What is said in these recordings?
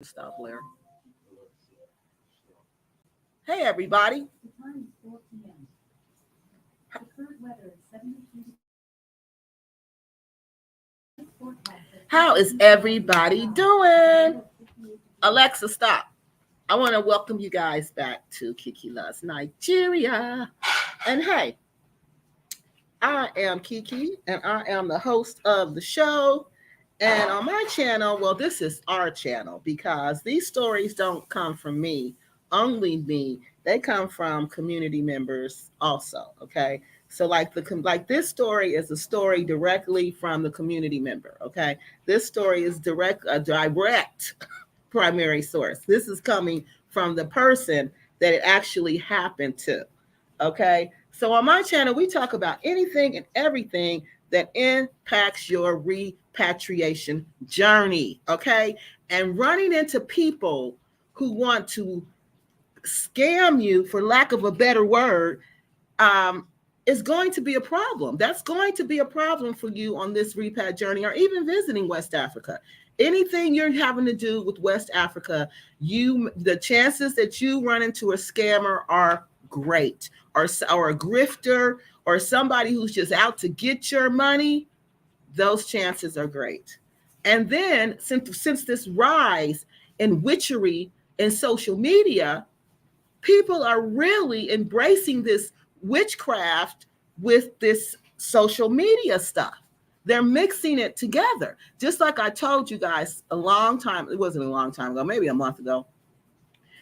Stop, Blair. Hey, everybody. The time is 4 p.m. The current weather is 72 How is everybody doing? Alexa, stop. I want to welcome you guys back to Kiki Loves Nigeria. And hey, I am Kiki, and I am the host of the show. And on my channel, well, this is our channel because these stories don't come from me, only me. They come from community members also. Okay, so like this story is a story directly from the community member. Okay, this story is direct primary source. This is coming from the person that it actually happened to. Okay. So on my channel, we talk about anything and everything that impacts your repatriation journey. Okay. And running into people who want to scam you, for lack of a better word, um, is going to be a problem. That's going to be a problem for you on this repat journey or even visiting West Africa. Anything you're having to do with West Africa, the chances that you run into a scammer are great, or a grifter, or somebody who's just out to get your money. Those chances are great. And then since this rise in witchery in social media, people are really embracing this witchcraft with this social media stuff. They're mixing it together. Just like I told you guys a long time, it wasn't a long time ago, maybe a month ago,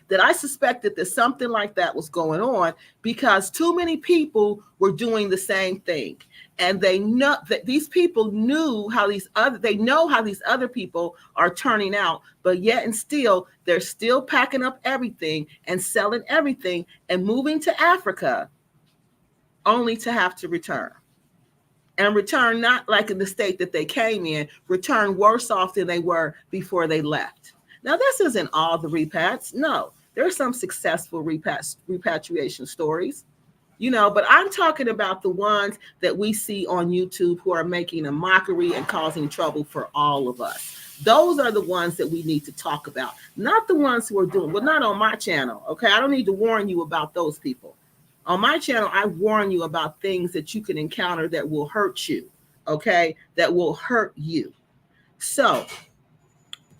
that I suspected that something like that was going on because too many people were doing the same thing. And they know that these people know how these other people are turning out, but yet and still, they're still packing up everything and selling everything and moving to Africa only to have to return. And return not like in the state that they came in, return worse off than they were before they left. Now, this isn't all the repats. No, there are some successful repatriation stories, but I'm talking about the ones that we see on YouTube who are making a mockery and causing trouble for all of us. Those are the ones that we need to talk about, not the ones who are doing, well, not on my channel. Okay. I don't need to warn you about those people. On my channel, I warn you about things that you can encounter that will hurt you. Okay. That will hurt you. So,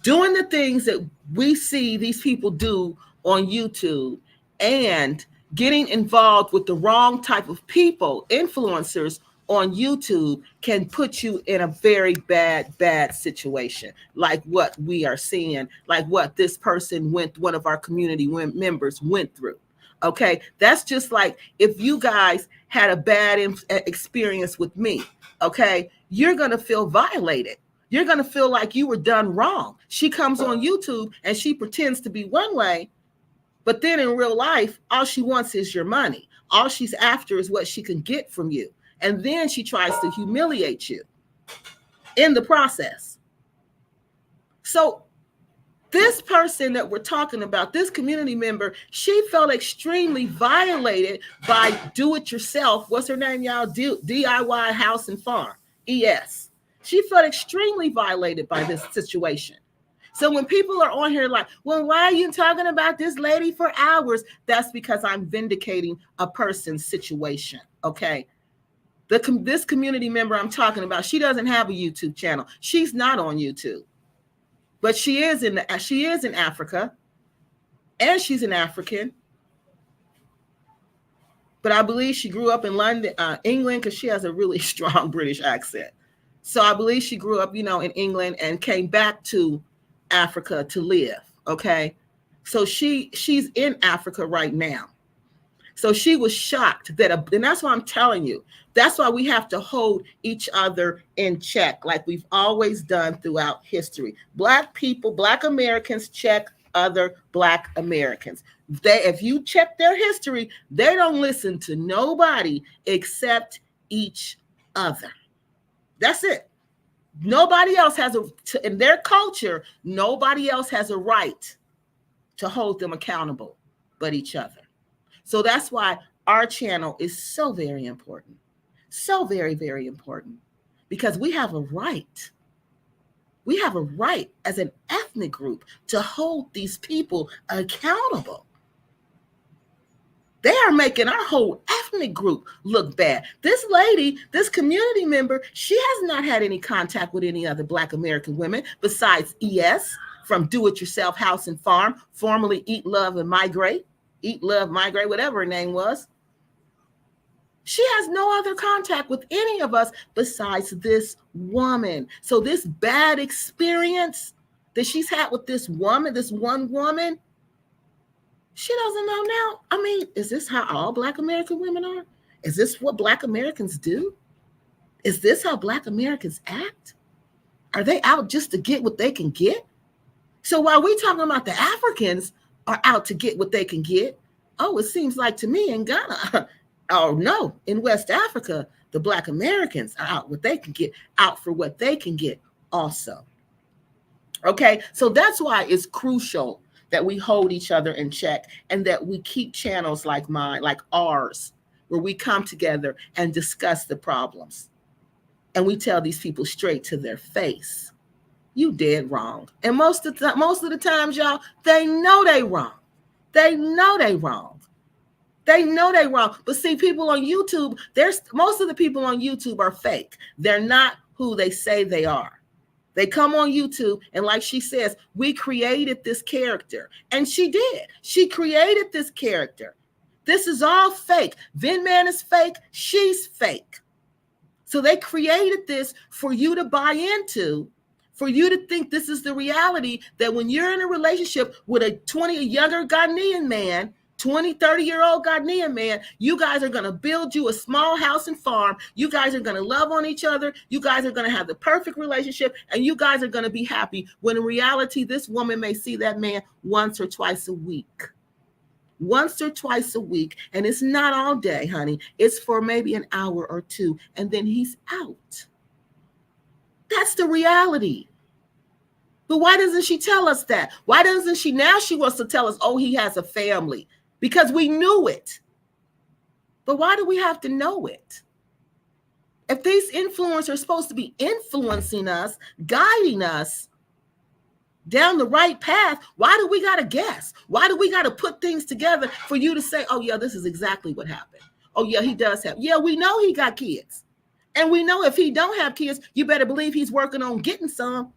doing the things that we see these people do on YouTube and getting involved with the wrong type of people, influencers on YouTube, can put you in a very bad situation, like what we are seeing, like what this person one of our community members went through. Okay, that's just like if you guys had a bad experience with me, okay, you're going to feel violated. You're going to feel like you were done wrong. She comes on YouTube and she pretends to be one way, but then in real life, all she wants is your money. All she's after is what she can get from you. And then she tries to humiliate you in the process. So this person that we're talking about, this community member, she felt extremely violated by do-it-yourself. What's her name, y'all? DIY House and Farm, ES. She felt extremely violated by this situation. So when people are on here like, well, why are you talking about this lady for hours? That's because I'm vindicating a person's situation, okay? This community member I'm talking about, she doesn't have a YouTube channel. She's not on YouTube. But she is in Africa, and she's an African. But I believe she grew up in London, England, because she has a really strong British accent. So I believe she grew up, in England and came back to Africa to live. Okay, so she's in Africa right now. So she was shocked and that's why I'm telling you, that's why we have to hold each other in check, like we've always done throughout history. Black people, Black Americans check other Black Americans. If you check their history, they don't listen to nobody except each other. That's it. Nobody else in their culture, nobody else has a right to hold them accountable but each other. So that's why our channel is so very important. So very, very important. Because we have a right. We have a right as an ethnic group to hold these people accountable. They are making our whole ethnic group look bad. This lady, this community member, she has not had any contact with any other Black American women besides ES from Do It Yourself House and Farm, formerly Eat, Love, and Migrate. Eat, Love, Migrate, whatever her name was. She has no other contact with any of us besides this woman. So this bad experience that she's had with this woman, this one woman, she doesn't know now. I mean, is this how all Black American women are? Is this what Black Americans do? Is this how Black Americans act? Are they out just to get what they can get? So while we're talking about the Africans are out to get what they can get, oh, it seems like to me in Ghana, oh no, in West Africa, the Black Americans are out what they can get, out for what they can get also. Okay, so that's why it's crucial that we hold each other in check and that we keep channels like mine, like ours, where we come together and discuss the problems. And we tell these people straight to their face, you did wrong. And most of the times, y'all, they know they wrong. They know they wrong. They know they wrong. But see, people on YouTube, most of the people on YouTube are fake. They're not who they say they are. They come on YouTube and like she says, we created this character. And she did. She created this character. This is all fake. Vin Man is fake. She's fake. So they created this for you to buy into, for you to think this is the reality, that when you're in a relationship with a younger Ghanaian man, 20, 30-year-old Ghanaian man, you guys are going to build you a small house and farm. You guys are going to love on each other. You guys are going to have the perfect relationship, and you guys are going to be happy. When in reality, this woman may see that man once or twice a week. Once or twice a week. And it's not all day, honey. It's for maybe an hour or two, and then he's out. That's the reality. But why doesn't she tell us that? Why doesn't she? Now she wants to tell us, oh, he has a family. Because we knew it. But why do we have to know it? If these influencers are supposed to be influencing us, guiding us down the right path, why do we got to guess? Why do we got to put things together for you to say, oh, yeah, this is exactly what happened? Oh, yeah, he does have. Yeah, we know he got kids. And we know if he don't have kids, you better believe he's working on getting some.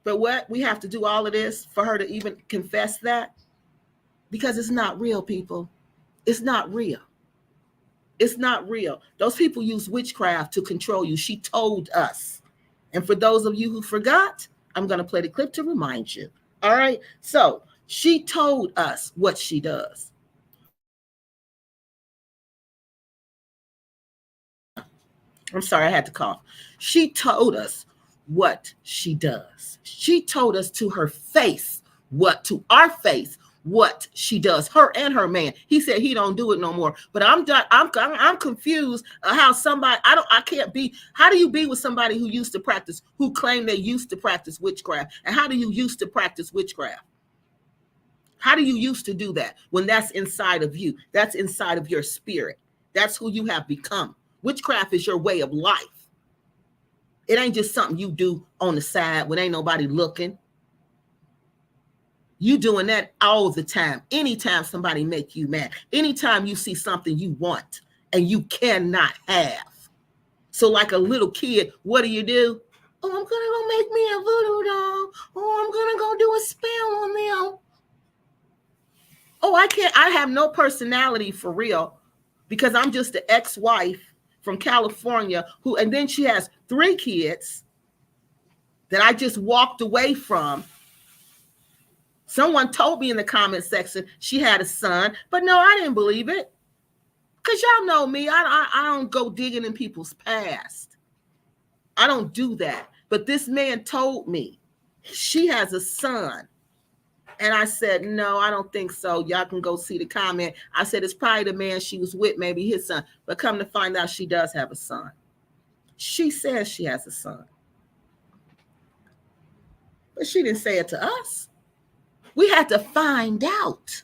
But what? We have to do all of this for her to even confess that? Because it's not real, people. It's not real. It's not real. Those people use witchcraft to control you. She told us. And for those of you who forgot, I'm going to play the clip to remind you. All right? So she told us what she does. I'm sorry, I had to cough. She told us what she does. She told us to her face, to our face, what she does, her and her man. He said he don't do it no more. But I'm confused how somebody, I can't be. How do you be with somebody who used to practice, who claim they used to practice witchcraft? And how do you used to practice witchcraft? How do you used to do that when that's inside of you? That's inside of your spirit. That's who you have become. Witchcraft is your way of life. It ain't just something you do on the side when ain't nobody looking. You doing that all the time. Anytime somebody make you mad. Anytime you see something you want and you cannot have. So like a little kid, what do? Oh, I'm going to go make me a voodoo doll. Oh, I'm going to go do a spell on them. Oh, I have no personality for real because I'm just an ex-wife from California and then she has 3 kids that I just walked away from. Someone told me in the comment section she had a son, but no, I didn't believe it. Because y'all know me, I don't go digging in people's past. I don't do that. But this man told me she has a son. And I said, no, I don't think so. Y'all can go see the comment. I said, it's probably the man she was with, maybe his son. But come to find out, she does have a son. She says she has a son. But she didn't say it to us. We had to find out.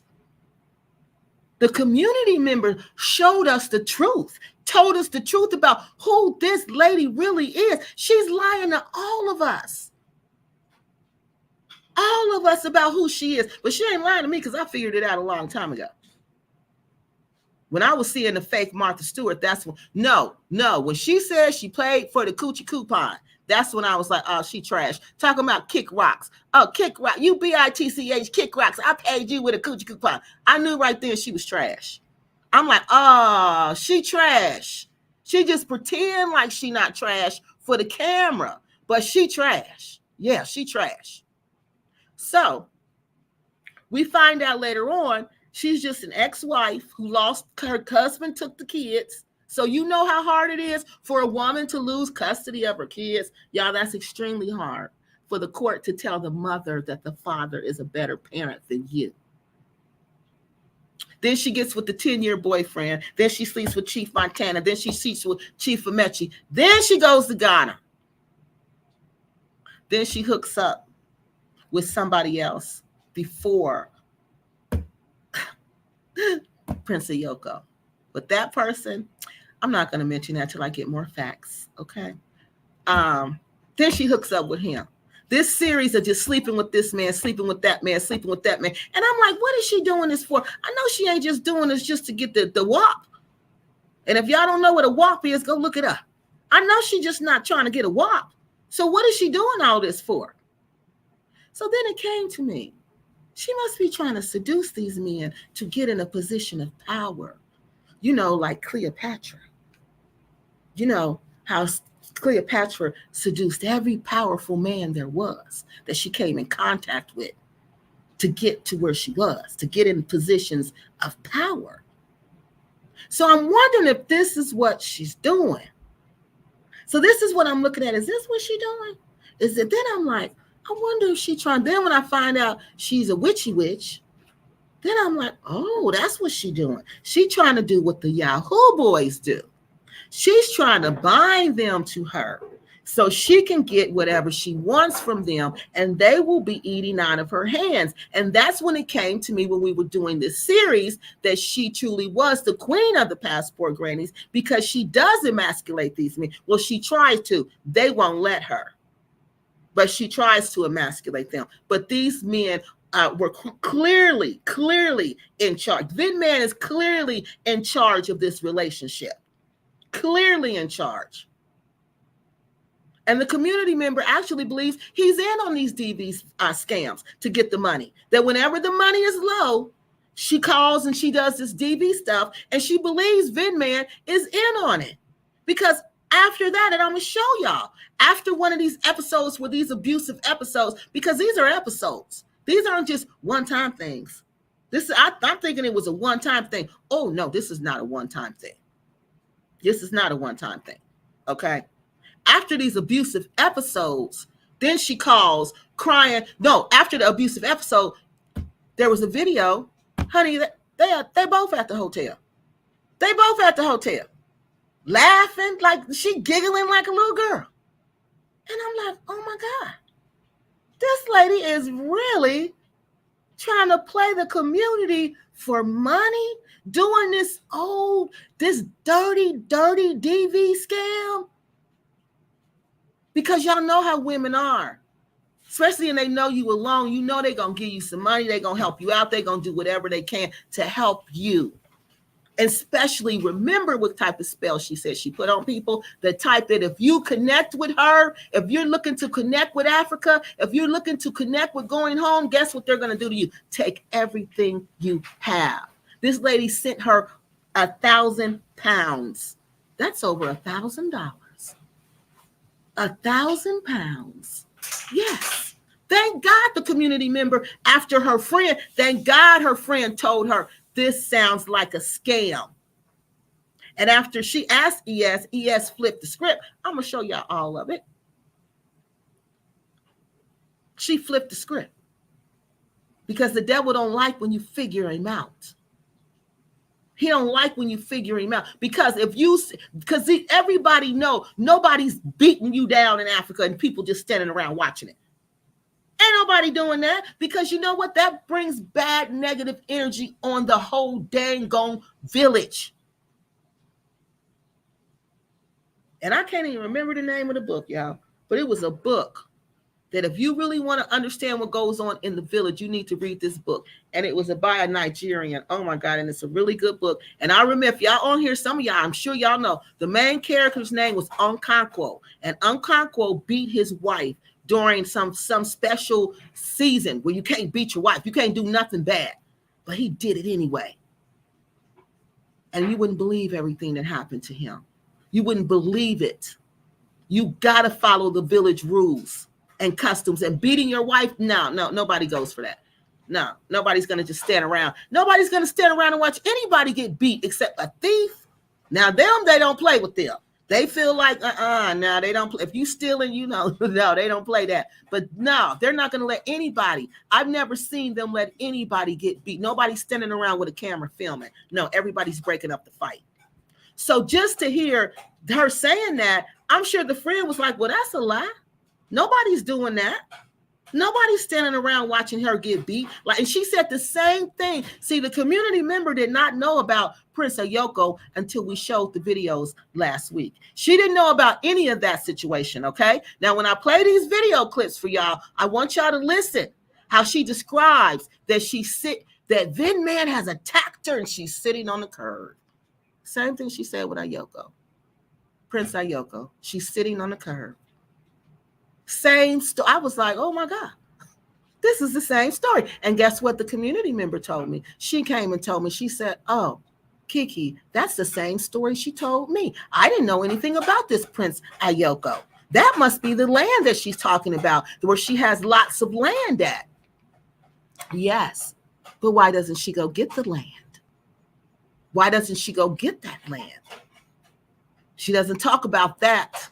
The community member showed us the truth, told us the truth about who this lady really is. She's lying to all of us about who she is. But she ain't lying to me because I figured it out a long time ago. When I was seeing the fake Martha Stewart, that's when, no. When she said she played for the coochie coupon, that's when I was like, oh, she trash. Talking about kick rocks. Oh, kick rock. You BITCH, kick rocks. I paid you with a coochie coupon. I knew right then she was trash. I'm like, oh, she trash. She just pretend like she not trash for the camera, but she trash. Yeah, she trash. So we find out later on, she's just an ex-wife who lost, her husband took the kids. So you know how hard it is for a woman to lose custody of her kids. Y'all, that's extremely hard for the court to tell the mother that the father is a better parent than you. Then she gets with the 10-year boyfriend. Then she sleeps with Chief Montana. Then she sleeps with Chief Ameche. Then she goes to Ghana. Then she hooks up with somebody else before Prince Yoko. But that person, I'm not going to mention that till I get more facts, okay? Then she hooks up with him. This series of just sleeping with this man, sleeping with that man, sleeping with that man. And I'm like, what is she doing this for? I know she ain't just doing this just to get the WAP. And if y'all don't know what a WAP is, go look it up. I know she just not trying to get a WAP. So what is she doing all this for? So then it came to me. She must be trying to seduce these men to get in a position of power. You know, like Cleopatra. You know how Cleopatra seduced every powerful man there was that she came in contact with to get to where she was, to get in positions of power. So I'm wondering if this is what she's doing. So this is what I'm looking at. Is this what she's doing? Is it? Then I'm like, I wonder if she's trying. Then when I find out she's a witchy witch, then I'm like, oh, that's what she's doing. She's trying to do what the Yahoo boys do. She's trying to bind them to her so she can get whatever she wants from them, and they will be eating out of her hands. And that's when it came to me when we were doing this series that she truly was the queen of the passport grannies, because she does emasculate these men. Well, she tries to. They won't let her. But she tries to emasculate them. But these men were clearly in charge. This man is clearly in charge of this relationship. Clearly in charge. And the community member actually believes he's in on these DV scams to get the money. That whenever the money is low, she calls and she does this DV stuff, and she believes Vidman is in on it. Because after that, and I'm going to show y'all, after one of these episodes were these abusive episodes, because these are episodes. These aren't just one-time things. I'm thinking it was a one-time thing. Oh, no, this is not a one-time thing. This is not a one-time thing, okay? After these abusive episodes, then she calls crying. No, after the abusive episode, there was a video. Honey, they both at the hotel. They both at the hotel. Laughing, like she giggling like a little girl. And I'm like, oh my God. This lady is really trying to play the community for money, doing this dirty DV scam. Because y'all know how women are. Especially when they know you alone, you know they're going to give you some money, they're going to help you out, they're going to do whatever they can to help you. Especially remember what type of spell she said she put on people, the type that if you connect with her, if you're looking to connect with Africa, if you're looking to connect with going home, guess what they're going to do to you? Take everything you have. This lady sent her 1,000 pounds. That's over $1,000. 1,000 pounds. Yes. Thank God the community member, after her friend, thank God her friend told her, this sounds like a scam. And after she asked ES flipped the script. I'm going to show y'all all of it. She flipped the script. Because the devil don't like when you figure him out. He don't like when you figure him out. Because everybody know nobody's beating you down in Africa and people just standing around watching it. Ain't nobody doing that, because you know what? That brings bad negative energy on the whole dang gone village. And I can't even remember the name of the book, y'all, but it was a book that if you really want to understand what goes on in the village, you need to read this book. And it was by a Nigerian. Oh my God. And it's a really good book. And I remember, if y'all on here, some of y'all, I'm sure y'all know, the main character's name was Unkankwo. And Unkankwo beat his wife during some special season where you can't beat your wife. You can't do nothing bad. But he did it anyway. And you wouldn't believe everything that happened to him. You wouldn't believe it. You got to follow the village rules and customs. And beating your wife, no, nobody goes for that. No, nobody's going to just stand around. Nobody's going to stand around and watch anybody get beat except a thief. Now, they don't play with them. They feel like, no, they don't play. If you stealing, no, they don't play that. But no, they're not going to let anybody. I've never seen them let anybody get beat. Nobody's standing around with a camera filming. No, everybody's breaking up the fight. So just to hear her saying that, I'm sure the friend was like, well, that's a lie. Nobody's doing that. Nobody's standing around watching her get beat. And she said the same thing. See, the community member did not know about Prince Ayoko until we showed the videos last week. She didn't know about any of that situation, okay? Now, when I play these video clips for y'all, I want y'all to listen how she describes that that Vin Man has attacked her and she's sitting on the curb. Same thing she said with Ayoko. Prince Ayoko. She's sitting on the curb. Same story. I was like, oh my God, this is the same story. And guess what the community member told me? She came and told me, she said, oh, Kiki, that's the same story she told me. I didn't know anything about this Prince Ayoko. That must be the land that she's talking about, where she has lots of land at. Yes, but why doesn't she go get the land? Why doesn't she go get that land? She doesn't talk about that.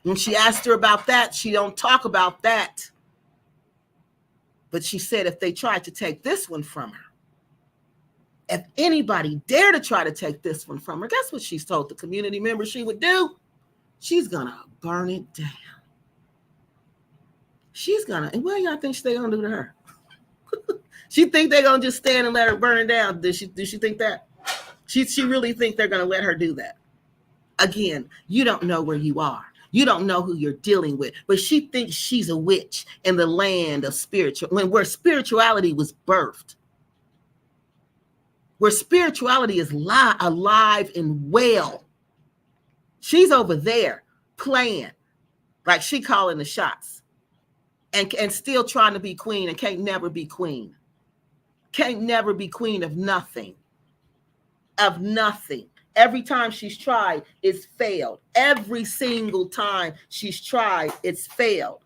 When she asked her about that, she don't talk about that. But she said if they tried to take this one from her, if anybody dare to try to take this one from her, guess what she's told the community member she would do? She's going to burn it down. And what do y'all think they're going to do to her? She think they're going to just stand and let her burn it down. Does she think that? She really think they're going to let her do that? Again, you don't know where you are. You don't know who you're dealing with. But she thinks she's a witch in the land of where spirituality was birthed. Where spirituality is alive and well. She's over there playing like she calling the shots. And still trying to be queen and can't never be queen. Can't never be queen of nothing. Of nothing. Every time she's tried, it's failed. Every single time she's tried, it's failed.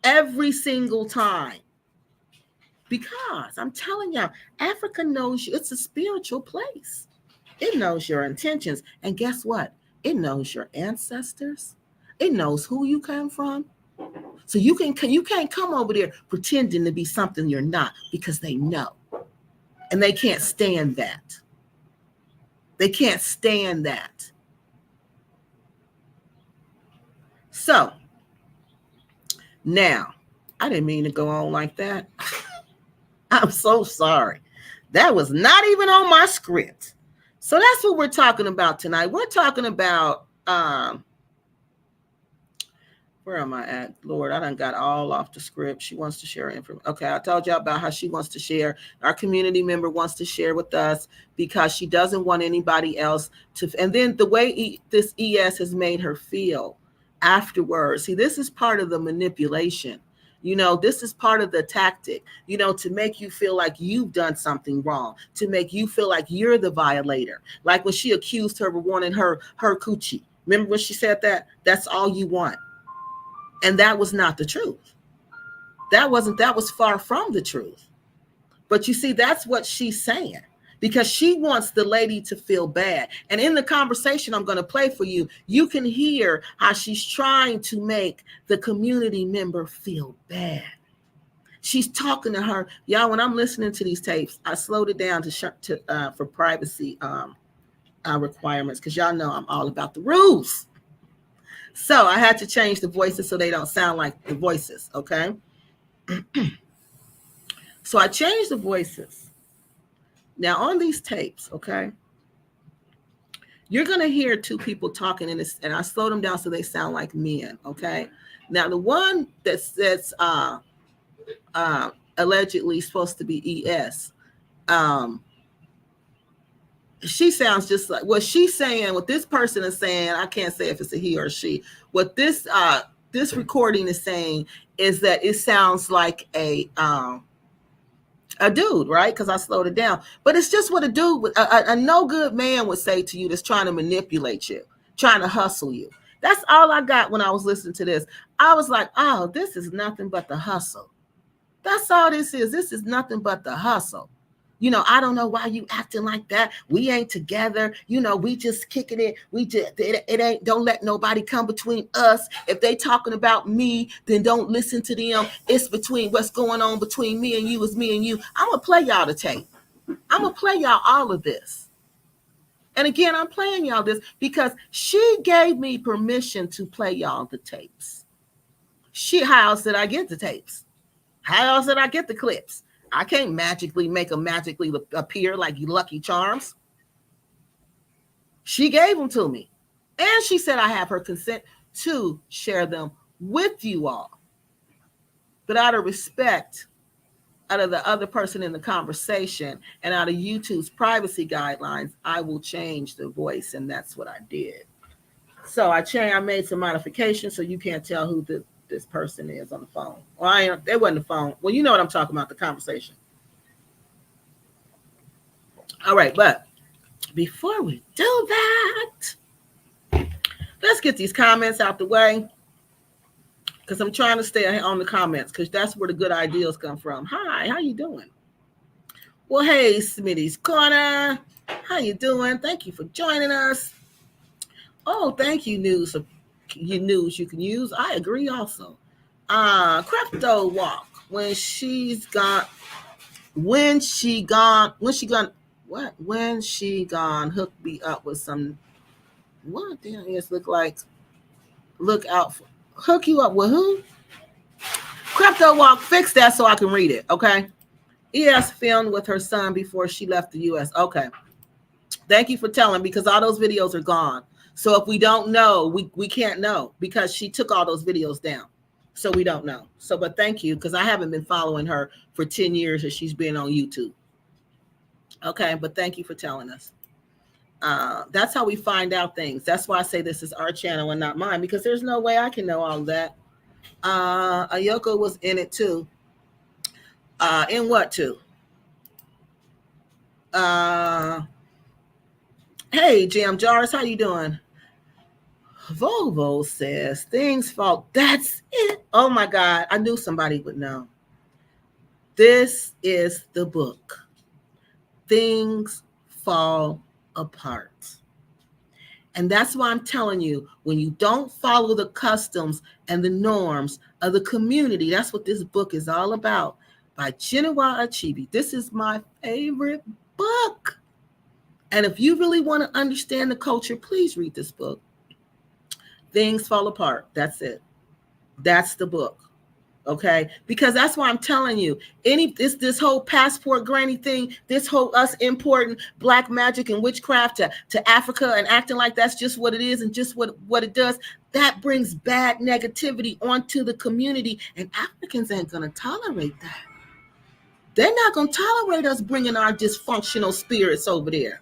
Every single time. Because I'm telling y'all, Africa knows you. It's a spiritual place. It knows your intentions. And guess what? It knows your ancestors. It knows who you came from. So you can't come over there pretending to be something you're not, because they know. And they can't stand that. They can't stand that. So now, I didn't mean to go on like that. I'm so sorry. That was not even on my script. So that's what we're talking about tonight. We're talking about where am I at? Lord, I done got all off the script. She wants to share information. Okay, I told y'all about how she wants to share. Our community member wants to share with us because she doesn't want anybody else to. And then the way this ES has made her feel afterwards. See, this is part of the manipulation. This is part of the tactic, to make you feel like you've done something wrong, to make you feel like you're the violator. Like when she accused her of wanting her coochie. Remember when she said that? That's all you want. And that was not the truth. That was far from the truth. But you see, that's what she's saying, because she wants the lady to feel bad. And in the conversation I'm going to play for you, you can hear how she's trying to make the community member feel bad. She's talking to her. Y'all, when I'm listening to these tapes, I slowed it down for privacy requirements, because y'all know I'm all about the rules. So I had to change the voices so they don't sound like the voices, okay? So I changed the voices. Now on these tapes, okay, you're gonna hear two people talking in this, and I slowed them down so they sound like men, okay? Now the one that's allegedly supposed to be ES, she sounds just like what she's saying. What this person is saying, I can't say if it's a he or she. What this recording is saying is that it sounds like a dude, right? Because I slowed it down. But it's just what a dude, a no good man would say to you that's trying to manipulate you, trying to hustle you. That's all I got when I was listening to this. I was like, oh, this is nothing but the hustle. That's all this is. This is nothing but the hustle. You know, I don't know why you acting like that. We ain't together. You know, we just kicking it. It ain't, don't let nobody come between us. If they talking about me, then don't listen to them. It's between what's going on between me and you is me and you. I'm going to play y'all the tape. I'm going to play y'all all of this. And again, I'm playing y'all this because she gave me permission to play y'all the tapes. How else did I get the tapes? How else did I get the clips? I can't magically make them magically appear like Lucky Charms. She gave them to me. And she said I have her consent to share them with you all. But out of respect, out of the other person in the conversation, and out of YouTube's privacy guidelines, I will change the voice, and that's what I did. So I made some modifications so you can't tell who this person is on the phone. Well, it wasn't the phone. Well, you know what I'm talking about, the conversation. All right, but before we do that, let's get these comments out the way because I'm trying to stay on the comments because that's where the good ideas come from. Hi, how you doing? Well, hey, Smitty's Corner. How you doing? Thank you for joining us. Oh, thank you, news you can use. I agree also. Crypto walk when she gone hook me up with some, what damn is look out for, hook you up with who? Crypto walk, fix that so I can read it, okay? ES filmed with her son before she left the US. Okay. Thank you for telling, because all those videos are gone. So if we don't know, we can't know because she took all those videos down. So we don't know. So, but thank you, because I haven't been following her for 10 years as she's been on YouTube. Okay, but thank you for telling us. That's how we find out things. That's why I say this is our channel and not mine, because there's no way I can know all of that. Ayoko was in it too. In what too? Hey, Jam Jars, how you doing? Volvo says things fall. That's it. Oh my God, I knew somebody would know. This is the book. Things fall apart. And that's why I'm telling you, when you don't follow the customs and the norms of the community, that's what this book is all about, by Chinua Achebe. This is my favorite book. And if you really want to understand the culture, please read this book. Things Fall Apart. That's it. That's the book. Okay, because that's why I'm telling you, this whole passport granny thing, this whole us importing black magic and witchcraft to Africa and acting like that's just what it is and just what it does, that brings bad negativity onto the community, and Africans ain't gonna tolerate that. They're not gonna tolerate us bringing our dysfunctional spirits over there.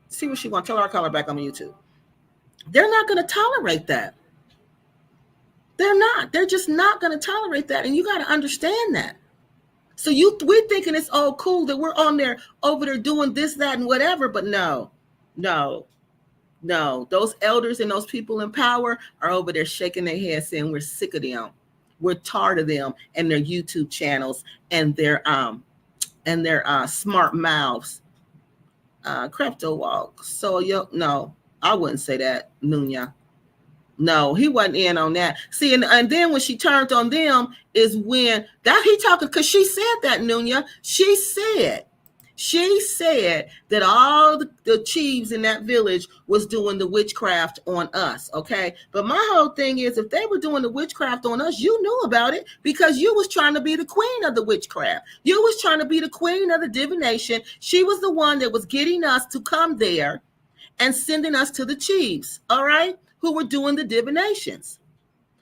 See what she wants. Tell her I'll call her back on YouTube. They're not gonna tolerate that. They're not. They're just not going to tolerate that. And you got to understand that. So we're thinking it's all cool that we're over there doing this, that, and whatever. But no. Those elders and those people in power are over there shaking their heads saying we're sick of them. We're tired of them and their YouTube channels and their smart mouths. Crypto walk. So no, I wouldn't say that, Nunya. No, he wasn't in on that. See, and then when she turned on them is when that he talking, because she said that, Nunya. She said She said that all the chiefs in that village was doing the witchcraft on us, okay? But my whole thing is, if they were doing the witchcraft on us, you knew about it because you was trying to be the queen of the witchcraft. You was trying to be the queen of the divination. She was the one that was getting us to come there and sending us to the chiefs, all right, who were doing the divinations.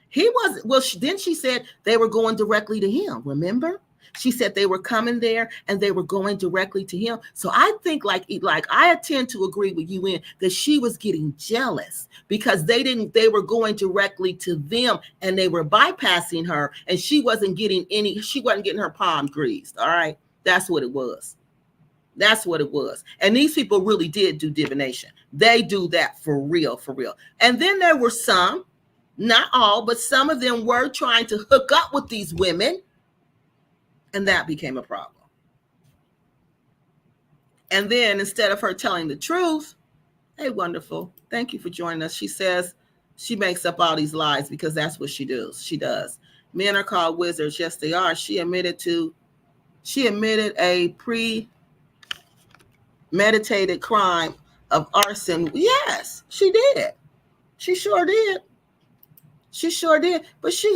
He wasn't, well, then she said they were going directly to him, remember? She said they were coming there and they were going directly to him. So I think like I tend to agree with you in that she was getting jealous because they were going directly to them and they were bypassing her and she wasn't getting her palm greased. All right. That's what it was. That's what it was. And these people really did do divination. They do that for real, for real. And then there were some, not all, but some of them were trying to hook up with these women. And that became a problem. And then instead of her telling the truth, hey, wonderful, thank you for joining us. She says she makes up all these lies because that's what she does. She does. Men are called wizards. Yes, they are. She admitted a premeditated crime of arson. Yes, she did. She sure did. She sure did, but she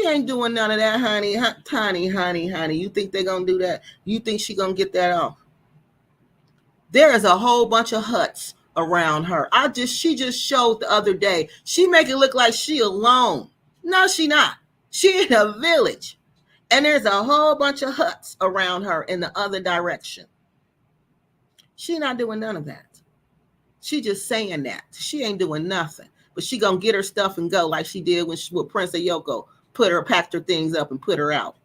ain't doing none of that, honey. Honey. You think they're going to do that? You think she going to get that off? There is a whole bunch of huts around her. She just showed the other day. She make it look like she alone. No, she not. She in a village. And there's a whole bunch of huts around her in the other direction. She not doing none of that. She just saying that. She ain't doing nothing. But she gonna get her stuff and go like she did with Prince Ayoko. Packed her things up and put her out.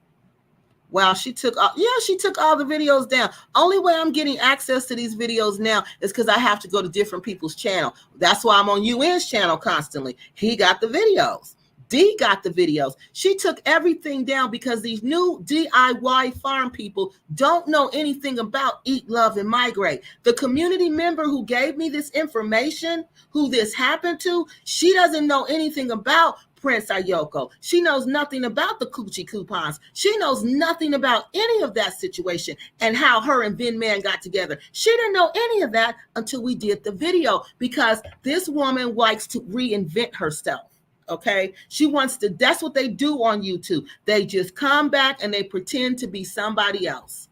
Wow, she took all the videos down. Only way I'm getting access to these videos now is because I have to go to different people's channel. That's why I'm on UN's channel constantly. He got the videos. D got the videos. She took everything down because these new DIY farm people don't know anything about Eat, Love, and Migrate. The community member who gave me this information, who this happened to, she doesn't know anything about Prince Ayoko. She knows nothing about the coochie coupons. She knows nothing about any of that situation and how her and Vin Man got together. She didn't know any of that until we did the video because this woman likes to reinvent herself. Okay, that's what they do on YouTube. They just come back and they pretend to be somebody else.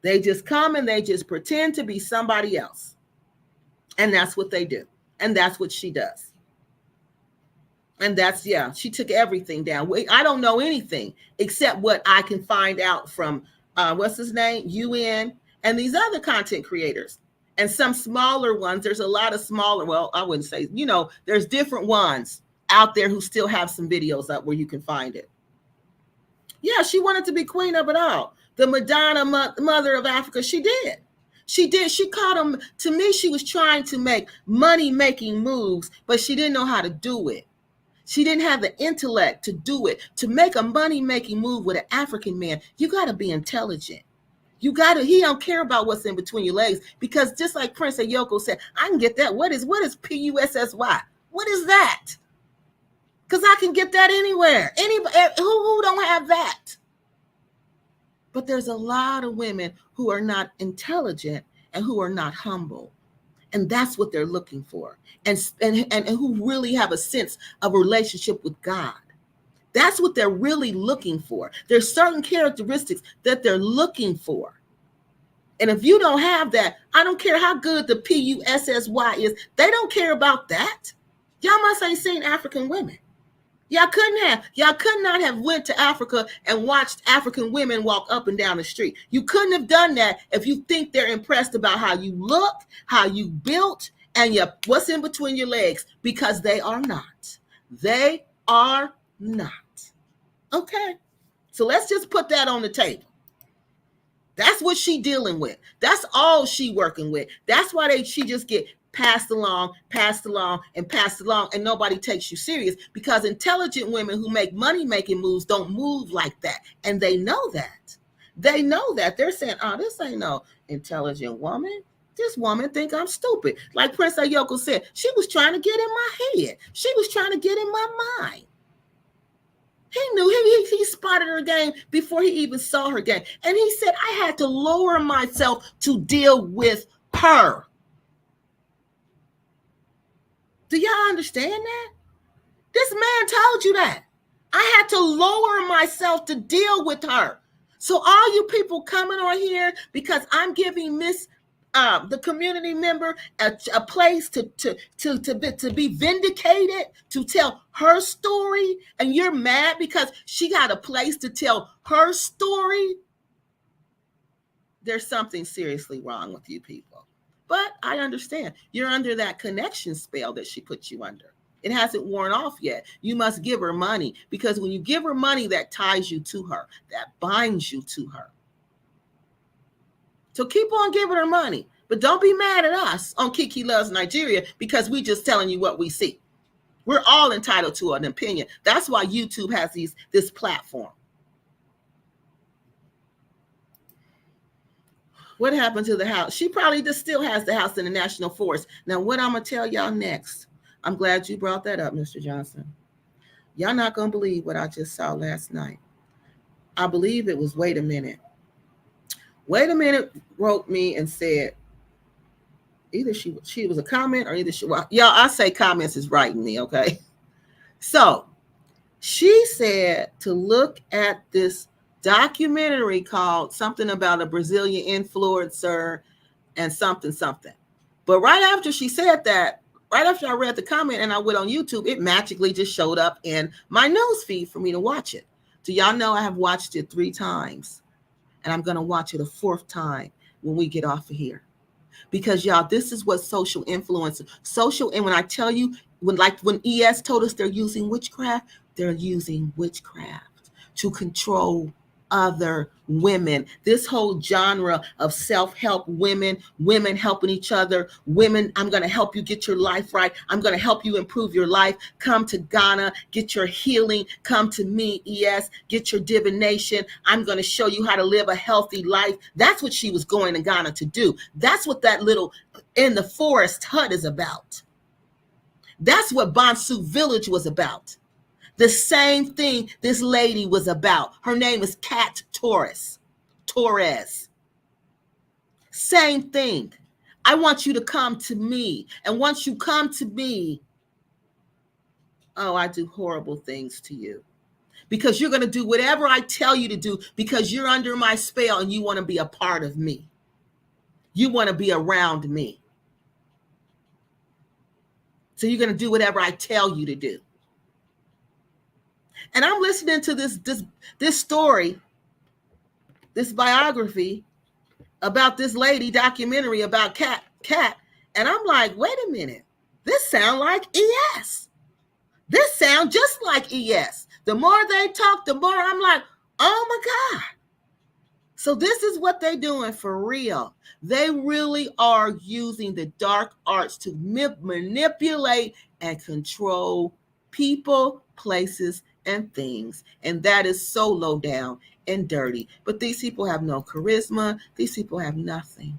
They just come and they just pretend to be somebody else. And that's what they do. And that's what she does. And she took everything down. I don't know anything except what I can find out from, what's his name? UN and these other content creators. And some smaller ones. There's a lot of smaller, well, I wouldn't say, there's different ones out there who still have some videos up where you can find it. Yeah, she wanted to be queen of it all. The Madonna mother of Africa, she did. She caught him. To me, she was trying to make money-making moves, but she didn't know how to do it. She didn't have the intellect to do it. To make a money-making move with an African man, you got to be intelligent. He don't care about what's in between your legs because just like Prince Ayoko said, I can get that. What is PUSSY? What is that? Because I can get that anywhere. Anybody who don't have that. But there's a lot of women who are not intelligent and who are not humble. And that's what they're looking for. And who really have a sense of a relationship with God. That's what they're really looking for. There's certain characteristics that they're looking for. And if you don't have that, I don't care how good the PUSSY is. They don't care about that. Y'all must ain't seen African women. Y'all could not have went to Africa and watched African women walk up and down the street. You couldn't have done that if you think they're impressed about how you look, how you built, and what's in between your legs, because they are not. They are not. Okay. So let's just put that on the table. That's what she dealing with. That's all she working with. That's why she just get passed along, and nobody takes you serious because intelligent women who make money-making moves don't move like that. And they know that. They know that. They're saying, oh, this ain't no intelligent woman. This woman think I'm stupid. Like Prince Ayoko said, she was trying to get in my head. She was trying to get in my mind. He knew he spotted her game before he even saw her game. And he said, I had to lower myself to deal with her. Do y'all understand that? This man told you that. I had to lower myself to deal with her. So all you people coming on here because I'm giving Miss the community member a place to be vindicated, to tell her story, and you're mad because she got a place to tell her story, there's something seriously wrong with you people. But I understand. You're under that connection spell that she put you under. It hasn't worn off yet. You must give her money, because when you give her money, that ties you to her, that binds you to her. So keep on giving her money, but don't be mad at us on Kiki Loves Nigeria because we just telling you what we see. We're all entitled to an opinion. That's why YouTube has this platform. What happened to the house? She probably just still has the house in the National Forest. Now, what I'm going to tell y'all next, I'm glad you brought that up, Mr. Johnson. Y'all not going to believe what I just saw last night. I believe it was Wait a Minute. Wait a Minute wrote me and said, either she was a comment or either she, well, y'all, I say comments is writing me, okay? So she said to look at this documentary called something about a Brazilian influencer and something. But right after she said that, right after I read the comment and I went on YouTube, it magically just showed up in my news feed for me to watch it. Do y'all know I have watched it 3 times? And I'm going to watch it a 4th time when we get off of here. Because y'all, this is what social influence, and when I tell you, when ES told us they're using witchcraft to control other women. This whole genre of self-help women helping each other, women, I'm going to help you get your life right. I'm going to help you improve your life. Come to Ghana, get your healing. Come to me, ES, get your divination. I'm going to show you how to live a healthy life. That's what she was going to Ghana to do. That's what that little in the forest hut is about. That's what Bansu Village was about. The same thing this lady was about. Her name is Kat Torres. Same thing. I want you to come to me. And once you come to me, oh, I do horrible things to you. Because you're going to do whatever I tell you to do because you're under my spell and you want to be a part of me. You want to be around me. So you're going to do whatever I tell you to do. And I'm listening to this story, this biography about this lady, documentary about Kat, and I'm like, wait a minute, this sounds like ES. This sounds just like ES. The more they talk, the more I'm like, oh my God. So this is what they're doing for real. They really are using the dark arts to manipulate and control people, places, and things. And that is so low down and dirty. But these people have no charisma. These people have nothing.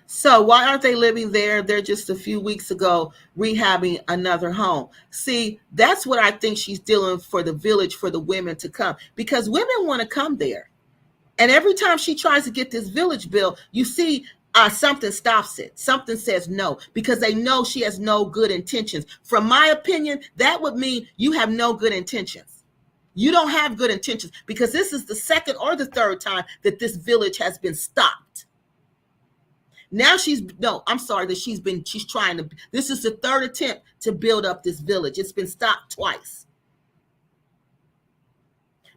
So why aren't they living there? They're just a few weeks ago rehabbing another home. See, that's what I think she's doing for the village, for the women to come, because women want to come there. And every time she tries to get this village built, you see something stops it. Something says no, because they know she has no good intentions. From my opinion, that would mean you have no good intentions. You don't have good intentions, because this is the 2nd or the 3rd time that this village has been stopped. Now she's trying to, this is the 3rd attempt to build up this village. It's been stopped twice.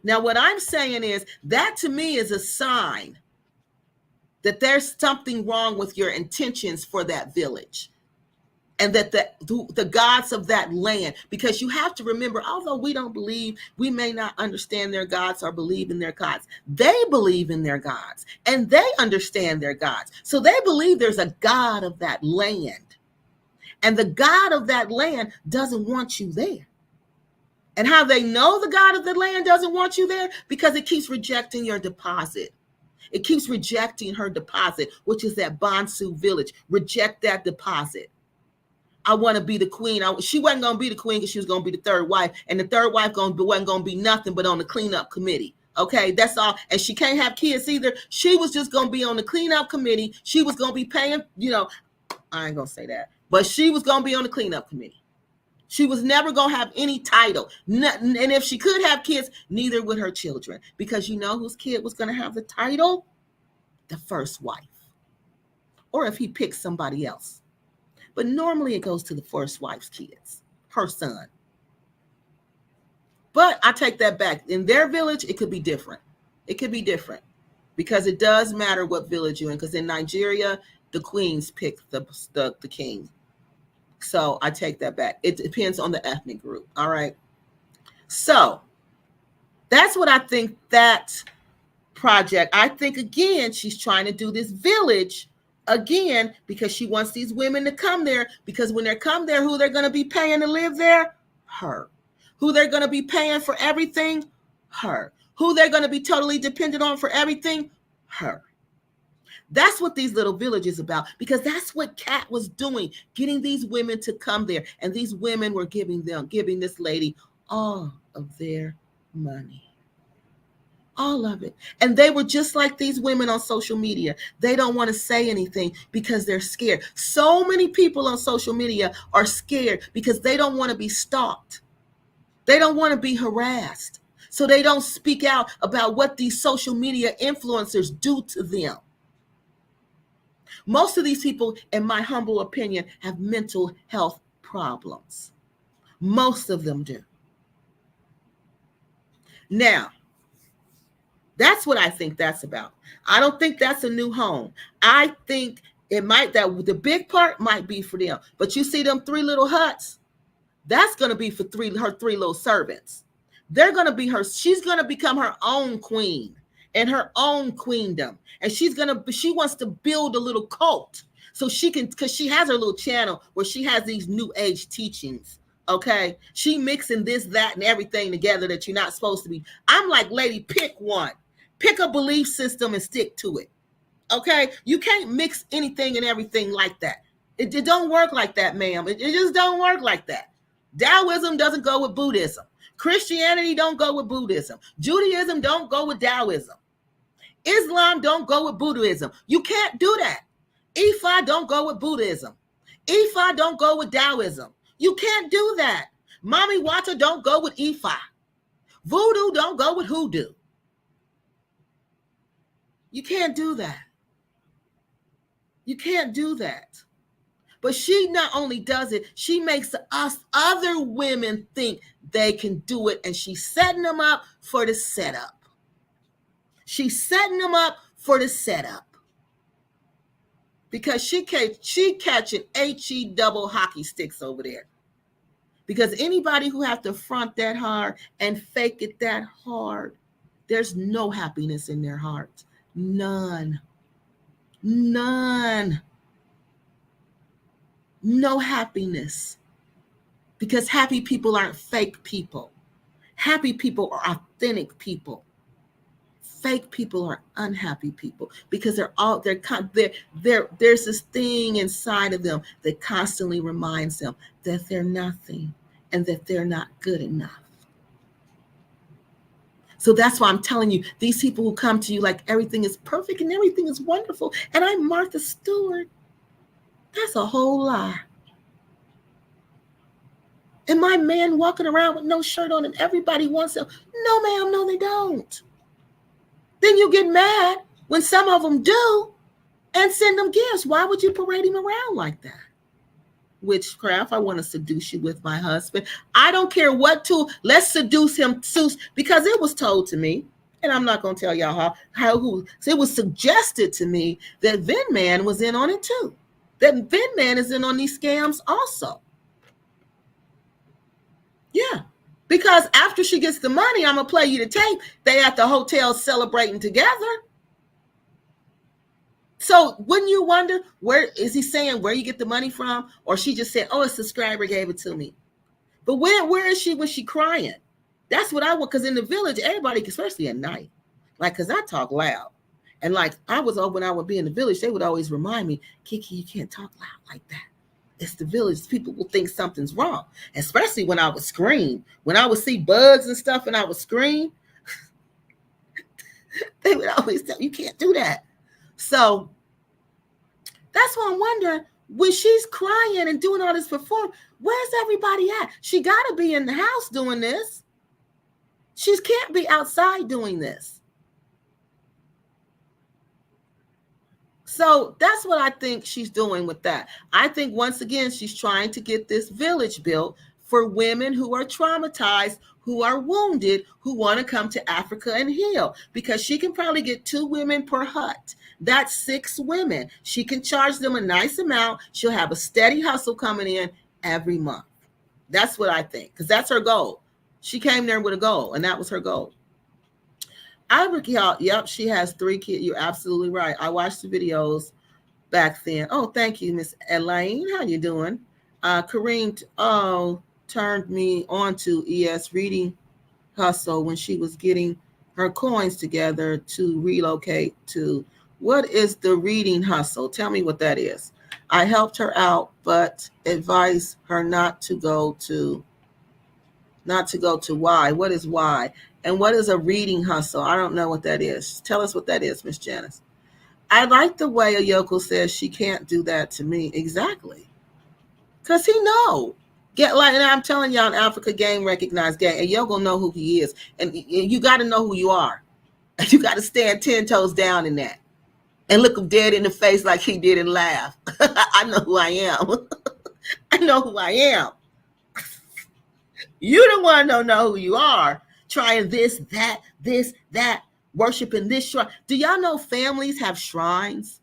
Now, what I'm saying is that to me is a sign that there's something wrong with your intentions for that village. And that the gods of that land, because you have to remember, although we don't believe, we may not understand their gods or believe in their gods, they believe in their gods and they understand their gods. So they believe there's a God of that land. And the God of that land doesn't want you there. And how they know the God of the land doesn't want you there? Because it keeps rejecting your deposit. It keeps rejecting her deposit, which is that Bansu village. Reject that deposit. I want to be the queen. She wasn't going to be the queen because she was going to be the third wife. And the third wife wasn't going to be nothing but on the cleanup committee. Okay, that's all. And she can't have kids either. She was just going to be on the cleanup committee. She was going to be paying, I ain't going to say that. But she was going to be on the cleanup committee. She was never going to have any title. And if she could have kids, neither would her children. Because you know whose kid was going to have the title? The first wife. Or if he picks somebody else. But normally it goes to the first wife's kids, her son. But I take that back. In their village, it could be different. It could be different because it does matter what village you're in. Because in Nigeria, the queens pick the king. So I take that back. It depends on the ethnic group. All right. So that's what I think that project. I think, again, she's trying to do this village again, because she wants these women to come there, because when they come there, who they're going to be paying to live there? Her. Who they're going to be paying for everything? Her. Who they're going to be totally dependent on for everything? Her. That's what these little villages about, because that's what Kat was doing, getting these women to come there. And these women were giving this lady all of their money. All of it. And they were just like these women on social media. They don't want to say anything because they're scared. So many people on social media are scared because they don't want to be stalked. They don't want to be harassed. So they don't speak out about what these social media influencers do to them. Most of these people, in my humble opinion, have mental health problems. Most of them do. Now, that's what I think that's about. I don't think that's a new home. I think it might, that the big part might be for them. But you see them 3 little huts? That's going to be for her 3 little servants. They're going to be she's going to become her own queen and her own queendom. And she wants to build a little cult so she can, because she has her little channel where she has these new age teachings. Okay. She mixing this, that, and everything together that you're not supposed to be. I'm like, lady, pick one. Pick a belief system and stick to it. Okay? You can't mix anything and everything like that. It don't work like that, ma'am. It just don't work like that. Taoism doesn't go with Buddhism. Christianity don't go with Buddhism. Judaism don't go with Taoism. Islam don't go with Buddhism. You can't do that. Ifa don't go with Buddhism. Ifa don't go with Taoism. You can't do that. Mommy Wata don't go with Ifa. Voodoo don't go with hoodoo. You can't do that. You can't do that. But she not only does it, she makes us other women think they can do it. And she's setting them up for the setup. She's setting them up for the setup. Because she catching HE double hockey sticks over there. Because anybody who have to front that hard and fake it that hard, there's no happiness in their hearts. None. None. No happiness. Because happy people aren't fake people. Happy people are authentic people. Fake people are unhappy people because there's this thing inside of them that constantly reminds them that they're nothing and that they're not good enough. So that's why I'm telling you, these people who come to you like everything is perfect and everything is wonderful, and I'm Martha Stewart, that's a whole lie. And my man walking around with no shirt on and everybody wants him. No, ma'am, no, they don't. Then you get mad when some of them do and send them gifts. Why would you parade him around like that? Witchcraft, I want to seduce you with my husband. I don't care what tool. Let's seduce him, because it was told to me, and I'm not going to tell y'all how it was suggested to me that Vin Man was in on it too. That Vin Man is in on these scams also. Yeah. Because after she gets the money, I'm going to play you the tape. They at the hotel celebrating together. So wouldn't you wonder, where is he saying where you get the money from? Or she just said, oh, a subscriber gave it to me. But where is she when she crying? That's what I want. Because in the village, everybody, especially at night, like, because I talk loud. And like when I would be in the village, they would always remind me, Kiki, you can't talk loud like that. It's the village. People will think something's wrong, especially when I would scream. When I would see bugs and stuff and I would scream, they would always tell me, you can't do that. So that's why I'm wondering, when she's crying and doing all this perform, where's everybody at? She got to be in the house doing this. She can't be outside doing this. So that's what I think she's doing with that. I think, once again, she's trying to get this village built for women who are traumatized, who are wounded, who want to come to Africa and heal, because she can probably get 2 women per hut. That's 6 women. She can charge them a nice amount. She'll have a steady hustle coming in every month. That's what I think, because that's her goal. She came there with a goal, and that was her goal. Yep, she has 3 kids. You're absolutely right. I watched the videos back then. Oh, thank you, Miss Elaine. How you doing? Kareem, turned me on to ES Reading Hustle when she was getting her coins together to relocate to. What is the Reading Hustle? Tell me what that is. I helped her out, but advised her not to go to why. What is why? And what is a reading hustle? I don't know what that is. Tell us what that is, Miss Janice. I like the way Ayoko says she can't do that to me. Exactly. Because he know. And I'm telling y'all, in Africa, game recognized game. Ayoko know who he is. And you got to know who you are. And you got to stand 10 toes down in that. And look him dead in the face like he did and laugh. I know who I am. I know who I am. You the one don't know who you are. Trying this, that, worshiping this shrine. Do y'all know families have shrines?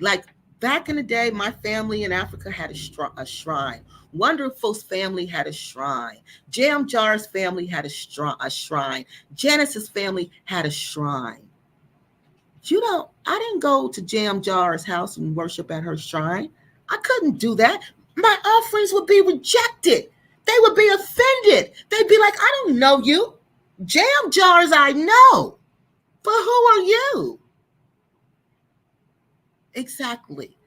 Like back in the day, my family in Africa had a shrine. Wonderful's family had a shrine. Jam Jar's family had a shrine. Janice's family had a shrine. I didn't go to Jam Jar's house and worship at her shrine. I couldn't do that. My offerings would be rejected. They would be offended. They'd be like, I don't know you. Jam Jars I know. But who are you? Exactly.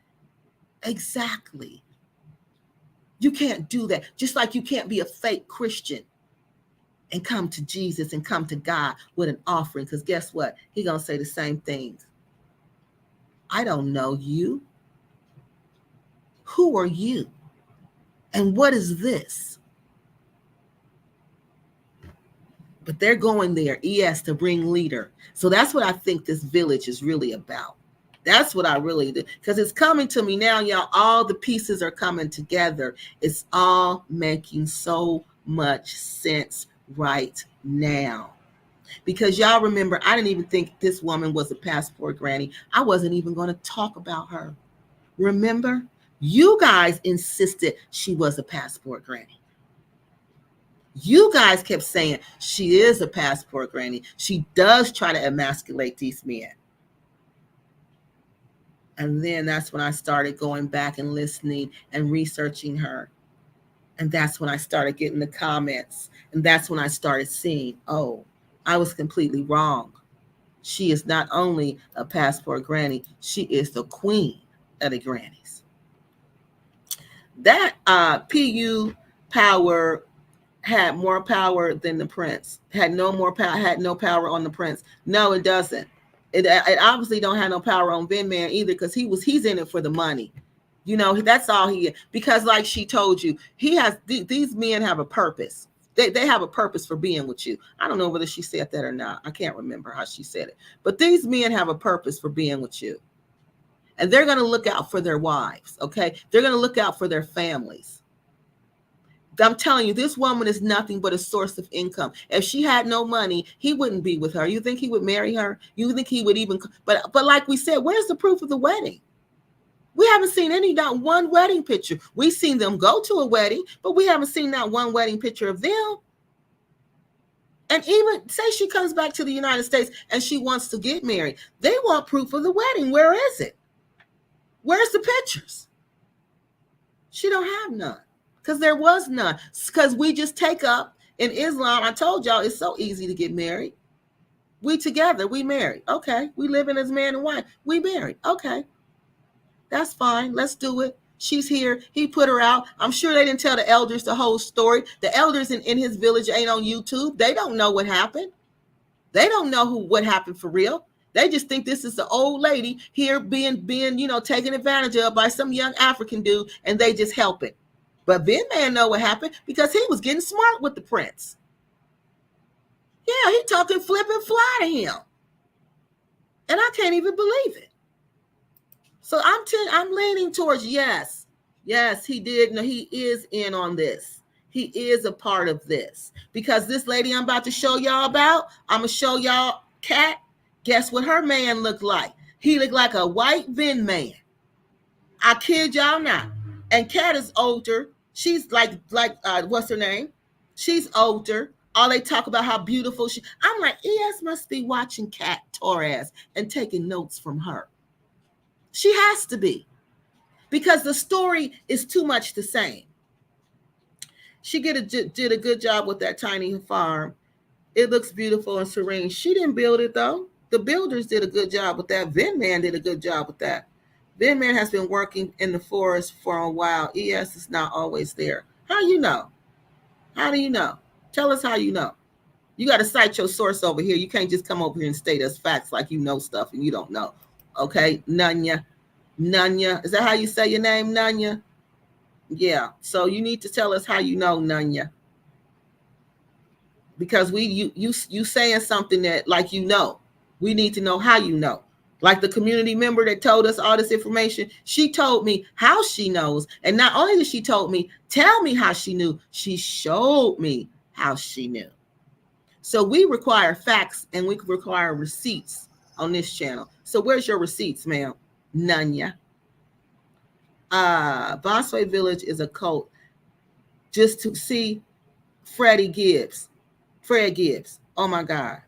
You can't do that. Just like you can't be a fake Christian and come to Jesus and come to God with an offering. Because guess what? He's going to say the same things. I don't know you. Who are you? And what is this? But they're going there, ES, to bring leader. So that's what I think this village is really about. That's what I really do. Because it's coming to me now, y'all. All the pieces are coming together. It's all making so much sense right now. Because y'all remember, I didn't even think this woman was a passport granny. I wasn't even going to talk about her. Remember? You guys insisted she was a passport granny. You guys kept saying she is a passport granny. She does try to emasculate these men. And then that's when I started going back and listening and researching her. And that's when I started getting the comments. And that's when I started seeing, oh, I was completely wrong. She is not only a passport granny, she is the queen of the grannies. That PU power had more power than the prince. Had no power on the prince. No, it doesn't. It obviously don't have no power on Vin Man either, because he's in it for the money. You know, that's all he is. Because like she told you, these men have a purpose. They have a purpose for being with you. I don't know whether she said that or not. I can't remember how she said it. But these men have a purpose for being with you. And they're going to look out for their wives, okay? They're going to look out for their families. I'm telling you, this woman is nothing but a source of income. If she had no money, he wouldn't be with her. You think he would marry her? You think he would even? But like we said, where's the proof of the wedding? We haven't seen not one wedding picture. We've seen them go to a wedding, but we haven't seen not one wedding picture of them. And even say she comes back to the United States and she wants to get married. They want proof of the wedding. Where is it? Where's the pictures? She don't have none. Because there was none. Because we just take up in Islam. I told y'all it's so easy to get married. We together, we married. Okay. We living as man and wife. We married. Okay. That's fine. Let's do it. She's here. He put her out. I'm sure they didn't tell the elders the whole story. The elders in his village ain't on YouTube. They don't know what happened. They don't know what happened for real. They just think this is the old lady here being taken advantage of by some young African dude, and they just help it. But Vin Man know what happened because he was getting smart with the prince. Yeah, he talking flip and fly to him. And I can't even believe it. So I'm leaning towards yes. Yes, he did. No, he is in on this. He is a part of this. Because this lady I'm about to show y'all about, I'm going to show y'all Cat. Guess what her man looked like? He looked like a white Vin man. I kid y'all not. And Cat is older. She's like what's her name? She's older. All they talk about how beautiful she. I'm like, ES must be watching Cat Torres and taking notes from her. She has to be, because the story is too much the same. She did a good job with that tiny farm. It looks beautiful and serene. She didn't build it though. The builders did a good job with that. Vin Man did a good job with that. Vin Man has been working in the forest for a while. ES is not always there. How you know? How do you know? Tell us how you know. You got to cite your source over here. You can't just come over here and state us facts like you know stuff and you don't know. Okay, Nunya. Nunya. Is that how you say your name, Nunya? Yeah. So you need to tell us how you know, Nunya. Because you saying something that like you know. We need to know how you know. Like the community member that told us all this information, she told me how she knows. And not only did she told me, tell me how she knew, she showed me how she knew. So we require facts and we require receipts on this channel. So where's your receipts, ma'am? Nunya. Bosway Village is a cult. Just to see Fred Gibbs. Oh my God.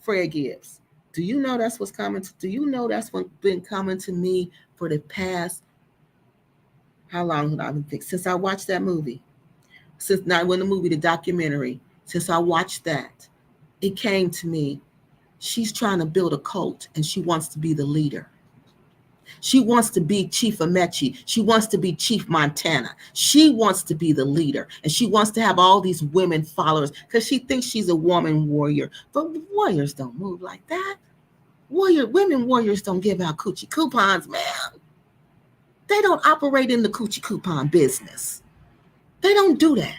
Fred Gibbs. Do you know that's what's coming? Do you know that's what's been coming to me for the past, how long have I been thinking? Since I watched that movie. Since not when the movie, the documentary, since I watched that, it came to me. She's trying to build a cult and she wants to be the leader. She wants to be Chief Amechi. She wants to be Chief Montana. She wants to be the leader. And she wants to have all these women followers because she thinks she's a woman warrior. But warriors don't move like that. Women warriors don't give out coochie coupons, man. They don't operate in the coochie coupon business. They don't do that.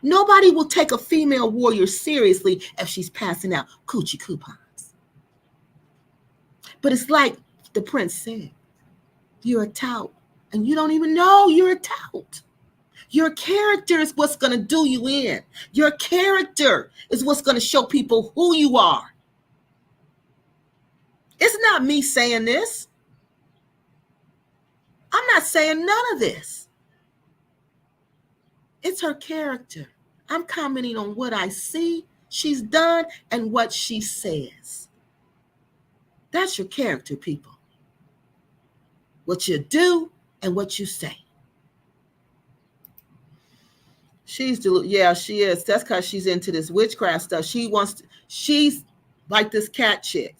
Nobody will take a female warrior seriously if she's passing out coochie coupons. But it's like the prince said, you're a tout and you don't even know you're a tout. Your character is what's going to do you in. Your character is what's going to show people who you are. It's not me saying this. I'm not saying none of this. It's her character. I'm commenting on what I see she's done and what she says. That's your character, people. What you do and what you say. She is. That's because she's into this witchcraft stuff. She's like this cat chick.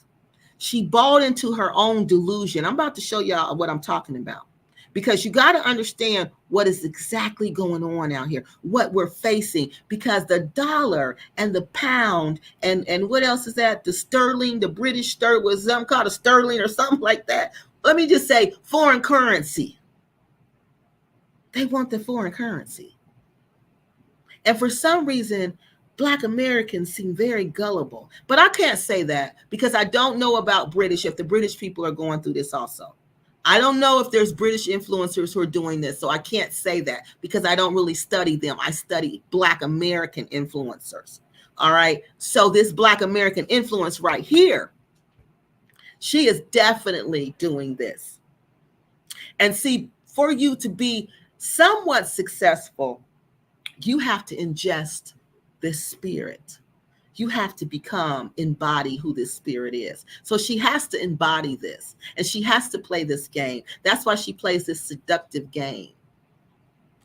She bought into her own delusion. I'm about to show y'all what I'm talking about. Because you got to understand what is exactly going on out here, what we're facing, because the dollar and the pound and what else is that? The sterling, the British sterling, was something called a sterling or something like that. Let me just say foreign currency. They want the foreign currency. And for some reason, Black Americans seem very gullible. But I can't say that because I don't know about British, if the British people are going through this also. I don't know if there's British influencers who are doing this, so I can't say that because I don't really study them. I study Black American influencers. All right. So this Black American influence right here, she is definitely doing this. And see, for you to be somewhat successful, you have to ingest this spirit. You have to embody who this spirit is. So she has to embody this and she has to play this game. That's why she plays this seductive game.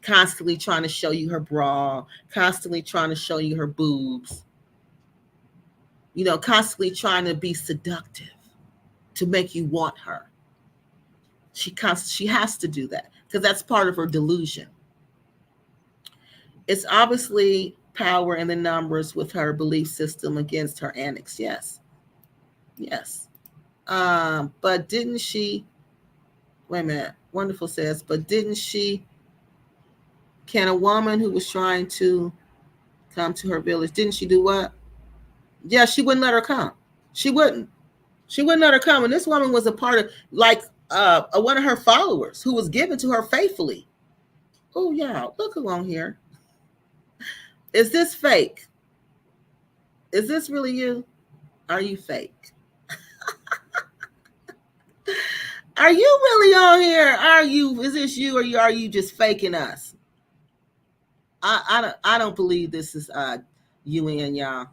Constantly trying to show you her bra, constantly trying to show you her boobs. You know, constantly trying to be seductive to make you want her. She has to do that because that's part of her delusion. It's obviously power in the numbers with her belief system against her annex. Yes. Yes. But didn't she, wait a minute, Wonderful says, but didn't she, can a woman who was trying to come to her village, didn't she do what? Yeah, she wouldn't let her come. She wouldn't. She wouldn't let her come. And this woman was a part of, like, one of her followers who was given to her faithfully. Oh, yeah, look along here. Is this fake? Is this really you? Are you fake? Are you really on here? Are you? Is this you, or are you just faking us? I don't believe this is you and y'all.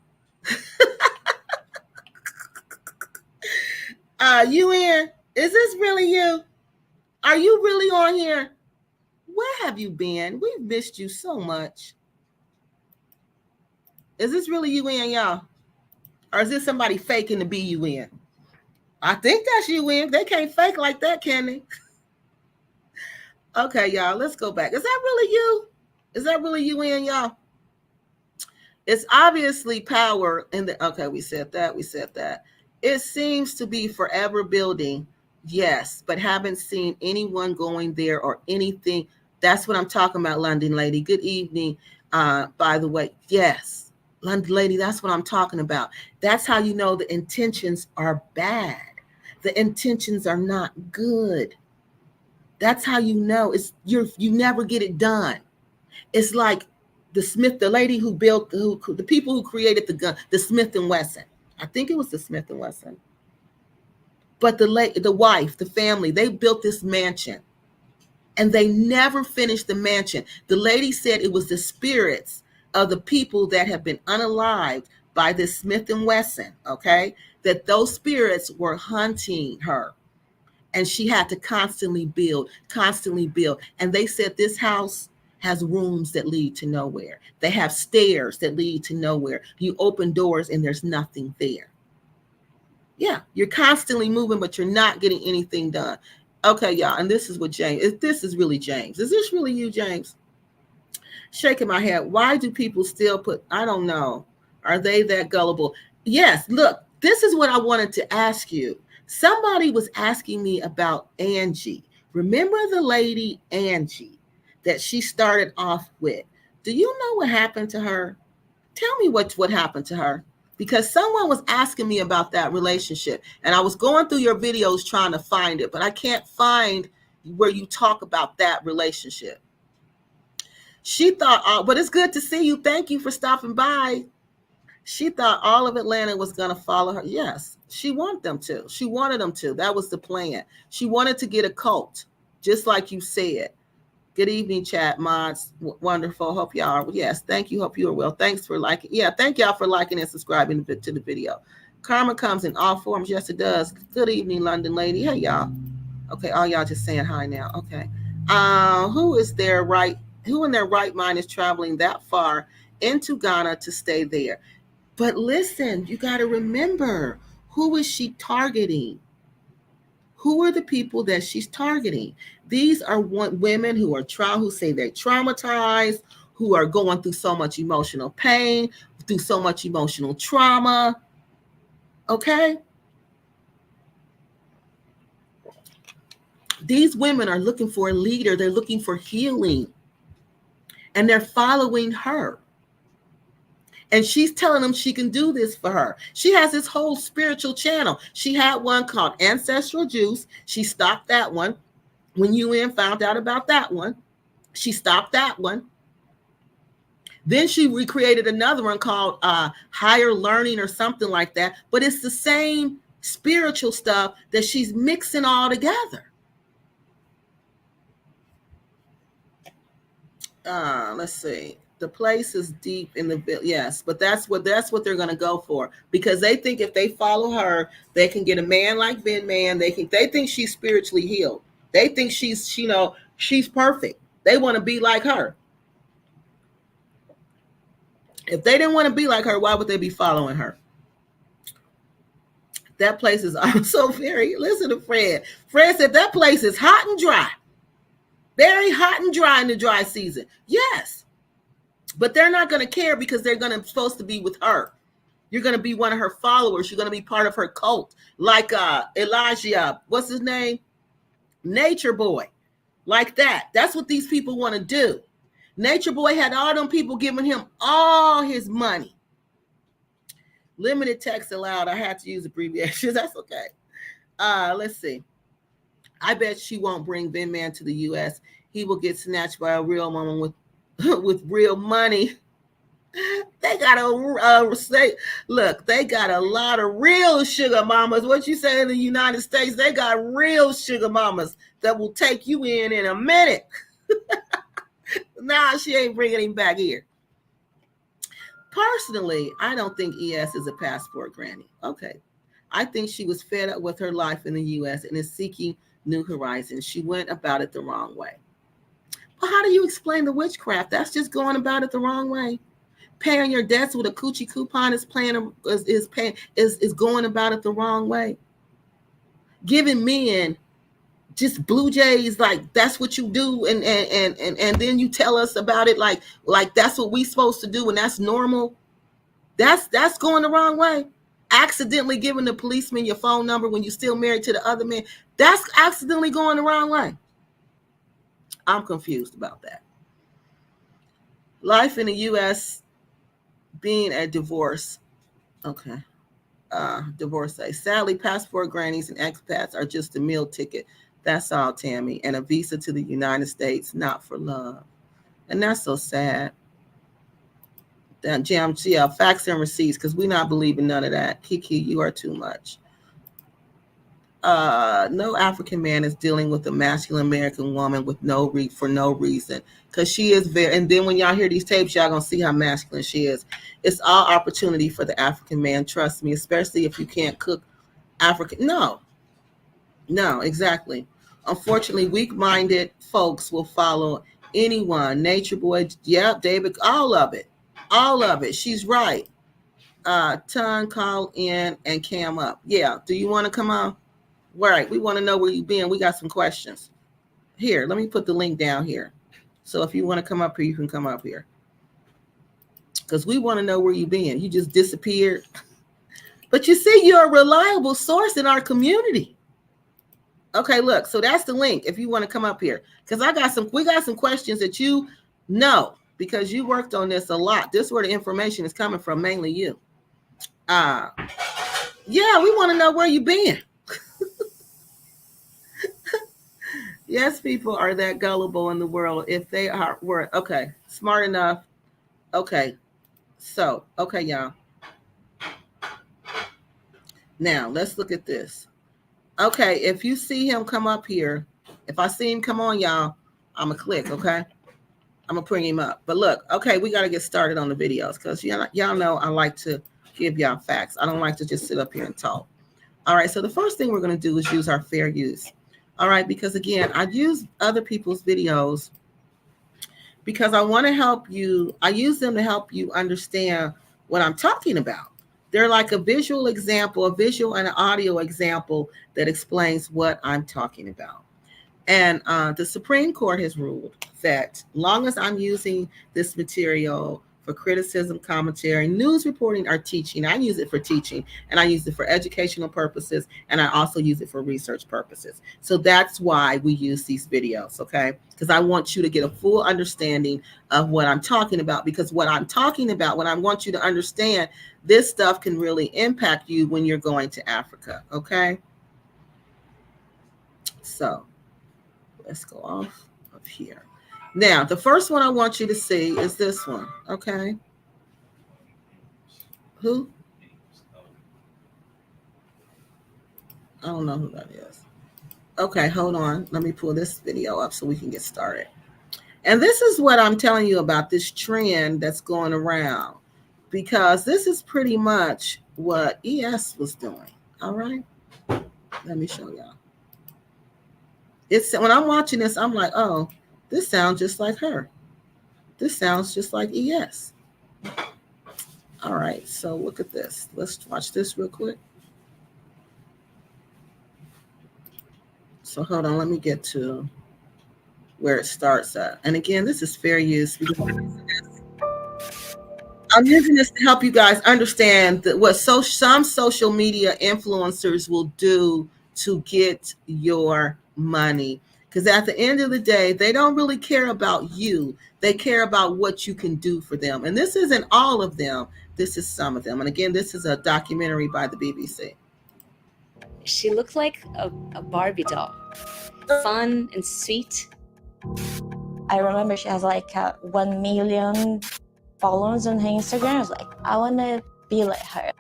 You in? Is this really you? Are you really on here? Where have you been? We've missed you so much. Is this really you in, y'all? Or is this somebody faking to be you in? I think that's you in. They can't fake like that, can they? Okay, y'all, let's go back. Is that really you? Is that really you in, y'all? It's obviously power in the, okay, we said that. It seems to be forever building, yes, but haven't seen anyone going there or anything. That's what I'm talking about, London lady. Good evening, by the way. Yes, London lady, that's what I'm talking about. That's how you know the intentions are bad. The intentions are not good. That's how you know it's you never get it done. It's like the lady who built the people who created the gun, the Smith and Wesson. I think it was the Smith and Wesson. But the wife, the family, they built this mansion and they never finished the mansion. The lady said it was the spirits of the people that have been unalived by this Smith and Wesson, okay? That those spirits were hunting her. And she had to constantly build. And they said this house has rooms that lead to nowhere. They have stairs that lead to nowhere. You open doors and there's nothing there. Yeah, you're constantly moving, but you're not getting anything done. Okay, y'all, and this is what James, this is really James. Is this really you, James? Shaking my head. Why do people still put, I don't know. Are they that gullible? Yes, look, this is what I wanted to ask you. Somebody was asking me about Angie. Remember the lady Angie that she started off with? Do you know what happened to her? Tell me what happened to her. Because someone was asking me about that relationship. And I was going through your videos trying to find it, but I can't find where you talk about that relationship. She thought, but it's good to see you. Thank you for stopping by. She thought all of Atlanta was going to follow her. Yes, she wanted them to. She wanted them to. That was the plan. She wanted to get a cult, just like you said. Good evening, chat mods. Wonderful. Hope y'all are. Yes, thank you. Hope you are well. Thanks for liking. Yeah, thank y'all for liking and subscribing to the video. Karma comes in all forms. Yes, it does. Good evening, London lady. Hey, y'all. Okay, all y'all just saying hi now. Okay. Who in their right mind is traveling that far into Ghana to stay there? But listen, you got to remember, who is she targeting? Who are the people that she's targeting? These are women who say they're traumatized, who are going through so much emotional pain, through so much emotional trauma. Okay? These women are looking for a leader. They're looking for healing. And they're following her. And she's telling them she can do this for her. She has this whole spiritual channel. She had one called Ancestral Juice. She stopped that one. When UN found out about that one, she stopped that one. Then she recreated another one called Higher Learning or something like that. But it's the same spiritual stuff that she's mixing all together. Let's see. The place is deep in the, yes, but that's what they're going to go for, because they think if they follow her, they can get a man like Ben Man. They think she's spiritually healed. They think she's perfect. They want to be like her. If they didn't want to be like her, why would they be following her? That place is also very, listen to Fred. Fred said that place is hot and dry. Very hot and dry in the dry season. Yes. But they're not going to care because they're going to supposed to be with her. You're going to be one of her followers. You're going to be part of her cult. Like Elijah, what's his name? Nature Boy. Like that. That's what these people want to do. Nature Boy had all them people giving him all his money. Limited text allowed. I had to use abbreviations. That's okay. Let's see. I bet she won't bring Vin Man to the U.S. He will get snatched by a real woman with with real money. They got they got a lot of real sugar mamas. What you say in the United States? They got real sugar mamas that will take you in a minute. Nah, she ain't bringing him back here. Personally, I don't think ES is a passport granny. Okay. I think she was fed up with her life in the U.S. and is seeking new horizons. She went about it the wrong way. Well, how do you explain the witchcraft? That's just going about it the wrong way. Paying your debts with a coochie coupon is going about it the wrong way. Giving men just blue jays like that's what you do, and then you tell us about it like that's what we supposed to do and that's normal. That's going the wrong way. Accidentally giving the policeman your phone number when you're still married to the other man, that's accidentally going the wrong way. I'm confused about that. Life in the U.S. being a divorce. Okay. Divorcee. Sadly, passport grannies and expats are just a meal ticket. That's all, Tammy. And a visa to the United States, not for love. And that's so sad. That GMGL, facts and receipts, because we're not believing none of that. Kiki, you are too much. No African man is dealing with a masculine American woman with for no reason, because she is very. And then when y'all hear these tapes, y'all gonna see how masculine she is. It's all opportunity for the African man. Trust me, especially if you can't cook African. No, exactly. Unfortunately, weak-minded folks will follow anyone. Nature Boy, yep, David, all of it. She's right. Ton, call in and cam up. Yeah. Do you want to come on? Right. We want to know where you've been. We got some questions. Here, let me put the link down here. So if you want to come up here, you can come up here. Because we want to know where you've been. You just disappeared. But you see, you're a reliable source in our community. Okay, look. So that's the link if you want to come up here. Because we got some questions that you know, because you worked on this a lot. This is where the information is coming from, mainly you. Yeah, we want to know where you've been. Yes, people are that gullible in the world. If they were okay, smart enough. Okay, so okay, y'all. Now let's look at this. Okay, if you see him come up here, if I see him come on, y'all, I'm gonna click. Okay, I'm gonna bring him up. But look, okay, we got to get started on the videos because y'all know I like to give y'all facts. I don't like to just sit up here and talk. All right, so the first thing we're gonna do is use our fair use. All right, because again, I use other people's videos because I want to help you. I use them to help you understand what I'm talking about. They're like a visual example, a visual and an audio example that explains what I'm talking about. And the Supreme Court has ruled that long as I'm using this material for criticism, commentary, news reporting, or teaching, I use it for teaching, and I use it for educational purposes, and I also use it for research purposes. So that's why we use these videos, okay? Because I want you to get a full understanding of what I'm talking about, because what I'm talking about, what I want you to understand, this stuff can really impact you when you're going to Africa, okay? So let's go off of here. Now, the first one I want you to see is this one, okay? Who? I don't know who that is. Okay, hold on. Let me pull this video up so we can get started. And this is what I'm telling you about this trend that's going around, because this is pretty much what ES was doing, all right? Let me show y'all. When I'm watching this, I'm like, oh, this sounds just like her. This sounds just like ES. All right, so look at this. Let's watch this real quick. So hold on, let me get to where it starts at. And again, this is fair use. I'm using this to help you guys understand that what some social media influencers will do to get your money. Because at the end of the day, they don't really care about you. They care about what you can do for them. And this isn't all of them. This is some of them. And again, this is a documentary by the BBC. She looked like a Barbie doll. Fun and sweet. I remember she has like 1 million followers on her Instagram. I was like, I want to be like her.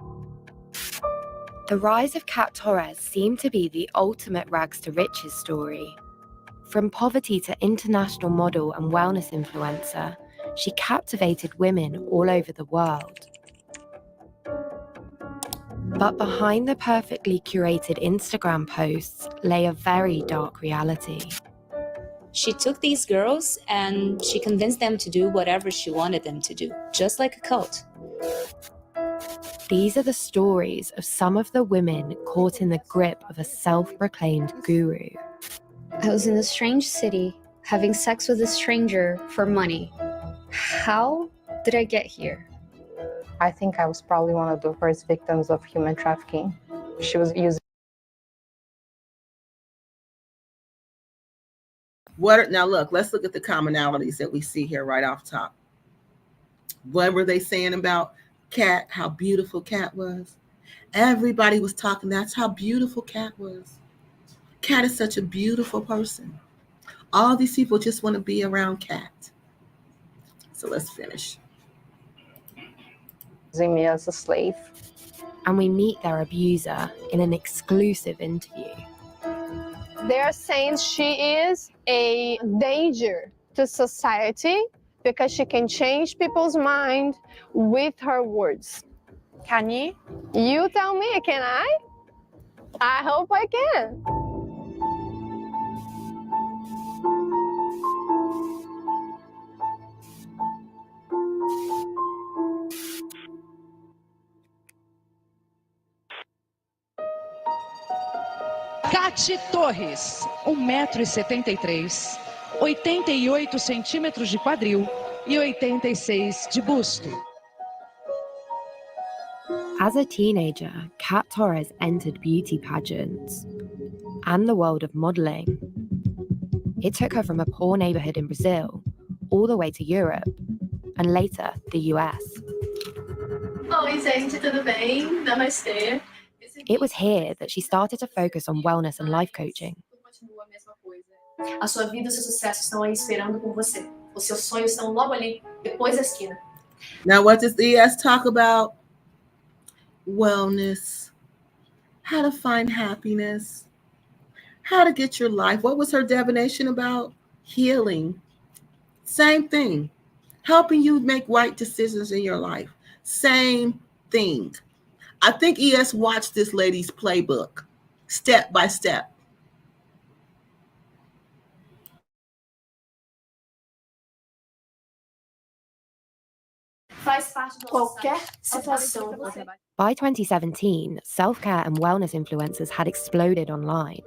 The rise of Kat Torres seemed to be the ultimate rags to riches story. From poverty to international model and wellness influencer, she captivated women all over the world. But behind the perfectly curated Instagram posts lay a very dark reality. She took these girls and she convinced them to do whatever she wanted them to do, just like a cult. These are the stories of some of the women caught in the grip of a self-proclaimed guru. I was in a strange city, having sex with a stranger for money. How did I get here? I think I was probably one of the first victims of human trafficking. She was using. Now look, let's look at the commonalities that we see here right off top. What were they saying about Kat, how beautiful Kat was? Everybody was talking, that's how beautiful Kat was. Kat is such a beautiful person. All these people just want to be around Kat. So let's finish. Using me as a slave. And we meet their abuser in an exclusive interview. They're saying she is a danger to society because she can change people's mind with her words. Can you? You tell me, can I? I hope I can. Cate Torres, 1,73 m, 88 centímetros de quadril e 86 de busto. As a teenager, Kat Torres entered beauty pageants and the world of modeling. It took her from a poor neighborhood in Brazil all the way to Europe and later the US. Oi, gente, tudo bem? Namastê. It was here that she started to focus on wellness and life coaching. A sua vida e o seu sucesso estão aí esperando por você. Os seus sonhos estão logo ali, depois da esquina. Now, what does the ES talk about? Wellness, how to find happiness, how to get your life. What was her divination about? Healing. Same thing. Helping you make right decisions in your life. Same thing. I think ES watched this lady's playbook step by step. Faz parte de qualquer situação. By 2017, self-care and wellness influencers had exploded online.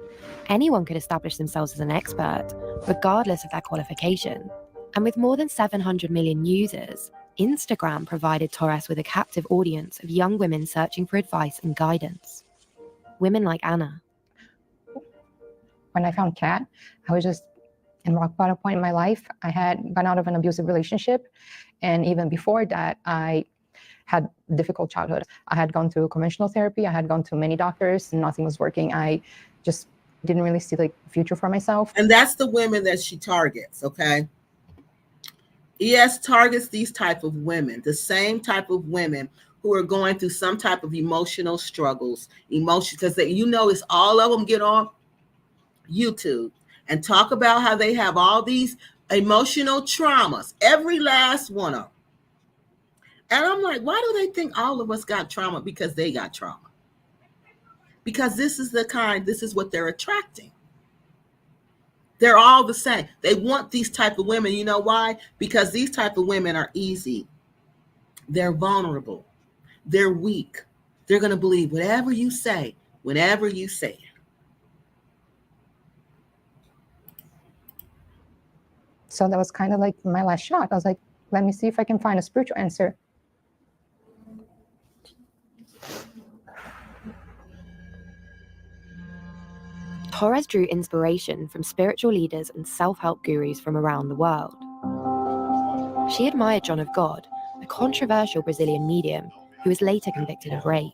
Anyone could establish themselves as an expert, regardless of their qualification. And with more than 700 million users, Instagram provided Torres with a captive audience of young women searching for advice and guidance. Women like Anna. When I found Kat, I was just in rock bottom point in my life. I had gone out of an abusive relationship. And even before that, I had a difficult childhood. I had gone through conventional therapy. I had gone to many doctors and nothing was working. I just didn't really see the future for myself. And that's the women that she targets, okay? ES targets these type of women, the same type of women who are going through some type of emotional struggles, because it's all of them get on YouTube and talk about how they have all these emotional traumas, every last one of them. And I'm like, why do they think all of us got trauma? Because they got trauma. Because this is what they're attracting. They're all the same. They want these type of women. You know why? Because these type of women are easy. They're vulnerable. They're weak. They're going to believe whatever you say, whenever you say it. So that was kind of like my last shot. I was like, let me see if I can find a spiritual answer. Torres drew inspiration from spiritual leaders and self-help gurus from around the world. She admired John of God, a controversial Brazilian medium who was later convicted of rape.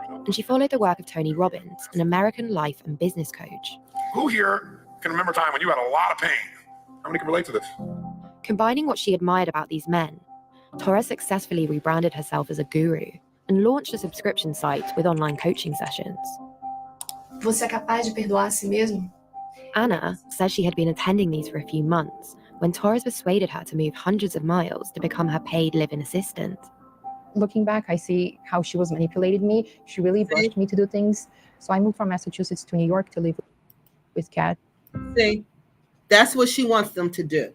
And she followed the work of Tony Robbins, an American life and business coach. Who here can remember a time when you had a lot of pain? How many can relate to this? Combining what she admired about these men, Torres successfully rebranded herself as a guru and launched a subscription site with online coaching sessions. Você é capaz de perdoar a si mesmo? Anna says she had been attending these for a few months when Torres persuaded her to move hundreds of miles to become her paid live-in assistant. Looking back, I see how she was manipulating me. She really rushed me to do things. So I moved from Massachusetts to New York to live with Kat. See, that's what she wants them to do.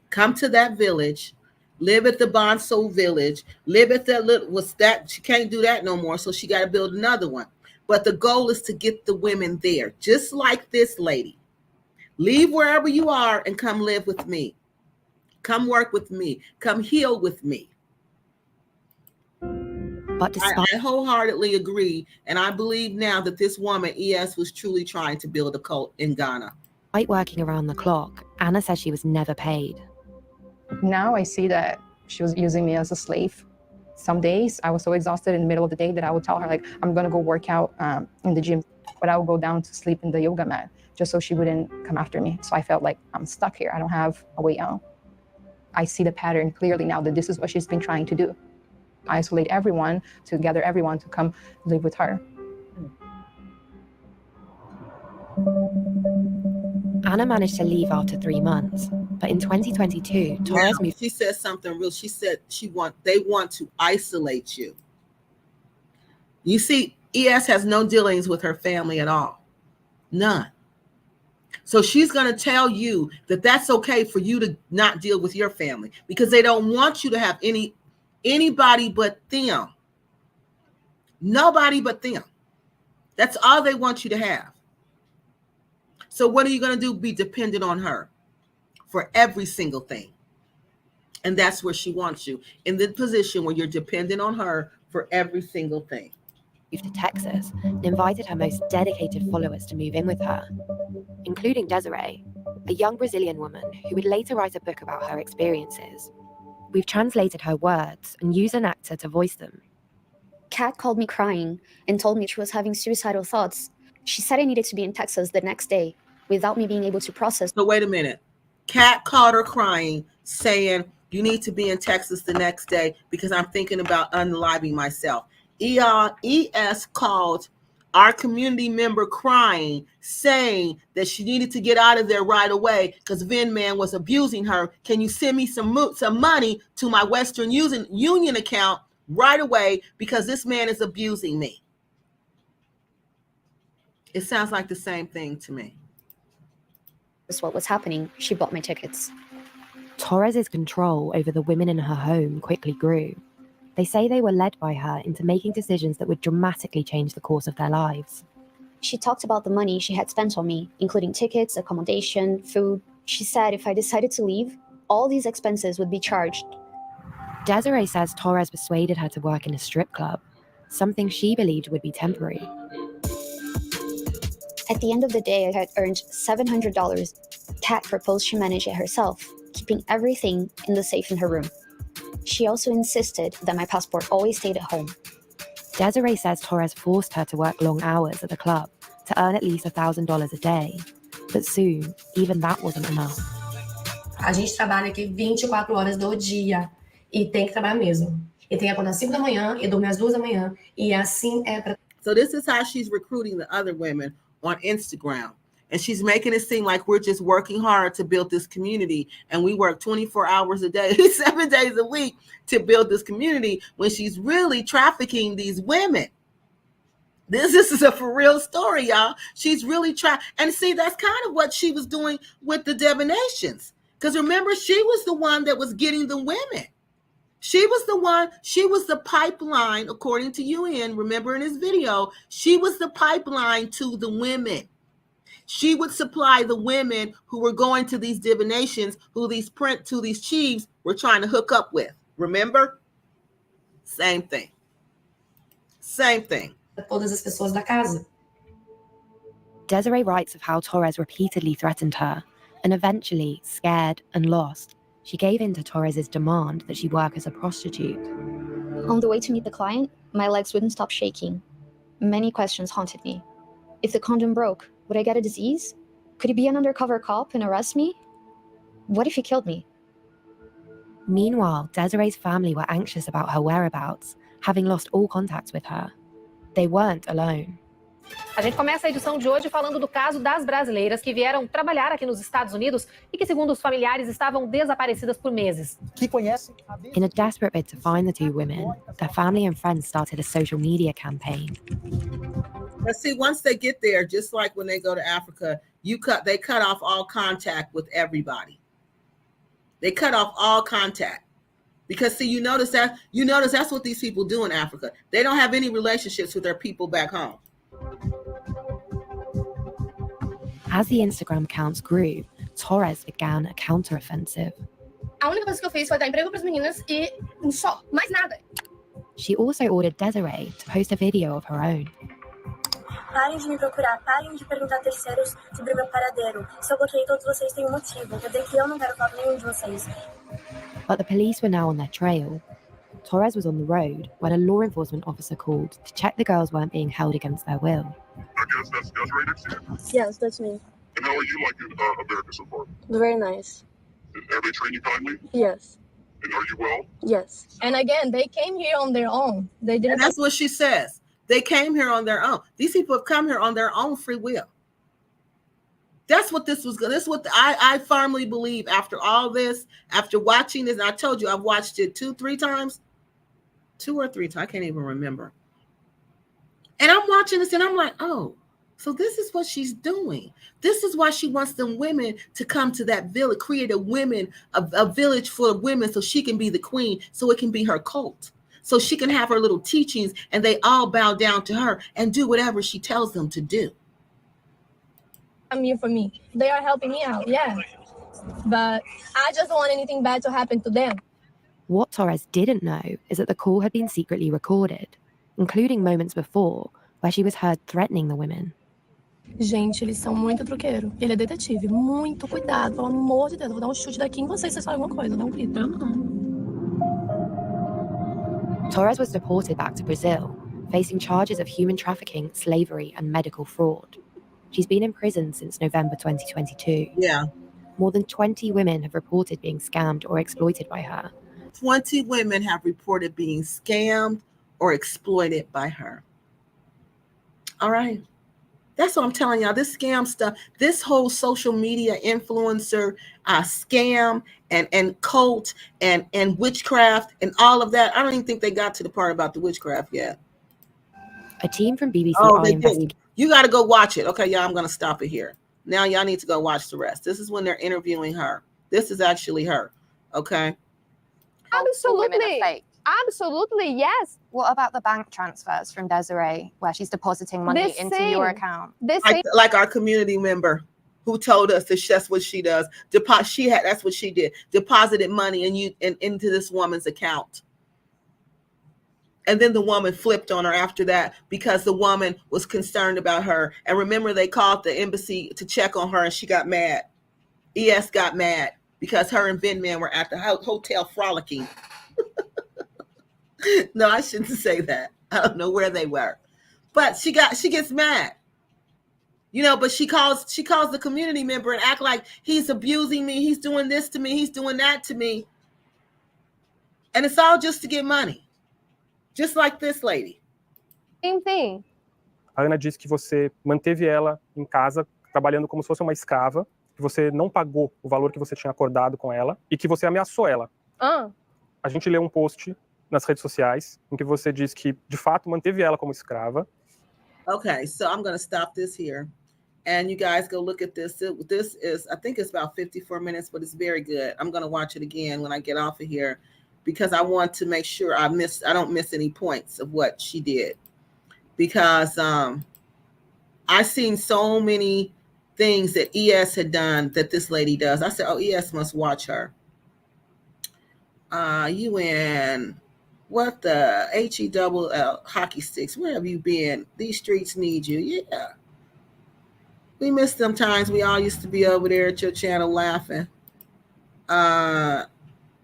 Come to that village, live at the Bonso village, live at that little, what's that? She can't do that no more, so she got to build another one. But the goal is to get the women there, just like this lady. Leave wherever you are and come live with me. Come work with me. Come heal with me. But despite I wholeheartedly agree, and I believe now that this woman, ES, was truly trying to build a cult in Ghana. Despite working around the clock, Anna says she was never paid. Now I see that she was using me as a slave. Some days I was so exhausted in the middle of the day that I would tell her, like, I'm going to go work out in the gym, but I would go down to sleep in the yoga mat just so she wouldn't come after me. So I felt like I'm stuck here. I don't have a way out. I see the pattern clearly now that this is what she's been trying to do. Isolate everyone, to gather everyone to come live with her. Anna managed to leave after 3 months, but in 2022, Torres moved. She said something real. She said they want to isolate you. You see, ES has no dealings with her family at all. None. So she's going to tell you that that's okay for you to not deal with your family because they don't want you to have anybody but them. Nobody but them. That's all they want you to have. So what are you going to do? Be dependent on her for every single thing. And that's where she wants you, in the position where you're dependent on her for every single thing. To Texas and invited her most dedicated followers to move in with her, including Desiree, a young Brazilian woman who would later write a book about her experiences. We've translated her words and used an actor to voice them. Kat called me crying and told me she was having suicidal thoughts. She said I needed to be in Texas the next day without me being able to process. So wait a minute. Kat called her crying, saying, you need to be in Texas the next day because I'm thinking about unaliving myself. ES called our community member crying, saying that she needed to get out of there right away because Vin Man was abusing her. Can you send me some money to my Western Union account right away because this man is abusing me? It sounds like the same thing to me. That's what was happening. She bought my tickets. Torres's control over the women in her home quickly grew. They say they were led by her into making decisions that would dramatically change the course of their lives. She talked about the money she had spent on me, including tickets, accommodation, food. She said if I decided to leave, all these expenses would be charged. Desiree says Torres persuaded her to work in a strip club, something she believed would be temporary. At the end of the day, I had earned $700. Kat proposed she manage it herself, keeping everything in the safe in her room. She also insisted that my passport always stayed at home. Desiree says Torres forced her to work long hours at the club to earn at least $1,000 a day. But soon, even that wasn't enough. A gente trabalha aqui 24 horas do dia e tem que trabalhar mesmo. E tem que acordar às 5 da manhã e dormir às 2 da manhã. E assim é para. So this is how she's recruiting the other women on Instagram. And she's making it seem like we're just working hard to build this community. And we work 24 hours a day, 7 days a week to build this community when she's really trafficking these women. This is a for real story, y'all. She's really trying. And see, that's kind of what she was doing with the divinations. Because remember, she was the one that was getting the women. She was the pipeline, according to UN. Remember in his video, she was the pipeline to the women. She would supply the women who were going to these divinations, who these chiefs were trying to hook up with. Remember? Same thing. Same thing. Todas as pessoas da casa. Desiree writes of how Torres repeatedly threatened her, and eventually, scared and lost, she gave in to Torres's demand that she work as a prostitute. On the way to meet the client, my legs wouldn't stop shaking. Many questions haunted me. If the condom broke, would I get a disease? Could he be an undercover cop and arrest me? What if he killed me? Meanwhile, Desiree's family were anxious about her whereabouts, having lost all contact with her. They weren't alone. A gente começa a edição de hoje falando do caso das brasileiras que vieram trabalhar aqui nos Estados Unidos e que, segundo os familiares, estavam desaparecidas por meses. In a desperate bid to find the two women, their family and friends started a social media campaign. But see, once they get there, just like when they go to Africa, they cut off all contact with everybody. They cut off all contact. Because see, you notice that's what these people do in Africa. They don't have any relationships with their people back home. As the Instagram accounts grew, Torres began a counteroffensive. A única coisa que eu fiz foi dar emprego para as meninas e só, mais nada. She also ordered Desiree to post a video of her own. Parem de me procurar, parem de perguntar a terceiros sobre o meu paradeiro. Se eu bloqueei todos vocês, tem um motivo. Quer dizer que eu não quero falar com nenhum de vocês. But the police were now on their trail. Torres was on the road when a law enforcement officer called to check the girls weren't being held against their will. I guess that's Desiree next to you. Yes, that's me. And how are you liking America so far? Very nice. Have they trained you kindly? Yes. And are you well? Yes. And again, they came here on their own. They didn't. And that's what she says. They came here on their own. These people have come here on their own free will. That's what this was. This is what I firmly believe after all this, after watching this. And I told you I've watched it 2 or 3 times. 2 or 3 times. I can't even remember. And I'm watching this and I'm like, oh, so this is what she's doing. This is why she wants them women to come to that village, create a village full of women so she can be the queen, so it can be her cult. So she can have her little teachings and they all bow down to her and do whatever she tells them to do. I'm here for me. They are helping me out, yeah. But I just don't want anything bad to happen to them. What Torres didn't know is that the call had been secretly recorded, including moments before where she was heard threatening the women. Gente, eles são muito truqueiro. Ele é detetive. Muito cuidado. Pelo amor de Deus, eu vou dar chute daqui em vocês se vocês falam alguma coisa. Dá grito. Torres was deported back to Brazil, facing charges of human trafficking, slavery, and medical fraud. She's been in prison since November 2022. Yeah. More than 20 women have reported being scammed or exploited by her. 20 women have reported being scammed or exploited by her. All right. That's what I'm telling y'all. This scam stuff, this whole social media influencer scam and cult and witchcraft and all of that. I don't even think they got to the part about the witchcraft yet. A team from BBC investigated. You got to go watch it. Okay, y'all, I'm going to stop it here. Now y'all need to go watch the rest. This is when they're interviewing her. This is actually her. Okay. Absolutely. Absolutely, yes. What about the bank transfers from Desiree, where she's depositing money into your account? Like our community member who told us that that's what she does. That's what she did. Deposited money into this woman's account. And then the woman flipped on her after that because the woman was concerned about her. And remember, they called the embassy to check on her and she got mad. ES got mad because her and Vin Man were at the hotel frolicking. No, I shouldn't say that. I don't know where they were. But she gets mad. You know, but she calls the community member and act like he's abusing me, he's doing this to me, he's doing that to me. And it's all just to get money. Just like this lady. Same thing. A Ana disse que você manteve ela em casa, trabalhando como se fosse uma escrava, que você não pagou o valor que você tinha acordado com ela e que você ameaçou ela. A gente leu um post nas redes sociais em que você diz que, de fato, manteve ela como escrava. Okay, so I'm going to stop this here. And you guys go look at this. This is, I think it's about 54 minutes, but it's very good. I'm going to watch it again when I get off of here because I want to make sure I don't miss any points of what she did. Because I've seen so many things that ES had done that this lady does. I said, oh, ES must watch her. UN, what the HELL hockey sticks? Where have you been? These streets need you. Yeah. We miss them times we all used to be over there at your channel laughing.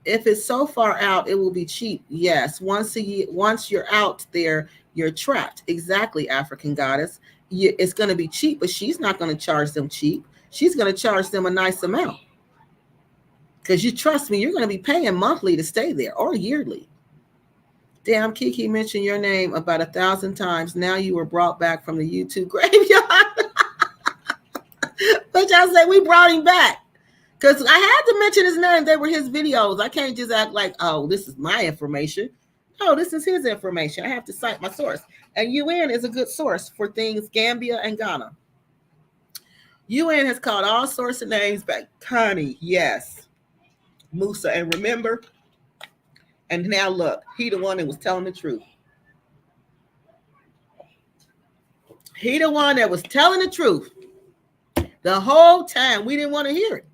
If it's so far out, it will be cheap. Yes. Once you're out there, you're trapped. Exactly, African goddess. It's going to be cheap, but she's not going to charge them cheap. She's going to charge them a nice amount. Because you trust me, you're going to be paying monthly to stay there or yearly. Damn, Kiki mentioned your name about 1,000 times. Now you were brought back from the YouTube graveyard. But y'all say we brought him back. Because I had to mention his name. They were his videos. I can't just act like, oh, this is my information. No, this is his information. I have to cite my source. And UN is a good source for things Gambia and Ghana. UN has called all sorts of names back. Connie, yes. Musa, and remember? And now look, he the one that was telling the truth. He the one that was telling the truth. The whole time we didn't want to hear it.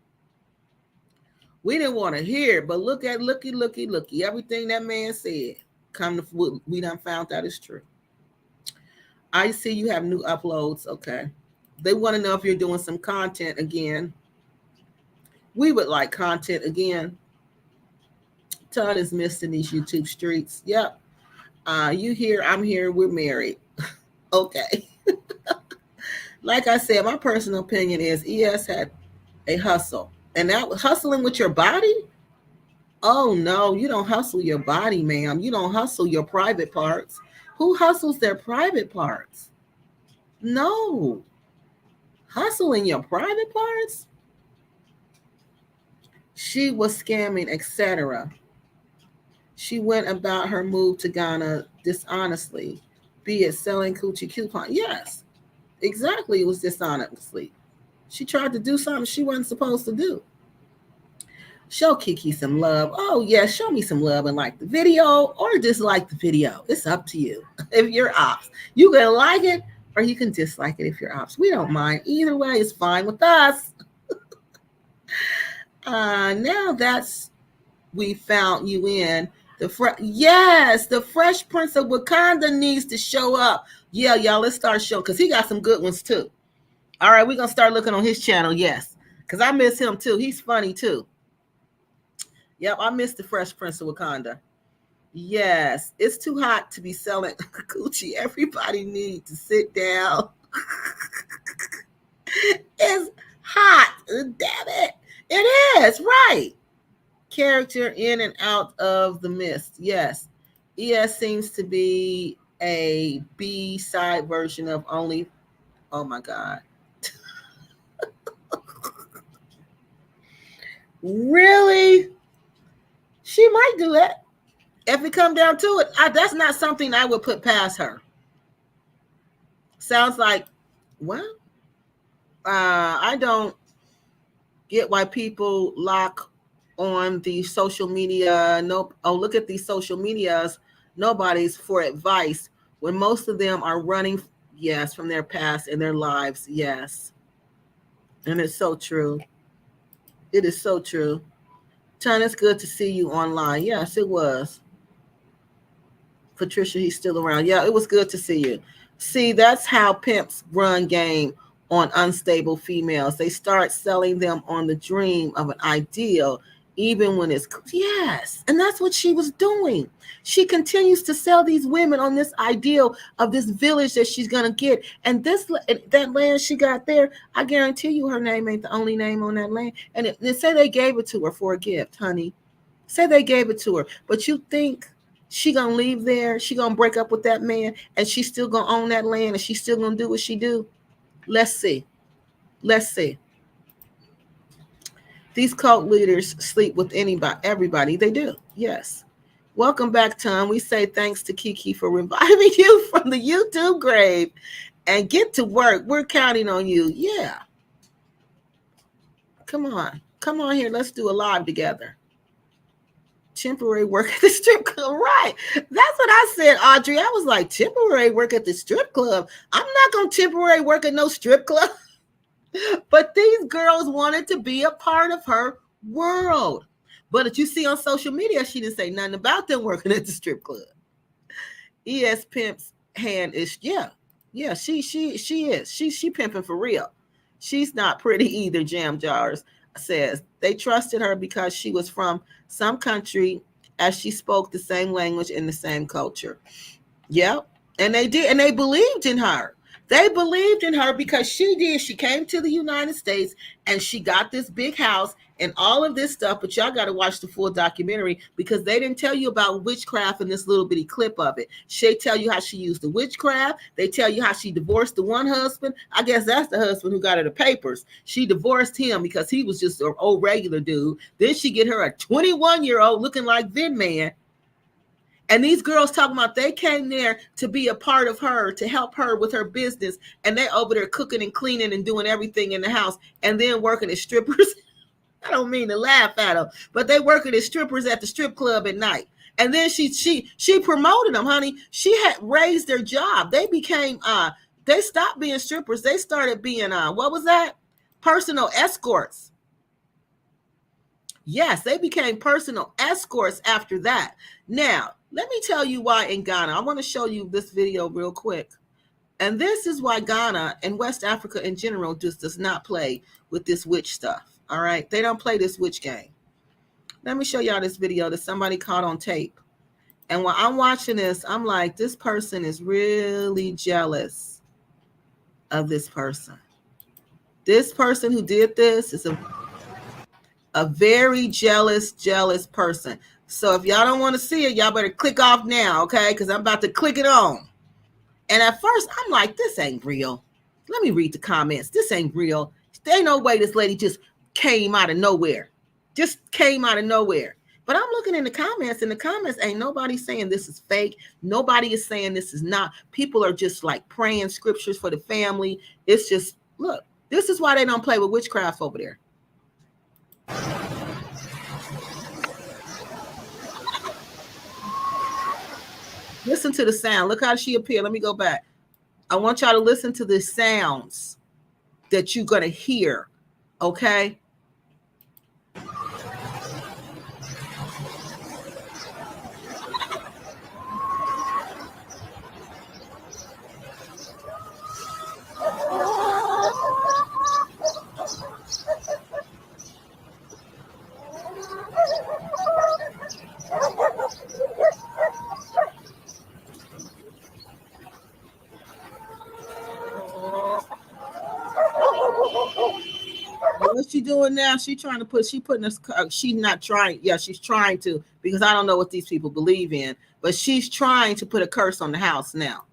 We didn't want to hear it, but looky. Everything that man said, we done found out is true. I see you have new uploads. Okay. They want to know if you're doing some content again. We would like content again. Todd is missing these YouTube streets. Yep. You here, I'm here, we're married. Okay. Like I said, my personal opinion is ES had a hustle. And that was hustling with your body? Oh, no, you don't hustle your body, ma'am. You don't hustle your private parts. Who hustles their private parts? No. Hustling your private parts? She was scamming, etc. She went about her move to Ghana dishonestly, be it selling coochie coupon. Yes, exactly. It was dishonestly. She tried to do something she wasn't supposed to do. Show Kiki some love. Oh, yeah, show me some love and like the video or dislike the video. It's up to you. If you're ops, you can like it or you can dislike it if you're ops. We don't mind. Either way is fine with us. Now that's we found you in the Fresh Prince of Wakanda needs to show up. Yeah, y'all, let's start showing because he got some good ones too. All right, we're gonna start looking on his channel. Yes, because I miss him too. He's funny too. Yep, I miss the Fresh Prince of Wakanda. Yes, it's too hot to be selling coochie. Everybody needs to sit down. It's hot. Damn it. It is, right. Character in and out of the mist. Yes. ES seems to be a B-side version of only. Oh, my God. Really? She might do it. If it come down to it, that's not something I would put past her. Sounds like, well, I don't get why people lock on the social media. Nope. Oh, look at these social medias. Nobody's for advice when most of them are running, yes, from their past and their lives. Yes. And it's so true. It is so true. Ton, it's good to see you online. Yes, it was. Patricia, he's still around. Yeah, it was good to see you. See, that's how pimps run game on unstable females. They start selling them on the dream of an ideal, even when it's, yes. And that's what she was doing. She continues to sell these women on this ideal of this village that she's going to get. And that land she got there, I guarantee you her name ain't the only name on that land. And they say they gave it to her for a gift, honey. Say they gave it to her. But you think she going to leave there? She going to break up with that man and she's still going to own that land and she's still going to do what she do? Let's see. Let's see. These cult leaders sleep with everybody. They do. Yes. Welcome back, Tom. We say thanks to Kiki for reviving you from the YouTube grave and get to work. We're counting on you. Yeah. Come on. Come on here. Let's do a live together. Temporary work at the strip club. Right. That's what I said, Audrey. I was like, temporary work at the strip club. I'm not going to temporary work at no strip club. But these girls wanted to be a part of her world. But if you see on social media, she didn't say nothing about them working at the strip club. ES Pimp's hand is, yeah, she is. She pimping for real. She's not pretty either, Jam Jars says. They trusted her because she was from some country, as she spoke the same language and the same culture. Yep. And they did, and they believed in her. They believed in her because she did. She came to the United States and she got this big house and all of this stuff. But y'all got to watch the full documentary because they didn't tell you about witchcraft in this little bitty clip of it. They tell you how she used the witchcraft. They tell you how she divorced the one husband. I guess that's the husband who got her the papers. She divorced him because he was just an old regular dude. Then she get her a 21-year-old looking like Vin Man. And these girls talking about they came there to be a part of her, to help her with her business. And they over there cooking and cleaning and doing everything in the house and then working as strippers. I don't mean to laugh at them, but they working as strippers at the strip club at night. And then she promoted them, honey. She had raised their job. They became, they stopped being strippers. They started being, what was that? Personal escorts. Yes, they became personal escorts after that. Now, let me tell you why in Ghana. I want to show you this video real quick. And this is why Ghana and West Africa in general just does not play with this witch stuff. All right. They don't play this witch game. Let me show y'all this video that somebody caught on tape. And when I'm watching this, I'm like, this person is really jealous of this person. This person who did this is a very jealous person. So if y'all don't want to see it, y'all better click off now, okay? Because I'm about to click it on. And at first, I'm like, this ain't real. Let me read the comments. This ain't real. There ain't no way this lady just came out of nowhere. Just came out of nowhere. But I'm looking in the comments, and the comments ain't nobody saying this is fake. Nobody is saying this is not. People are just like praying scriptures for the family. It's just, look, this is why they don't play with witchcraft over there. Listen to the sound. Look how she appeared. Let me go back. I want y'all to listen to the sounds that you're going to hear. Okay? What's she doing now? She's trying to put, she's not trying. Yeah, she's trying to, because I don't know what these people believe in, but she's trying to put a curse on the house now.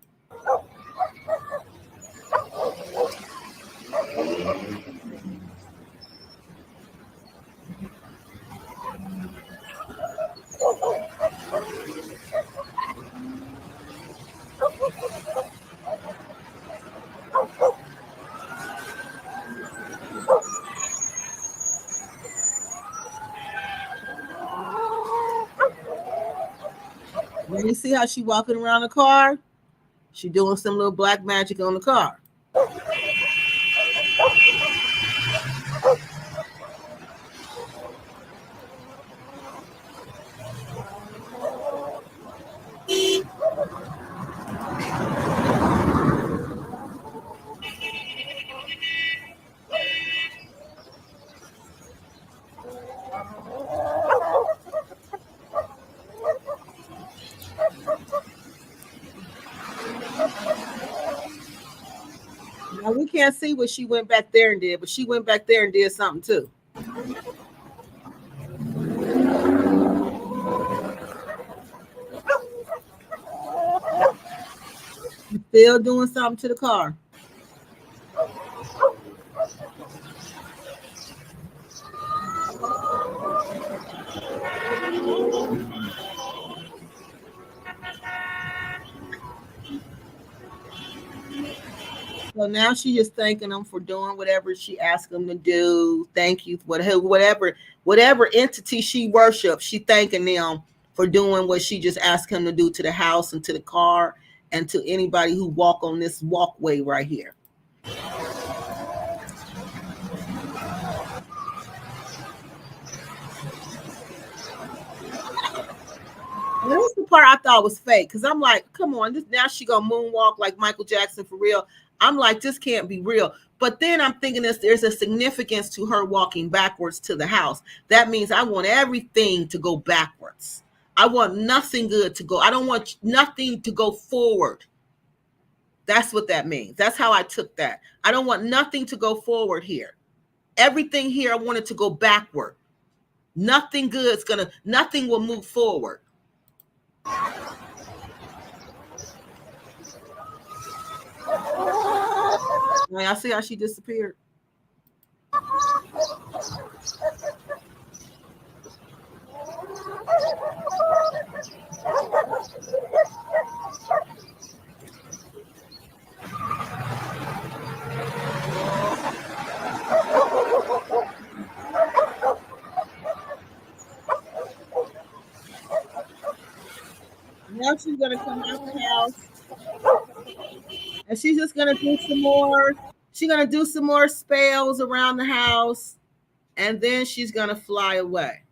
You see how she walking around the car? She doing some little black magic on the car. Now we can't see what she went back there and did, but she went back there and did something too. She's still doing something to the car. So now she just thanking them for doing whatever she asked them to do. Thank you, whatever entity she worships, she thanking them for doing what she just asked him to do to the house and to the car and to anybody who walk on this walkway right here. the part I thought was fake, because I'm like, come on, now she gonna moonwalk like Michael Jackson for real. I'm like, this can't be real. But then I'm thinking there's a significance to her walking backwards to the house. That means I want everything to go backwards. I want nothing good to go. I don't want nothing to go forward. That's what that means. That's how I took that. I don't want nothing to go forward here. Everything here, I want it to go backward. Nothing nothing will move forward. I see how she disappeared. Now she's gonna come out the house, and she's just gonna do some more. She's gonna do some more spells around the house, and then she's gonna fly away.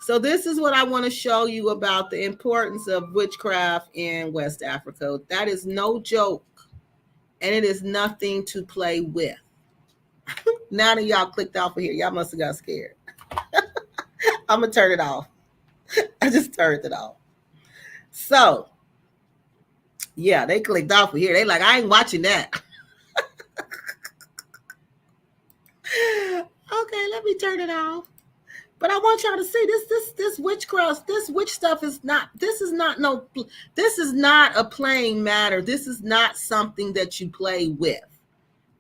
So this is what I want to show you about the importance of witchcraft in West Africa. That is no joke, and it is nothing to play with. Now that y'all clicked off of here, y'all must have got scared. I'm gonna turn it off. I just turned it off. So, yeah, they clicked off of here. They like, I ain't watching that. Okay, let me turn it off. But I want y'all to see this witchcraft, this witch stuff is not a playing matter. This is not something that you play with.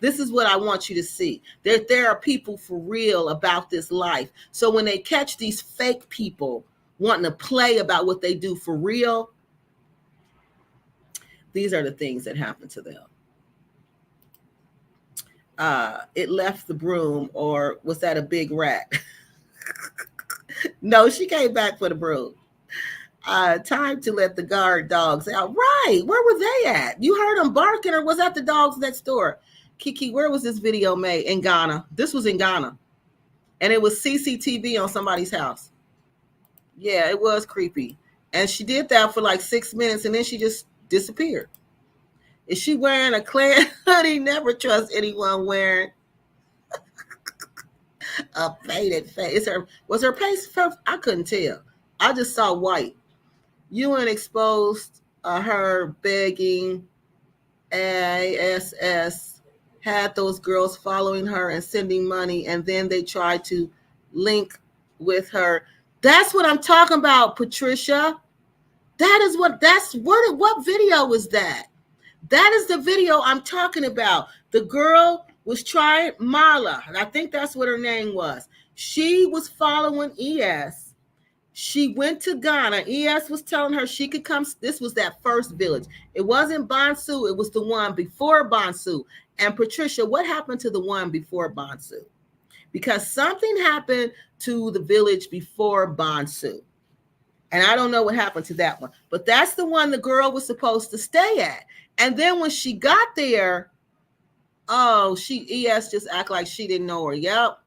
This is what I want you to see. There are people for real about this life. So when they catch these fake people wanting to play about what they do for real, these are the things that happen to them. It left the broom, or was that a big rat? No, she came back for the broom. Time to let the guard dogs out. Right, where were they at? You heard them barking, or was that the dogs next door? Kiki, where was this video made? In Ghana. This was in Ghana. And it was CCTV on somebody's house. Yeah, it was creepy. And she did that for like 6 minutes, and then she just disappeared. Is she wearing a Klan hoodie? Never trust anyone wearing a faded face. Was her face? I couldn't tell. I just saw white. UN exposed her begging. ASS had those girls following her and sending money, and then they tried to link with her. That's what I'm talking about, Patricia. What video is that? That is the video I'm talking about. The girl was trying, Marla, and I think that's what her name was. She was following ES. She went to Ghana. ES was telling her she could come. This was that first village. It wasn't Bonsu. It was the one before Bonsu. And Patricia, what happened to the one before Bonsu? Because something happened to the village before Bonsu. And I don't know what happened to that one. But that's the one the girl was supposed to stay at. And then when she got there, ES just act like she didn't know her. Yep.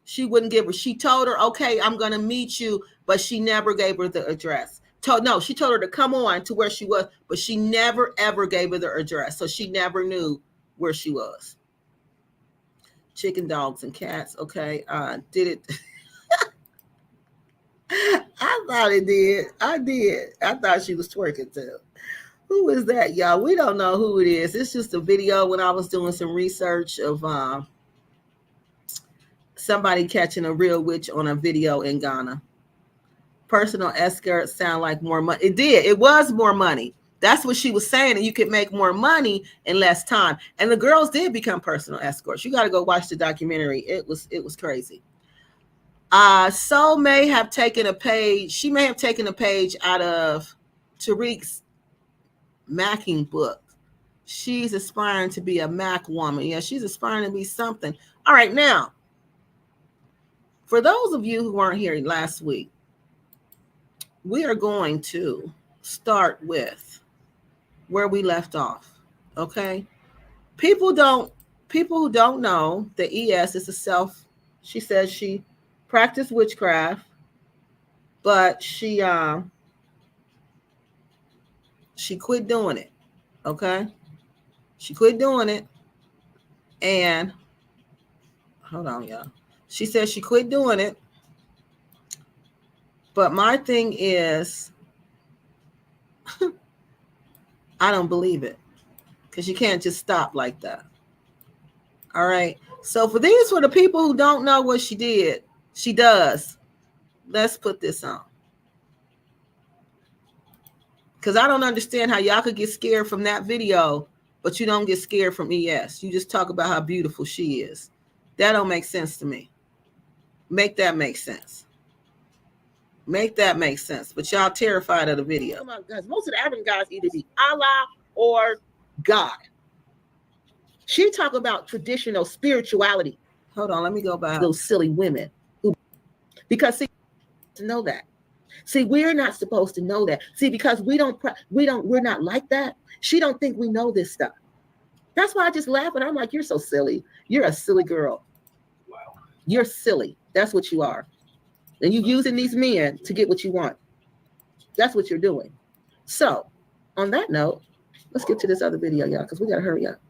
She wouldn't give her. She told her, okay, I'm going to meet you. But she never gave her the address. She told her to come on to where she was, but she never, ever gave her the address. So she never knew where she was. Chicken, dogs, and cats. Okay. Did it? I thought it did. I did. I thought she was twerking too. Who is that, y'all? We don't know who it is. It's just a video when I was doing some research of somebody catching a real witch on a video in Ghana. Personal escort sound like more money. It did. It was more money. That's what she was saying. And you could make more money in less time. And the girls did become personal escorts. You got to go watch the documentary. It was crazy. So may have taken a page. She may have taken a page out of Tariq's Macking book. She's aspiring to be a Mac woman. Yeah, she's aspiring to be something. All right, now, for those of you who weren't here last week, we are going to start with where we left off. Okay, people who don't know that ES is she says she practiced witchcraft, but she She quit doing it. Okay. She quit doing it. And hold on, y'all. She said she quit doing it. But my thing is, I don't believe it. Because you can't just stop like that. All right. So for the people who don't know what she did, she does. Let's put this on. Because I don't understand how y'all could get scared from that video, but you don't get scared from ES. You just talk about how beautiful she is. That don't make sense to me. Make that make sense. Make that make sense. But y'all terrified of the video. Because most of the African guys either be Allah or God. She talk about traditional spirituality. Hold on, let me go back. Those silly women who, because see, to know that. See, we're not supposed to know that. See, because we're not like that. She don't think we know this stuff. That's why I just laugh and I'm like, you're so silly. You're a silly girl. Wow. You're silly. That's what you are. And you're using these men to get what you want. That's what you're doing. So, on that note, let's get to this other video, y'all, because we got to hurry up.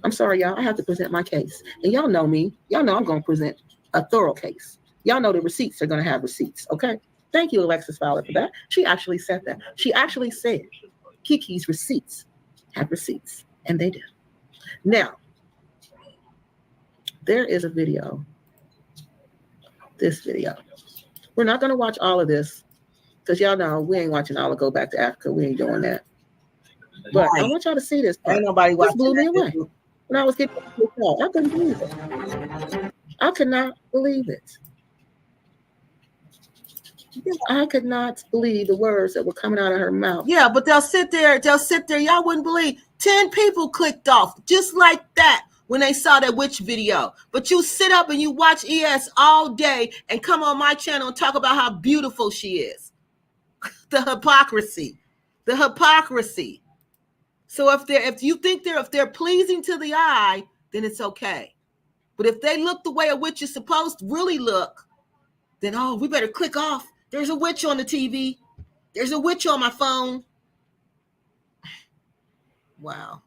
I'm sorry, y'all. I have to present my case. And y'all know me. Y'all know I'm going to present a thorough case. Y'all know the receipts are going to have receipts, okay? Thank you, Alexis Fowler, for that. She actually said that. She actually said Kiki's receipts have receipts, and they do. Now, there is a video. This video. We're not going to watch all of this because y'all know we ain't watching all of Go Back to Africa. We ain't doing that. But I want y'all to see this part. Ain't nobody watching. This blew me away. When I was getting this call, I couldn't believe it. I could not believe it. I could not believe the words that were coming out of her mouth. Yeah, but they'll sit there. Y'all wouldn't believe 10 people clicked off just like that when they saw that witch video. But you sit up and you watch ES all day and come on my channel and talk about how beautiful she is. The hypocrisy. So if you think they're pleasing to the eye, then it's okay. But if they look the way a witch is supposed to really look, then we better click off. There's a witch on the TV. There's a witch on my phone. Wow.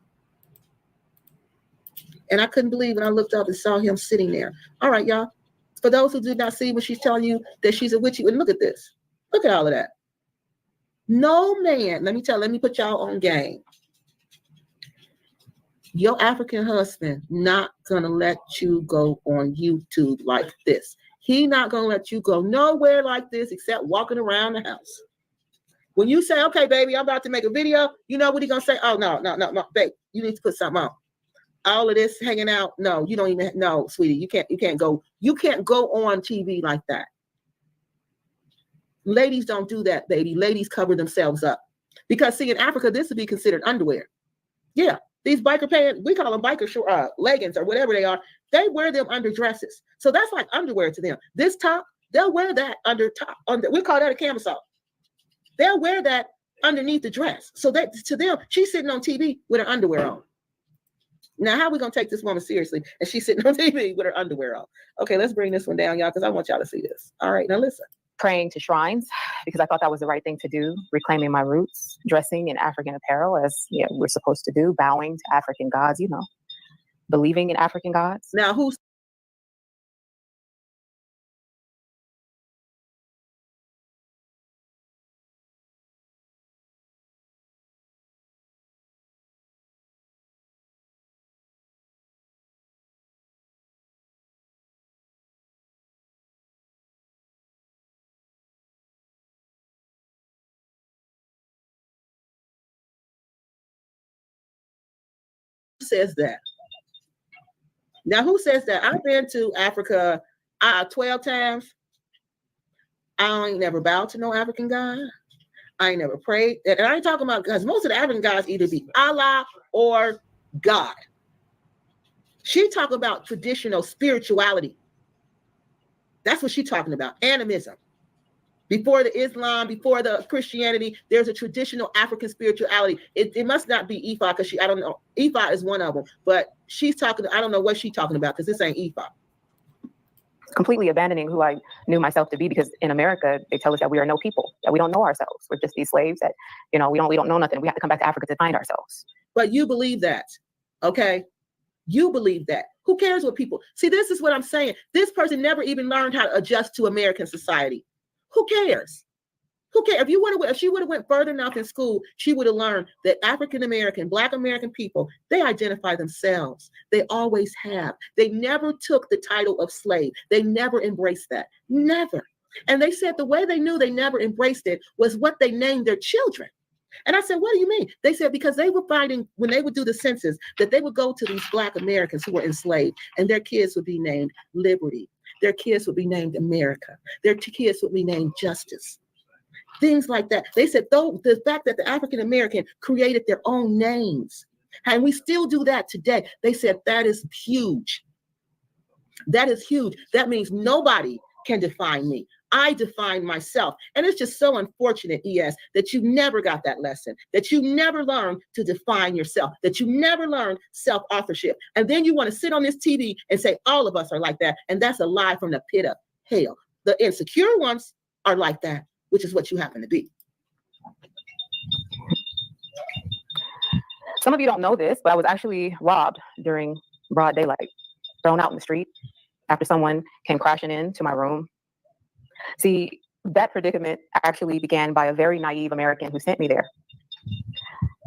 And I couldn't believe when I looked up and saw him sitting there. All right, y'all. For those who did not see when she's telling you that she's a witch, and look at this. Look at all of that. No man, let me put y'all on game. Your African husband not gonna let you go on YouTube like this. He not gonna let you go nowhere like this except walking around the house. When you say, okay, baby, I'm about to make a video, you know what he gonna say? Oh, no, babe, you need to put something on. All of this hanging out, no, you don't even, no, sweetie, you can't go on TV like that. Ladies don't do that, baby. Ladies cover themselves up. Because see, in Africa, this would be considered underwear. Yeah, these biker pants, we call them biker leggings or whatever they are. They wear them under dresses. So that's like underwear to them. This top, they'll wear that we call that a camisole. They'll wear that underneath the dress. So that to them, she's sitting on TV with her underwear on. Now, how are we going to take this woman seriously? And she's sitting on TV with her underwear on. Okay, let's bring this one down, y'all, because I want y'all to see this. All right, now listen. Praying to shrines because I thought that was the right thing to do, reclaiming my roots, dressing in African apparel as we're supposed to do, bowing to African gods, believing in African gods. Now, who's says that? Now, who says that? I've been to Africa 12 times. I ain't never bowed to no African god. I ain't never prayed. And I ain't talking about, because most of the African gods either be Allah or God. She talking about traditional spirituality. That's what she's talking about. Animism. Before the Islam, before the Christianity, there's a traditional African spirituality. It must not be Ifa, because I don't know. Ifa is one of them, but she's talking, I don't know what she's talking about, because this ain't Ifa. completely abandoning who I knew myself to be, because in America, they tell us that we are no people, that we don't know ourselves. We're just these slaves that, we don't know nothing. We have to come back to Africa to find ourselves. But you believe that, okay? You believe that. Who cares what people see? This is what I'm saying. This person never even learned how to adjust to American society. Who cares? Who cares? If she would have went further enough in school, she would have learned that African American, Black American people, they identify themselves. They always have. They never took the title of slave. They never embraced that. Never. And they said the way they knew they never embraced it was what they named their children. And I said, what do you mean? They said, because they were finding, when they would do the census, that they would go to these Black Americans who were enslaved, and their kids would be named Liberty. Their kids would be named America. Their kids would be named Justice. Things like that. They said, though, the fact that the African American created their own names, and we still do that today, they said that is huge. That is huge. That means nobody can define me. I define myself. And it's just so unfortunate, ES, that you never got that lesson, that you never learned to define yourself, that you never learned self-authorship. And then you want to sit on this TV and say all of us are like that. And that's a lie from the pit of hell. The insecure ones are like that, which is what you happen to be. Some of you don't know this, but I was actually robbed during broad daylight, thrown out in the street after someone came crashing into my room. See, that predicament actually began by a very naive American who sent me there.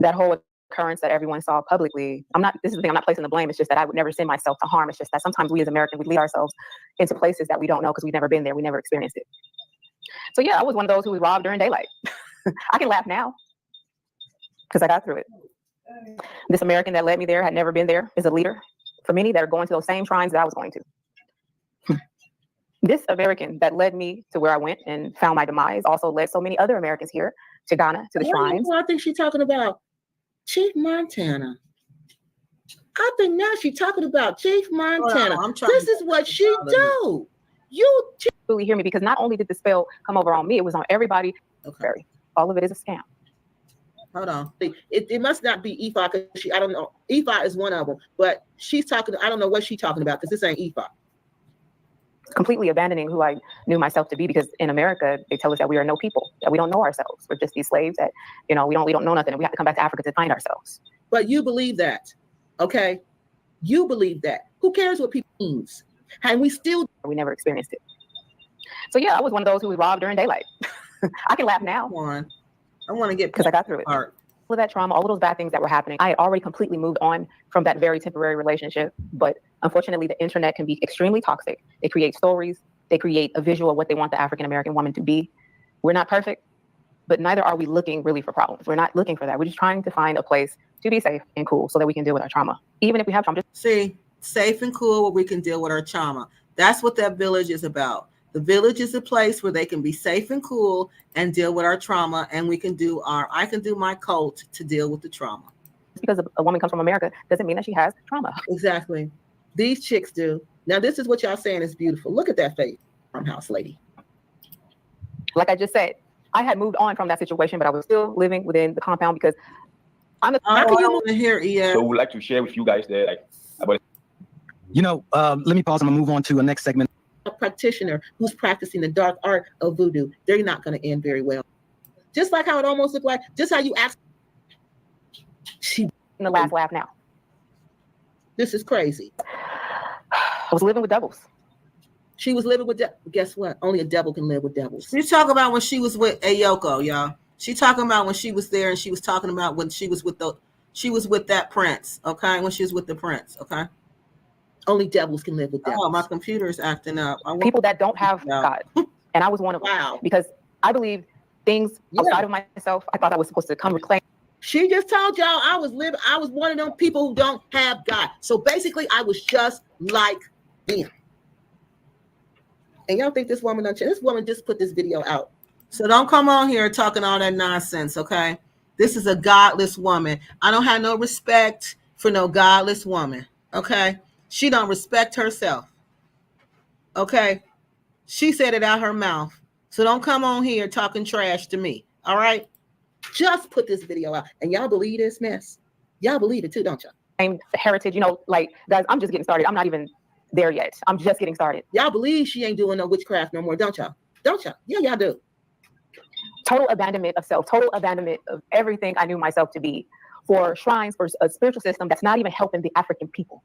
That whole occurrence that everyone saw publicly, this is the thing, I'm not placing the blame. It's just that I would never send myself to harm. It's just that sometimes we as Americans, we lead ourselves into places that we don't know because we've never been there. We never experienced it. So yeah, I was one of those who was robbed during daylight. I can laugh now because I got through it. This American that led me there had never been there, is a leader for many that are going to those same shrines that I was going to. This American that led me to where I went and found my demise also led so many other Americans here to Ghana, to the shrines. I think she's talking about Chief Montana. I think now she's talking about Chief Montana. This is what she do. You really hear me, because not only did the spell come over on me, it was on everybody. Okay. All of it is a scam. Hold on. It must not be Ifa, because I don't know. Ifa is one of them, but she's talking, I don't know what she's talking about, because this ain't Ifa. Completely abandoning who I knew myself to be, because in America, they tell us that we are no people, that we don't know ourselves. We're just these slaves that, we don't know nothing. And we have to come back to Africa to find ourselves. But you believe that, okay? You believe that. Who cares what people means? And we never experienced it. So yeah, I was one of those who was robbed during daylight. I can laugh now. I want to get, because I got through it. All of that trauma, all of those bad things that were happening, I had already completely moved on from that very temporary relationship. But unfortunately, the internet can be extremely toxic. They create stories. They create a visual of what they want the African-American woman to be. We're not perfect, but neither are we looking really for problems. We're not looking for that. We're just trying to find a place to be safe and cool so that we can deal with our trauma. Even if we have trauma. See, safe and cool where we can deal with our trauma. That's what that village is about. The village is a place where they can be safe and cool and deal with our trauma, and I can do my cult to deal with the trauma. Because a woman comes from America doesn't mean that she has trauma. Exactly. These chicks do. Now, this is what y'all saying is beautiful. Look at that face, farmhouse lady. Like I just said, I had moved on from that situation, but I was still living within the compound because I'm the. How can you move in here, Ian? So we'd like to share with you guys that, about. Let me pause. I'm gonna move on to a next segment. A practitioner who's practicing the dark art of voodoo, they're not going to end very well. Just like how it almost looked like, just how you asked. She in the last laugh now. This is crazy. I was living with devils. She was living with guess what? Only a devil can live with devils. You talk about when she was with Ayoko, y'all. She talking about when she was there, and she was talking about when she was with that prince. Okay, when she was with the prince. Okay. Only devils can live with devils. Oh, my computer is acting up. People that don't have God. And I was one of them. Because I believe things outside of myself, I thought I was supposed to come reclaim. She just told y'all I was one of them people who don't have God. So basically, I was just like them. And y'all think this woman just put this video out. So don't come on here talking all that nonsense, okay? This is a godless woman. I don't have no respect for no godless woman, okay? She don't respect herself. Okay? She said it out her mouth. So don't come on here talking trash to me. All right? Just put this video out. And y'all believe this mess? Y'all believe it too, don't y'all? Heritage, guys, I'm just getting started. I'm not even there yet. I'm just getting started. Y'all believe she ain't doing no witchcraft no more, don't y'all? Don't y'all? Yeah, y'all do. Total abandonment of self, total abandonment of everything I knew myself to be for shrines, for a spiritual system that's not even helping the African people.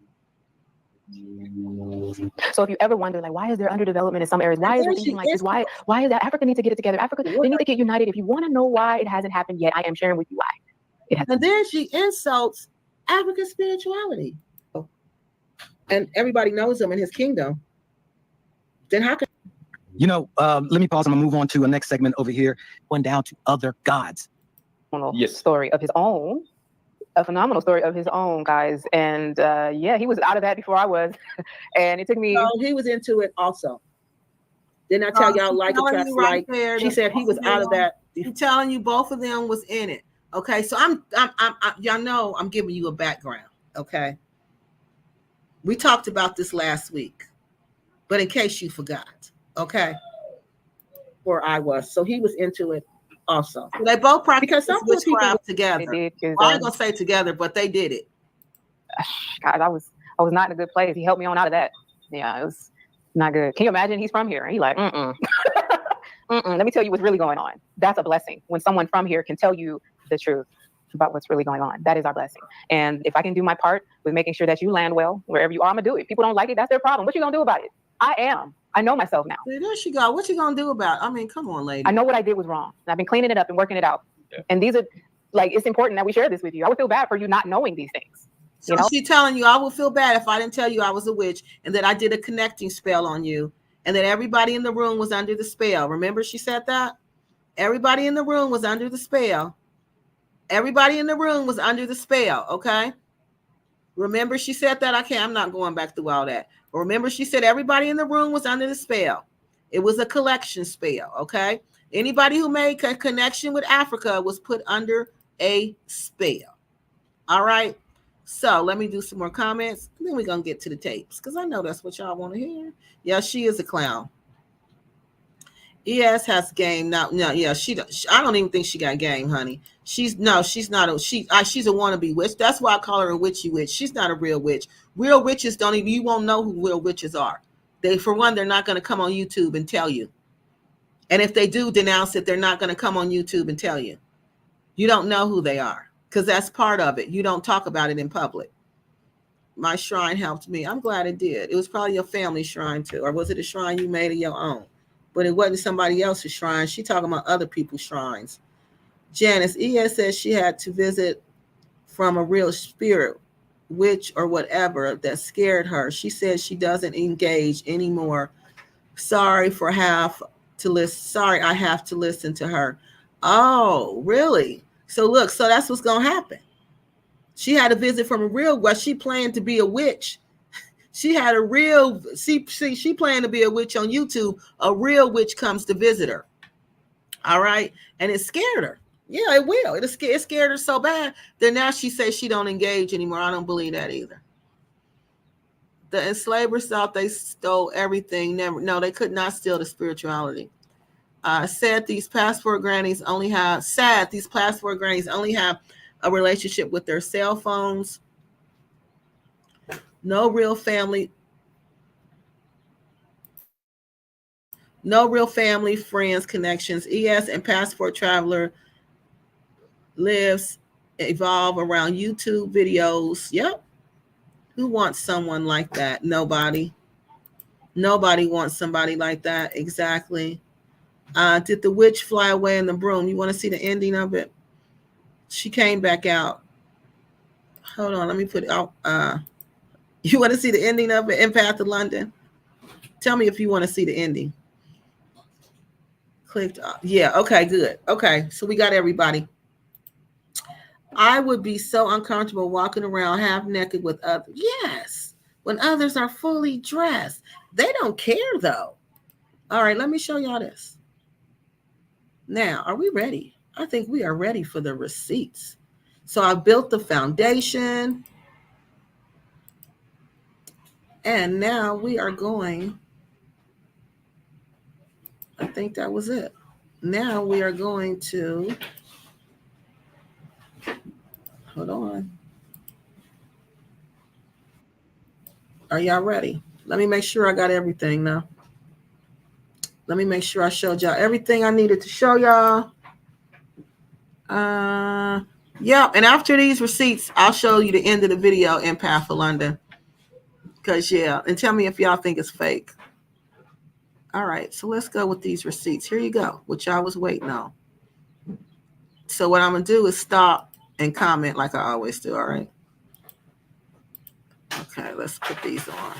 So if you ever wonder, like, why is there underdevelopment in some areas? Why is there thinking like this? Why is that? Africa needs to get it together. Africa, they need to get united. If you want to know why it hasn't happened yet, I am sharing with you why. It hasn't. And then she insults African spirituality. And everybody knows him in his kingdom. Then how can... Let me pause. I'm gonna move on to a next segment over here. Going down to other gods. Yes. Story of his own. A phenomenal story of his own, guys. And yeah, he was out of that before I was. And it took me... No, he was into it also. Didn't I tell y'all like a trust like? She said he was out of that. I'm telling you, both of them was in it. Okay, so I'm y'all know I'm giving you a background. Okay, we talked about this last week, but in case you forgot, okay, Or I was. So he was into it also. So they both practiced because some witchcraft people together. Well, I ain't gonna say together, but they did it. God, I was not in a good place. He helped me on out of that. Yeah, it was not good. Can you imagine? He's from here, and he like, let me tell you what's really going on. That's a blessing when someone from here can tell you the truth about what's really going on. That is our blessing. And if I can do my part with making sure that you land well wherever you are, I'm gonna do it. People don't like it, that's their problem. What you gonna do about it? I know myself now. See, there she go. What you gonna do about it? I mean, come on, lady. I know what I did was wrong. I've been cleaning it up and working it out. Yeah. And these are like, it's important that we share this with you. I would feel bad for you not knowing these things. So she's telling you, I would feel bad if I didn't tell you I was a witch and that I did a connecting spell on you and that everybody in the room was under the spell. Remember she said that? Everybody in the room was under the spell. Everybody in the room was under the spell, okay? Remember she said that? I'm not going back through all that. But remember she said everybody in the room was under the spell. It was a collection spell, okay? Anybody who made a connection with Africa was put under a spell. All right? So let me do some more comments. And then we're going to get to the tapes because I know that's what y'all want to hear. Yeah, she is a clown. ES has game. No, yeah, I don't even think she got game, honey. She's not she's a wannabe witch. That's why I call her a witchy witch. She's not a real witch. Real witches you won't know who real witches are. For one, they're not going to come on YouTube and tell you. And if they do denounce it, they're not going to come on YouTube and tell you. You don't know who they are because that's part of it. You don't talk about it in public. My shrine helped me. I'm glad it did. It was probably your family shrine too. Or was it a shrine you made of your own? But it wasn't somebody else's shrine. She talking about other people's shrines. Janice, ES says she had to visit from a real spirit, witch or whatever that scared her. She says she doesn't engage anymore. Sorry, I have to listen to her. Oh, really? So that's what's going to happen. She had a visit from a real, she planned to be a witch. She had she planned to be a witch on YouTube. A real witch comes to visit her. All right. And it scared her. Yeah, it will. It scared her so bad that now she says she don't engage anymore. I don't believe that either. The enslavers thought they stole everything. No, they could not steal the spirituality. Said these passport grannies only have a relationship with their cell phones. No real family, friends, connections. ES and passport traveler evolve around YouTube videos. Yep. Who wants someone like that? Nobody. Nobody wants somebody like that. Exactly. Did the witch fly away in the broom? You want to see the ending of it? She came back out. Hold on. Let me put it out. You want to see the ending of it? Empath to London? Tell me if you want to see the ending. Clicked off. Yeah. Okay, good. Okay. So we got everybody. I would be so uncomfortable walking around half naked with others. Yes. When others are fully dressed. They don't care though. All right. Let me show y'all this. Now, are we ready? I think we are ready for the receipts. So I built the foundation. And now we are going. I think that was it. Now we are going to. Hold on. Are y'all ready? Let me make sure I got everything now. Let me make sure I showed y'all everything I needed to show y'all. Yeah, and after these receipts, I'll show you the end of the video in Path for London. Because, yeah, and tell me if y'all think it's fake. All right, so let's go with these receipts. Here you go, which I was waiting on. So what I'm going to do is stop and comment like I always do, all right? Okay, let's put these on.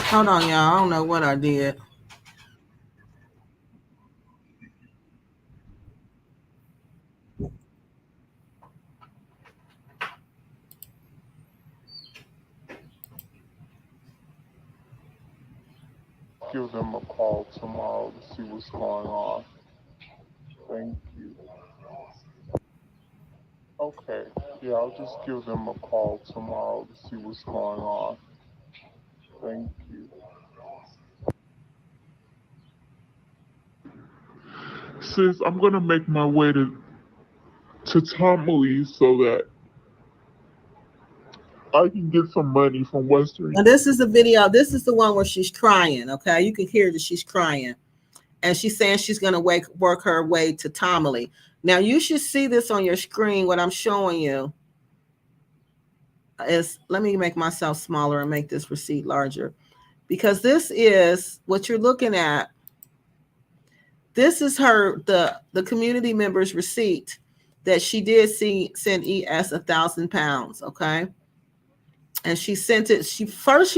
Hold on, y'all. I don't know what I did. Give them a call tomorrow to see what's going on. Thank you. Okay, yeah, I'll just give them a call tomorrow to see what's going on. Thank you. Sis, I'm gonna make my way to Tomley so that I can get some money from Western. Now, this is the video. This is the one where she's crying, okay? You can hear that she's crying. And she's saying she's going to work her way to Tomley. Now, you should see this on your screen. What I'm showing you is, let me make myself smaller and make this receipt larger. Because this is what you're looking at. This is the community member's receipt that she did send ES £1,000, okay? And she sent it. She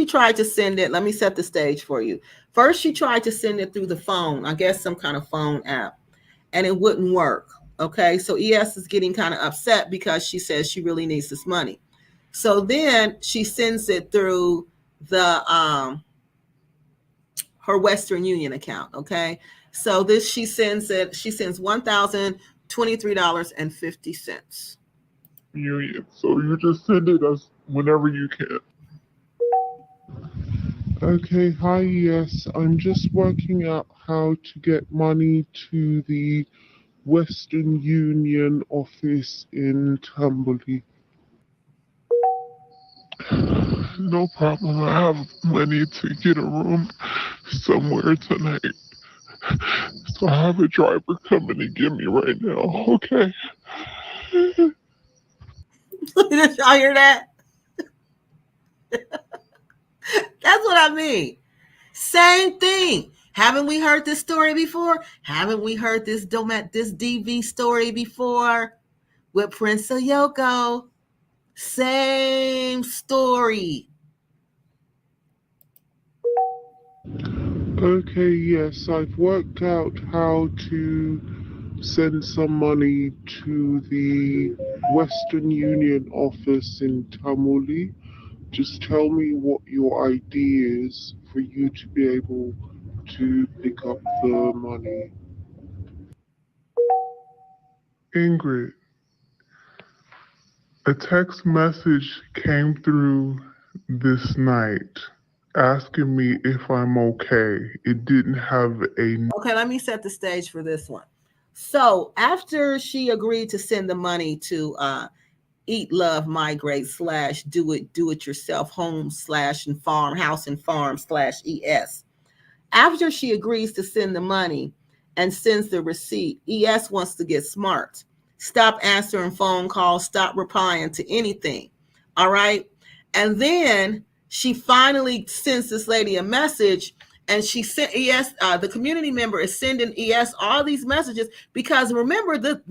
tried to send it. Let me set the stage for you. First, she tried to send it through the phone, I guess some kind of phone app, and it wouldn't work. Okay, so ES is getting kind of upset because she says she really needs this money. So then she sends it through the her Western Union account. Okay, so this she sends $1,023.50. Union. So you just send it us whenever you can. Okay, hi, yes. I'm just working out how to get money to the Western Union office in Tambury. No problem. I have money to get a room somewhere tonight. So I have a driver coming to get me right now, okay? Did y'all hear that? That's what I mean. Same thing. Haven't we heard this story before? Haven't we heard this DV story before with Prince Oyoko? Same story. Okay, yes, I've worked out how to send some money to the Western Union office in Tamuli. Just tell me what your ID is for you to be able to pick up the money. Ingrid, a text message came through this night asking me if I'm okay. It didn't have a... Okay, let me set the stage for this one. So after she agreed to send the money to Eat, Love, Migrate / do it yourself home / and farm house and farm / ES. After she agrees to send the money and sends the receipt, ES wants to get smart. Stop answering phone calls, stop replying to anything. All right. And then she finally sends this lady a message, and she sent ES, the community member is sending ES all these messages because remember that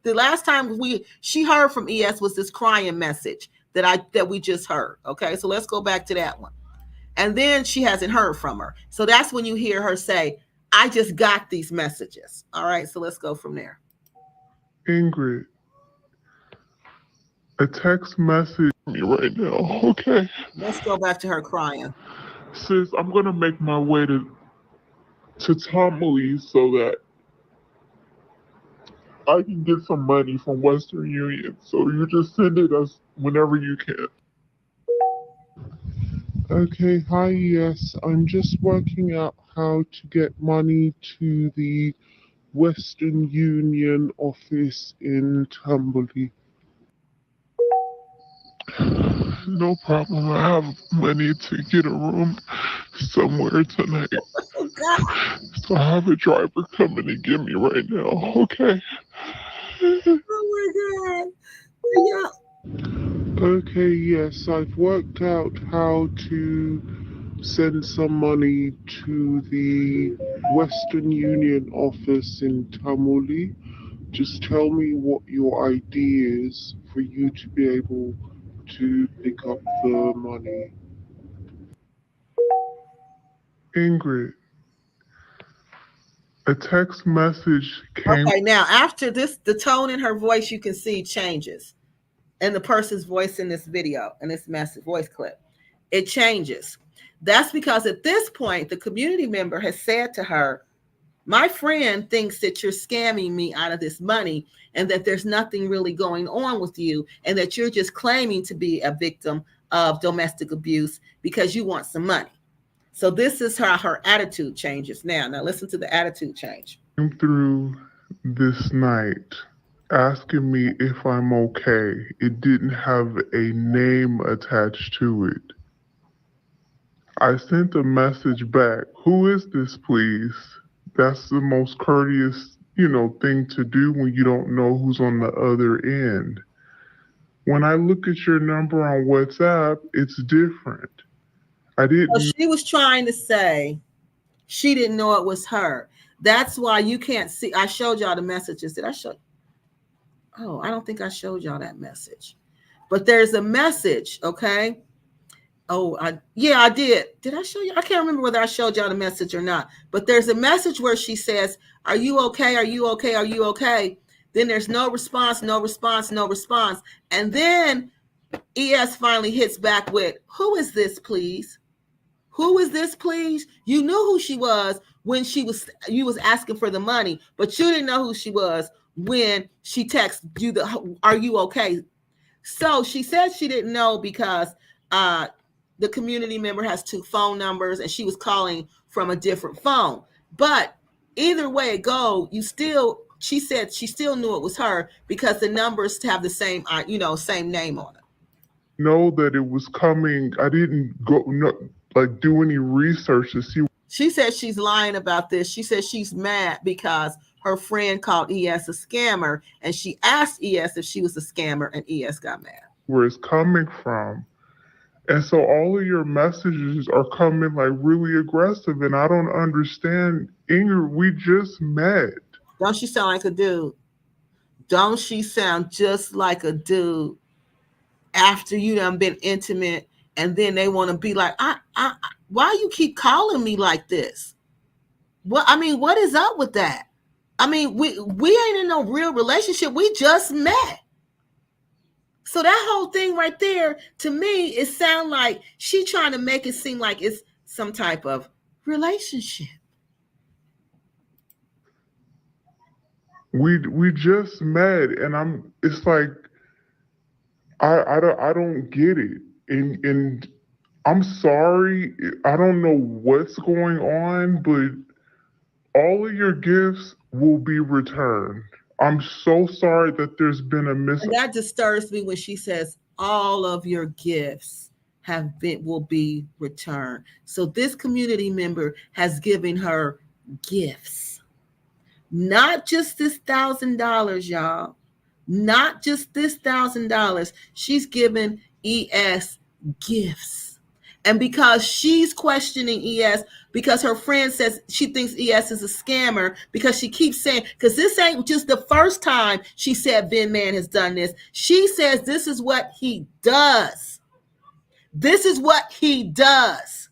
the last time she heard from ES was this crying message that we just heard. Okay, so let's go back to that one. And then she hasn't heard from her. So that's when you hear her say, I just got these messages. All right, so let's go from there. Ingrid, a text message me right now. Okay. Let's go back to her crying. Sis, I'm going to make my way to Tomley so that I can get some money from Western Union. So you just send it us whenever you can. Okay, hi, yes. I'm just working out how to get money to the Western Union office in Tamale. No problem. I have money to get a room somewhere tonight. Oh, God. So I have a driver coming to get me right now. Okay. Oh, my God. Yeah. Okay, yes. I've worked out how to send some money to the Western Union office in Tamale. Just tell me what your ID is for you to be able to pick up the money. Ingrid, a text message came. Okay, now after this, the tone in her voice you can see changes. And the person's voice in this video, in this message voice clip, it changes. That's because at this point, the community member has said to her, my friend thinks that you're scamming me out of this money and that there's nothing really going on with you and that you're just claiming to be a victim of domestic abuse because you want some money. So this is how her attitude changes now. Now listen to the attitude change. Came through this night asking me if I'm okay. It didn't have a name attached to it. I sent a message back. Who is this, please? That's the most courteous, thing to do when you don't know who's on the other end. When I look at your number on WhatsApp, it's different. I didn't. So she was trying to say she didn't know it was her. That's why you can't see. I showed y'all the messages. Did I show? Oh, I don't think I showed y'all that message. But there's a message, okay? Oh, I did. Did I show you? I can't remember whether I showed y'all the message or not. But there's a message where she says, are you okay? Are you okay? Are you okay? Then there's no response, no response, no response. And then ES finally hits back with, who is this, please? Who is this, please? You knew who she was when you was asking for the money, but you didn't know who she was when she texted you are you okay? So she said she didn't know because the community member has 2 phone numbers and she was calling from a different phone. But either way it go, she said she still knew it was her because the numbers have the same, same name on it. Know that it was coming. I didn't do any research to see. She said she's lying about this. She said she's mad because her friend called ES a scammer and she asked ES if she was a scammer and ES got mad. Where it's coming from. And so all of your messages are coming like really aggressive and I don't understand. Ingrid, we just met. Don't she sound like a dude? Don't she sound just like a dude after you done been intimate and then they want to be like, why you keep calling me like this? What is up with that? We ain't in no real relationship. We just met. So that whole thing right there, to me, it sounds like she trying to make it seem like it's some type of relationship. We just met, and it's like I don't get it, and I'm sorry, I don't know what's going on, but all of your gifts will be returned. I'm so sorry that there's been a that disturbs me when she says all of your gifts will be returned. So this community member has given her gifts, not just this $1,000, y'all. Not just this $1,000. She's given ES gifts. And because she's questioning ES, because her friend says she thinks ES is a scammer, because she keeps saying, because this ain't just the first time she said Vin Man has done this. She says this is what he does. This is what he does.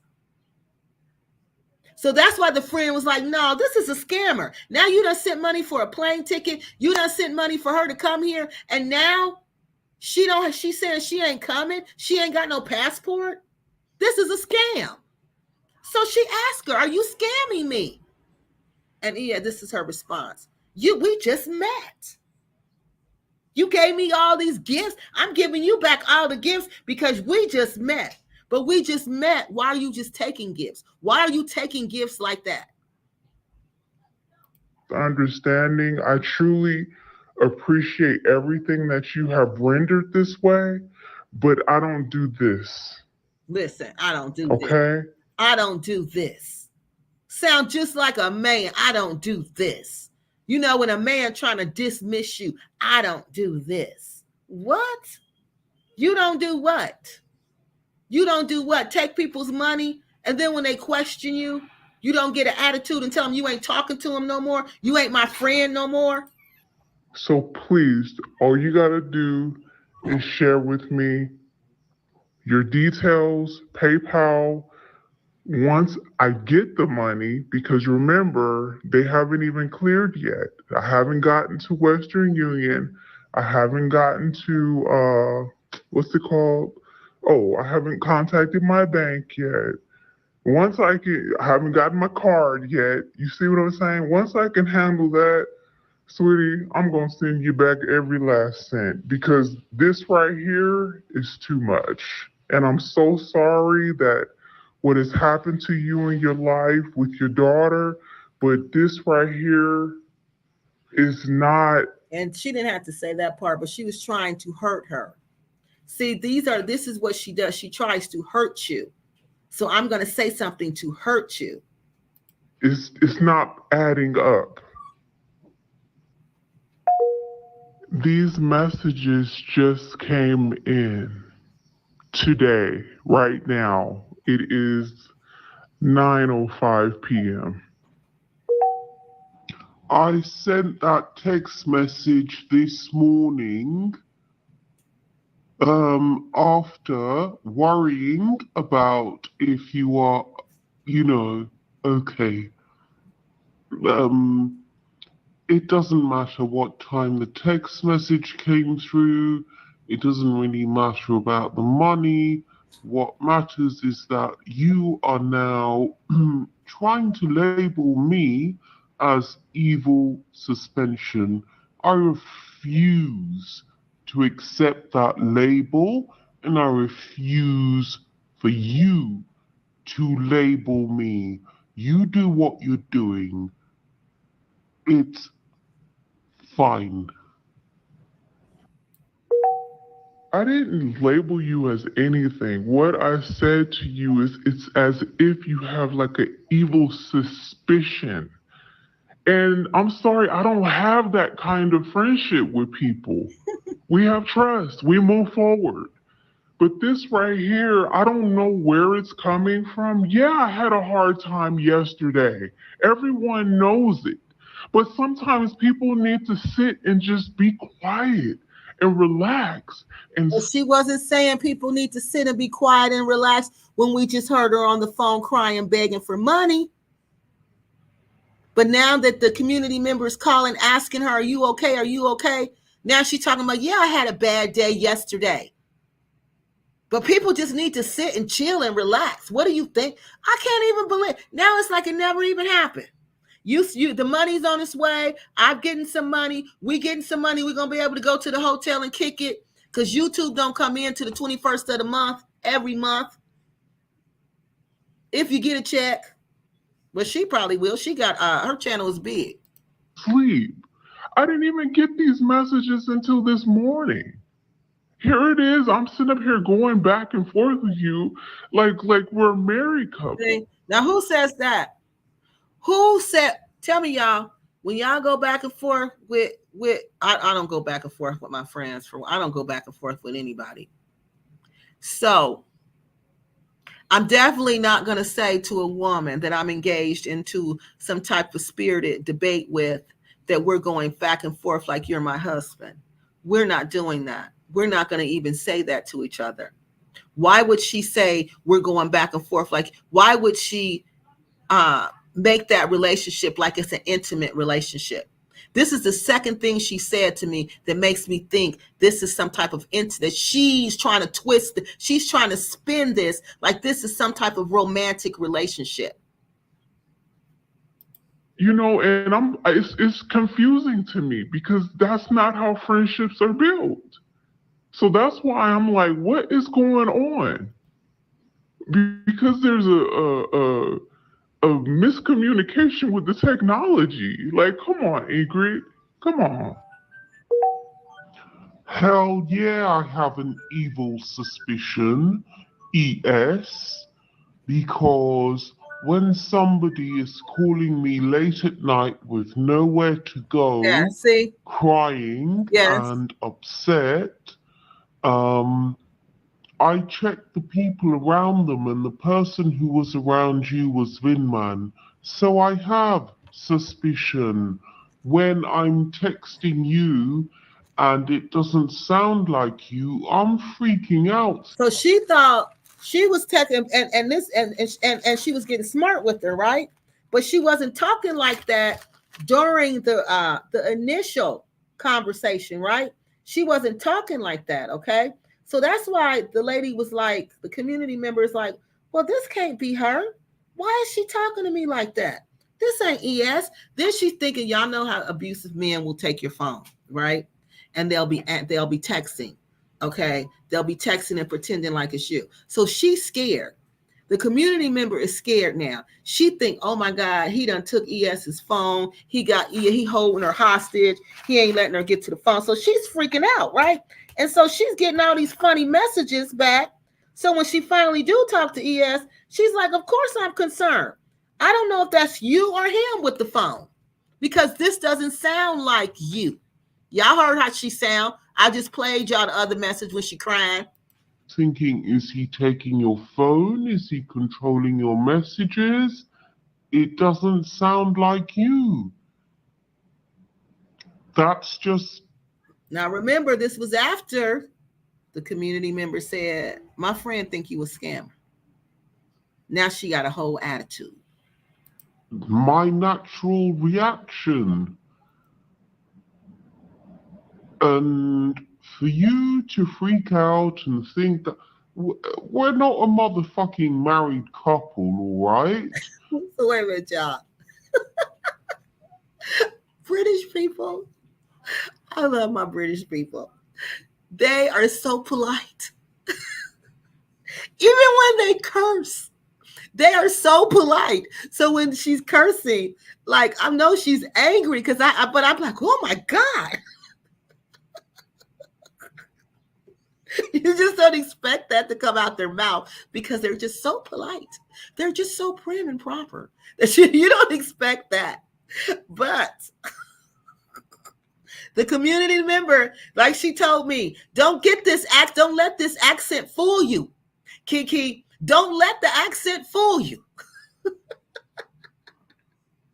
So that's why the friend was like, no, this is a scammer. Now you done sent money for a plane ticket. You done sent money for her to come here. And now she says she ain't coming. She ain't got no passport. This is a scam. So she asked her, are you scamming me? And yeah, this is her response. We just met. You gave me all these gifts. I'm giving you back all the gifts because we just met. But we just met. Why are you just taking gifts? Why are you taking gifts like that? Understanding, I truly appreciate everything that you have rendered this way, but I don't do this. Listen, I don't do this. Okay? I don't do this. Sound just like a man. I don't do this. You know, when a man trying to dismiss you, I don't do this. What? You don't do what? You don't do what? Take people's money, and then when they question you, you don't get an attitude and tell them you ain't talking to them no more. You ain't my friend no more. So please, all you got to do is share with me your details, PayPal, once I get the money, because remember, they haven't even cleared yet. I haven't gotten to Western Union. I haven't gotten to, what's it called? Oh, I haven't contacted my bank yet. Once I haven't gotten my card yet. You see what I'm saying? Once I can handle that, sweetie, I'm going to send you back every last cent, because this right here is too much. And I'm so sorry that what has happened to you in your life with your daughter, but this right here is not. And she didn't have to say that part, but she was trying to hurt her. See, this is what she does. She tries to hurt you. So I'm going to say something to hurt you. It's not adding up. These messages just came in today, right now. It is 9:05 p.m. I sent that text message this morning after worrying about if you are, okay. It doesn't matter what time the text message came through. It doesn't really matter about the money. What matters is that you are now trying to label me as evil suspension. I refuse to accept that label, and I refuse for you to label me. You do what you're doing. It's fine. I didn't label you as anything. What I said to you is it's as if you have like an evil suspicion. And I'm sorry, I don't have that kind of friendship with people. We have trust. We move forward. But this right here, I don't know where it's coming from. Yeah, I had a hard time yesterday. Everyone knows it. But sometimes people need to sit and just be quiet and relax. And she wasn't saying people need to sit and be quiet and relax when we just heard her on the phone crying, begging for money. But now that the community members calling, asking her, are you okay? Are you okay? Now she's talking about, yeah, I had a bad day yesterday. But people just need to sit and chill and relax. What do you think? I can't even believe. Now it's like it never even happened. The money's on its way. I'm getting some money. We getting some money. We're going to be able to go to the hotel and kick it, because YouTube don't come in to the 21st of the month, every month. If you get a check. But she probably will. She got, her channel is big. Sleep. I didn't even get these messages until this morning. Here it is. I'm sitting up here going back and forth with you like we're a married couple. See? Now, who says that? Who said, tell me, y'all, when y'all go back and forth with I don't go back and forth with my friends. I don't go back and forth with anybody. So I'm definitely not going to say to a woman that I'm engaged into some type of spirited debate with that we're going back and forth like you're my husband. We're not doing that. We're not going to even say that to each other. Why would she say we're going back and forth? Like, why would she make that relationship like it's an intimate relationship? This is the second thing she said to me that makes me think this is some type of incident. She's trying to twist it. She's trying to spin this like this is some type of romantic relationship. You know, and it's confusing to me because that's not how friendships are built. So that's why I'm like, what is going on? Because there's a miscommunication with the technology. Like, come on, Ingrid. Come on. Hell yeah, I have an evil suspicion, ES, because when somebody is calling me late at night with nowhere to go, crying and upset, I checked the people around them, and the person who was around you was Vinman. So I have suspicion when I'm texting you and it doesn't sound like you. I'm freaking out. So she thought she was texting and she was getting smart with her, right? But she wasn't talking like that during the initial conversation, right? She wasn't talking like that, okay? So that's why the lady was like, the community member is like, well, this can't be her. Why is she talking to me like that? This ain't ES. Then she's thinking, y'all know how abusive men will take your phone, right? And they'll be texting, okay? They'll be texting and pretending like it's you. So she's scared. The community member is scared now. She think, oh my God, he done took ES's phone. He holding her hostage. He ain't letting her get to the phone. So she's freaking out, right? And so she's getting all these funny messages back. So when she finally do talk to ES, she's like, of course I'm concerned. I don't know if that's you or him with the phone because this doesn't sound like you. Y'all heard how she sound. I just played y'all the other message when she crying. Thinking, is he taking your phone? Is he controlling your messages? It doesn't sound like you. That's just... Now remember, this was after the community member said, my friend think you a scammer. Now she got a whole attitude. My natural reaction. And for you to freak out and think that we're not a motherfucking married couple, all right? So wait a minute, y'all. British people, I love my British people. They are so polite. Even when they curse, they are so polite. So when she's cursing, like I know she's angry but I'm like, oh my God. You just don't expect that to come out their mouth because they're just so polite. They're just so prim and proper that you don't expect that. But the community member, like she told me, don't let this accent fool you. Kiki, don't let the accent fool you.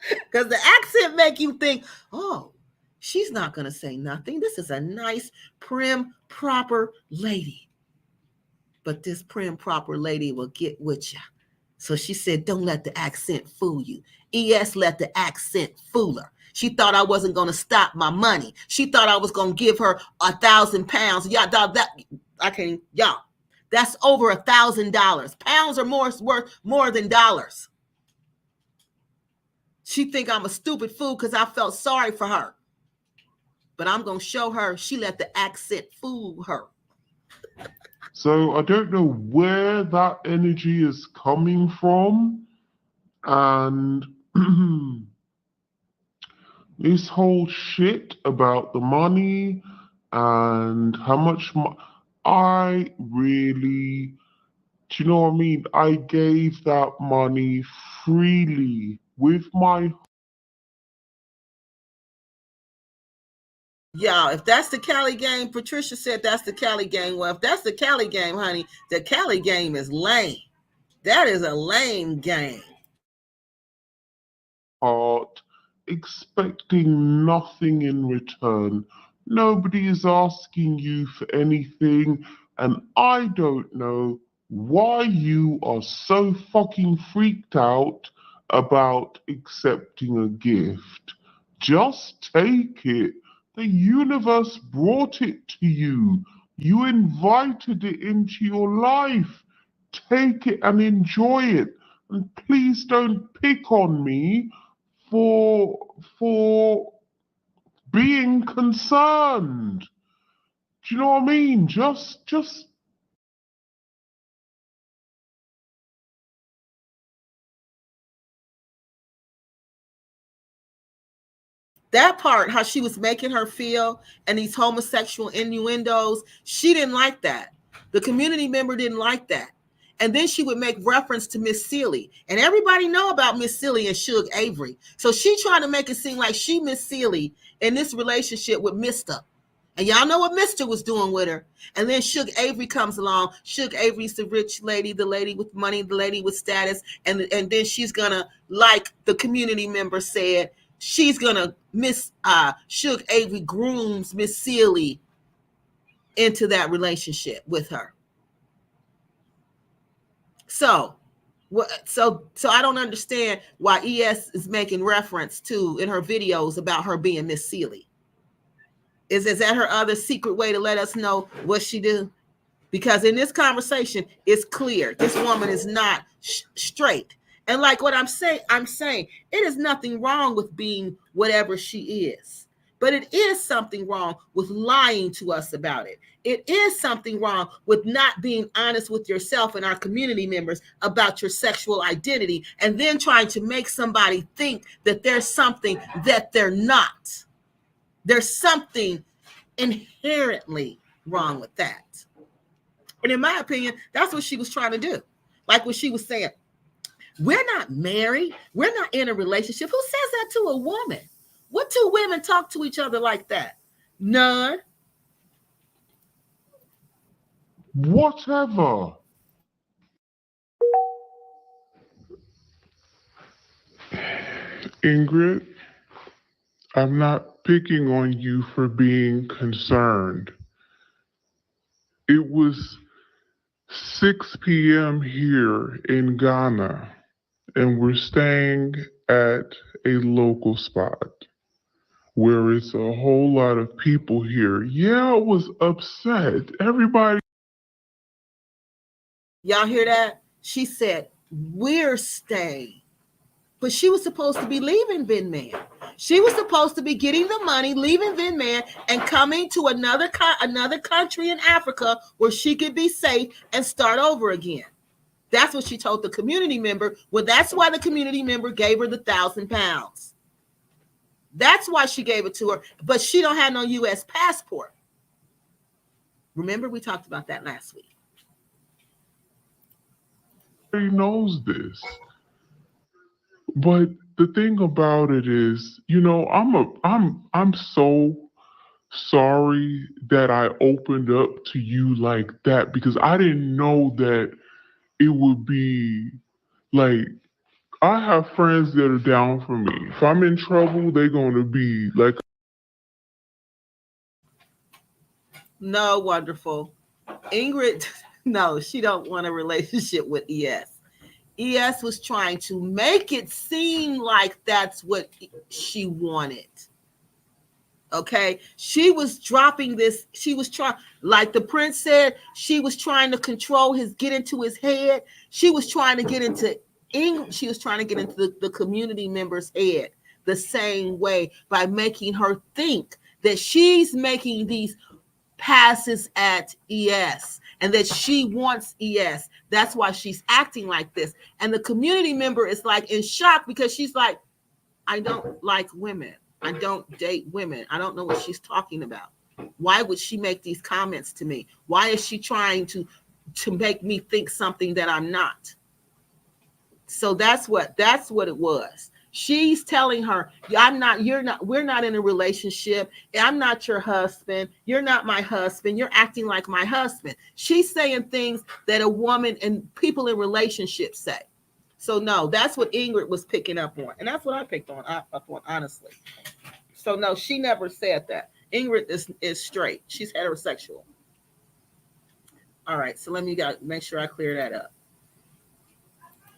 Because the accent make you think, oh, she's not going to say nothing. This is a nice, prim, proper lady. But this prim, proper lady will get with you. So she said, don't let the accent fool you. ES let the accent fool her. She thought I wasn't going to stop my money. She thought I was going to give her £1,000. Y'all, that's over $1,000. Pounds are worth more than dollars. She think I'm a stupid fool because I felt sorry for her. But I'm going to show her she let the accent fool her. So I don't know where that energy is coming from. And this whole shit about the money and how much I really, do you know what I mean? I gave that money freely with my... Yeah, if that's the Cali game, Patricia said that's the Cali game. Well, if that's the Cali game, honey, the Cali game is lame. That is a lame game. Art, expecting nothing in return. Nobody is asking you for anything, and I don't know why you are so fucking freaked out about accepting a gift. Just take it. The universe brought it to you. You invited it into your life. Take it and enjoy it. And please don't pick on me for being concerned. Do you know what I mean? Just that part, how she was making her feel and these homosexual innuendos, she didn't like that. The community member didn't like that. And then she would make reference to Miss Sealy. And everybody know about Miss Sealy and Suge Avery. So she tried to make it seem like she Miss Sealy in this relationship with Mr. And y'all know what Mr. was doing with her. And then Suge Avery comes along. Suge Avery's the rich lady, the lady with money, the lady with status. And then she's going to, like the community member said, she's going to Suge Avery grooms Miss Sealy into that relationship with her. So I don't understand why ES is making reference to in her videos about her being Miss Sealy. Is that her other secret way to let us know what she do? Because in this conversation, it's clear this woman is not straight. And like what I'm saying, it is nothing wrong with being whatever she is. But it is something wrong with lying to us about it. It is something wrong with not being honest with yourself and our community members about your sexual identity, and then trying to make somebody think that there's something that they're not. There's something inherently wrong with that. And in my opinion, that's what she was trying to do. Like what she was saying, we're not married. We're not in a relationship. Who says that to a woman? What two women talk to each other like that? None. whatever. Ingrid, I'm not picking on you for being concerned. It was 6 p.m. here in Ghana, and we're staying at a local spot where it's a whole lot of people here. Yeah, I was upset. Everybody. Y'all hear that? She said, we're staying. But she was supposed to be leaving Vin Man. She was supposed to be getting the money, leaving Vin Man, and coming to another country in Africa where she could be safe and start over again. That's what she told the community member. Well, that's why the community member gave her the £1,000. That's why she gave it to her. But she don't have no U.S. passport. Remember, we talked about that last week. Everybody knows this. But the thing about it is, you know, I'm so sorry that I opened up to you like that, because I didn't know that it would be like, I have friends that are down for me. If I'm in trouble, they're gonna be like. No, wonderful. Ingrid, no, she don't want a relationship with ES. ES was trying to make it seem like that's what she wanted. Okay, she was dropping this. She was trying, like the prince said, she was trying to control get into his head. She was trying to get into English. She was trying to get into the community member's head the same way, by making her think that she's making these passes at ES and that she wants ES. That's why she's acting like this. And the community member is like in shock, because she's like, I don't like women. I don't date women. I don't know what she's talking about. Why would she make these comments to me? Why is she trying to make me think something that I'm not? So that's what it was. She's telling her, we're not in a relationship. I'm not your husband. You're not my husband. You're acting like my husband. She's saying things that a woman and people in relationships say. So no, that's what Ingrid was picking up on. And that's what I picked up on, honestly. So no, she never said that. Ingrid is straight. She's heterosexual. All right, so let me make sure I clear that up.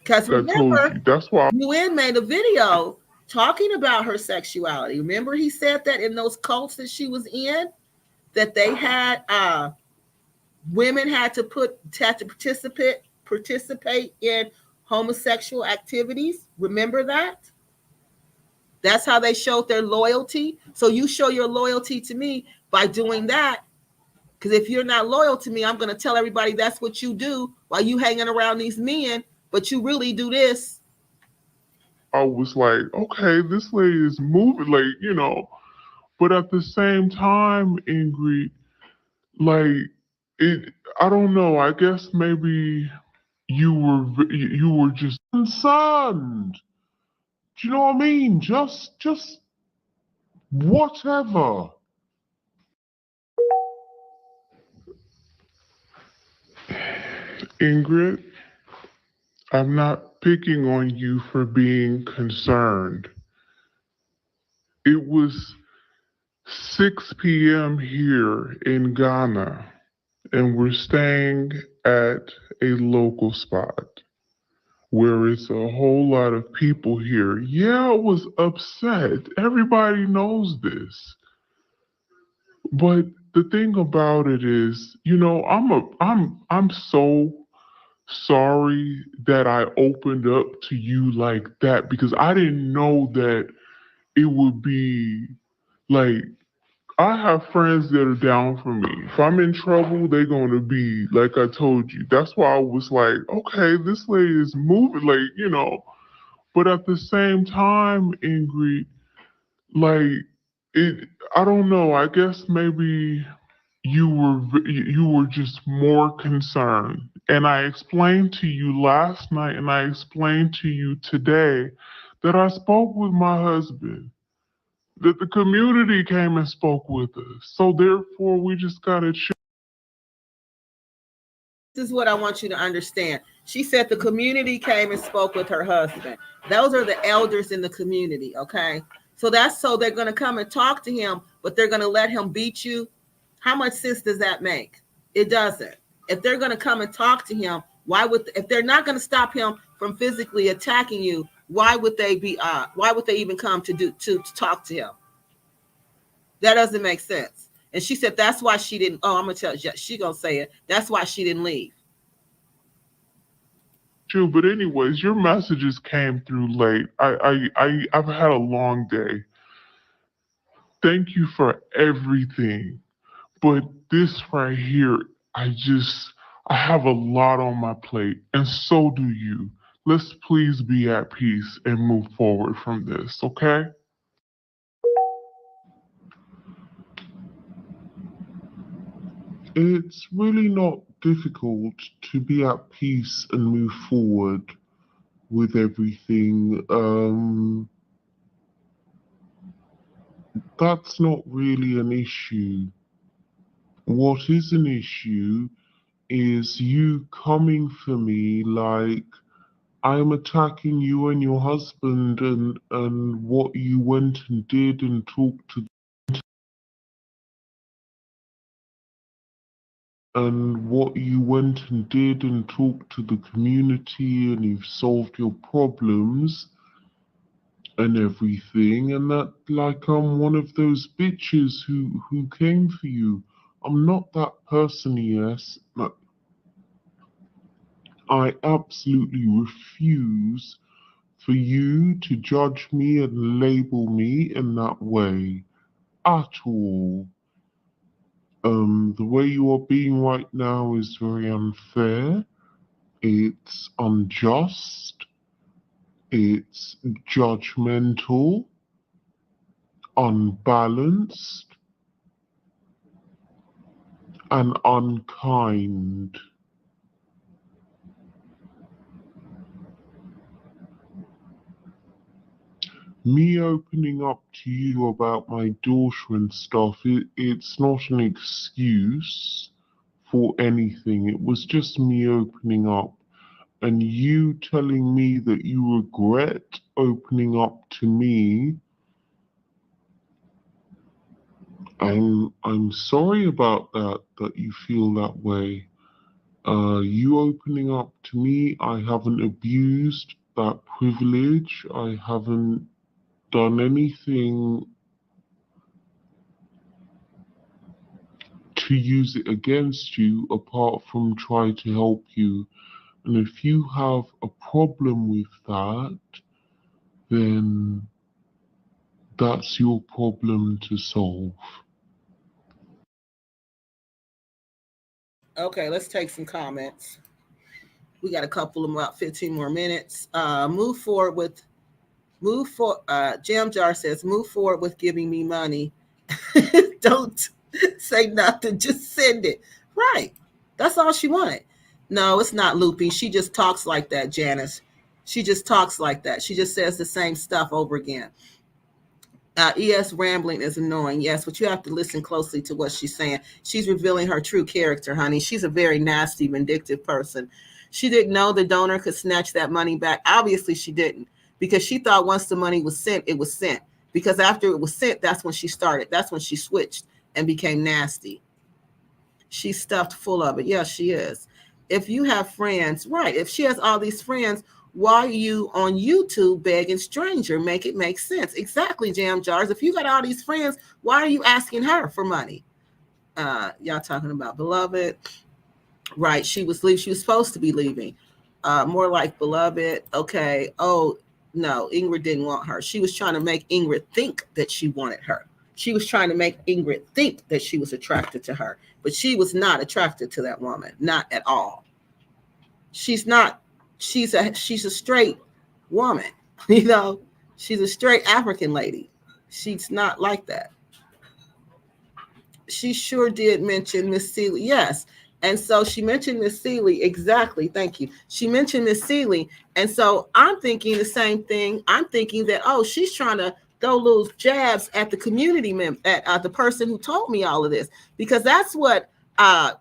Because remember, that's why UN made a video talking about her sexuality. Remember, he said that in those cults that she was in, that they had women had to participate in homosexual activities. Remember that? That's how they showed their loyalty. So you show your loyalty to me by doing that. Because if you're not loyal to me, I'm going to tell everybody that's what you do while you hanging around these men, but you really do this. I was like, okay, this lady is moving, like, you know, but at the same time, Ingrid, like, I don't know. I guess maybe you were just concerned. Do you know what I mean? Just whatever. Ingrid, I'm not picking on you for being concerned. It was 6 p.m. here in Ghana, and we're staying at a local spot where it's a whole lot of people here. Yeah, I was upset. Everybody knows this. But the thing about it is, you know, I'm so sorry that I opened up to you like that, because I didn't know that it would be like, I have friends that are down for me. If I'm in trouble, they're going to be like I told you. That's why I was like, okay, this lady is moving, like, you know. But at the same time, Ingrid, like, I don't know. I guess maybe you were just more concerned. And I explained to you last night, and I explained to you today that I spoke with my husband, that the community came and spoke with us. So therefore, we just gotta chill. This is what I want you to understand. She said the community came and spoke with her husband. Those are the elders in the community, okay? So they're going to come and talk to him, but they're going to let him beat you. How much sense does that make? It doesn't. If they're going to come and talk to him, if they're not going to stop him from physically attacking you, why would they even come to talk to him? That doesn't make sense. And she said that's why she didn't. Oh, I'm gonna tell you. She gonna say it. That's why she didn't leave. True, but anyways, your messages came through late. I've had a long day. Thank you for everything. But this right here, I have a lot on my plate, and so do you. Let's please be at peace and move forward from this, okay? It's really not difficult to be at peace and move forward with everything. That's not really an issue. What is an issue is you coming for me like I'm attacking you and your husband, and what you went and did and talked to the community, and you've solved your problems and everything, and that like I'm one of those bitches who came for you. I'm not that person, yes. I absolutely refuse for you to judge me and label me in that way at all. The way you are being right now is very unfair. It's unjust. It's judgmental, unbalanced, and unkind. Me opening up to you about my daughter and stuff, it's not an excuse for anything. It was just me opening up. And you telling me that you regret opening up to me, I'm sorry about that you feel that way. You opening up to me, I haven't abused that privilege. I haven't done anything to use it against you apart from try to help you. And if you have a problem with that, then that's your problem to solve. Okay, let's take some comments. We got a couple of about 15 more minutes. Move forward. Jam Jar says, move forward with giving me money. Don't say nothing, just send it. Right. That's all she wanted. No, it's not looping. She just talks like that, Janice. She just talks like that. She just says the same stuff over again. ES rambling is annoying, yes, but you have to listen closely to what she's saying. She's revealing her true character, honey. She's a very nasty, vindictive person. She didn't know the donor could snatch that money back. Obviously, she didn't, because she thought once the money was sent, it was sent. Because after it was sent, that's when she started. That's when she switched and became nasty. She's stuffed full of it. Yes, she is. If you have friends, right, if she has all these friends, why are you on YouTube begging stranger? Make it make sense. Exactly, Jam Jars. If you got all these friends, why are you asking her for money? Y'all talking about Beloved. Right, she was leaving. She was supposed to be leaving. More like Beloved. Okay. Oh, no, Ingrid didn't want her. She was trying to make Ingrid think that she wanted her. She was trying to make Ingrid think that she was attracted to her. But she was not attracted to that woman. Not at all. She's not. She's a straight woman. You know, she's a straight African lady. She's not like that. She sure did mention Miss Seeley. Yes. And so she mentioned Miss Seeley. Exactly. Thank you. She mentioned Miss Seeley. And so I'm thinking the same thing. I'm thinking that, oh, she's trying to throw little jabs at the community member, at the person who told me all of this, because that's what,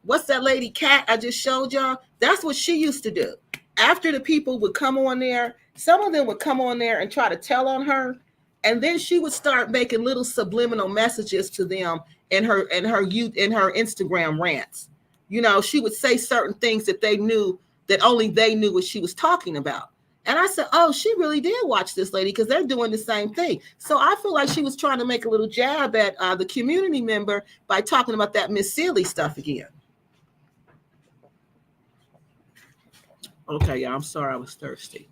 what's that lady Cat I just showed y'all? That's what she used to do. After the people would come on there, some of them would come on there and try to tell on her. And then she would start making little subliminal messages to them in her Instagram rants. You know, she would say certain things that they knew, that only they knew what she was talking about. And I said, oh, she really did watch this lady, because they're doing the same thing. So I feel like she was trying to make a little jab at the community member by talking about that Miss Seeley stuff again. Okay, yeah, I'm sorry, I was thirsty.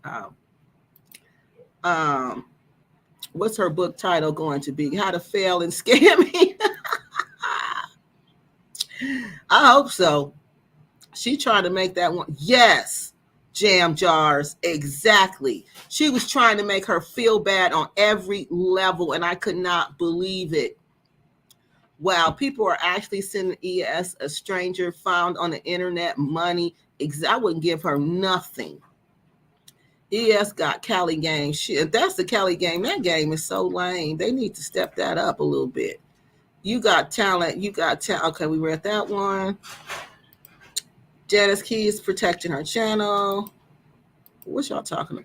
What's her book title going to be? How to Fail and Scamming? I hope so. She tried to make that one. Yes, Jam Jars. Exactly. She was trying to make her feel bad on every level, and I could not believe it. Wow, people are actually sending ES, a stranger found on the internet, money. I wouldn't give her nothing. ES got Cali game. Shit, that's the Cali game. That game is so lame. They need to step that up a little bit. You got talent. You got talent. Okay, we read that one. Janice Key is protecting her channel. What y'all talking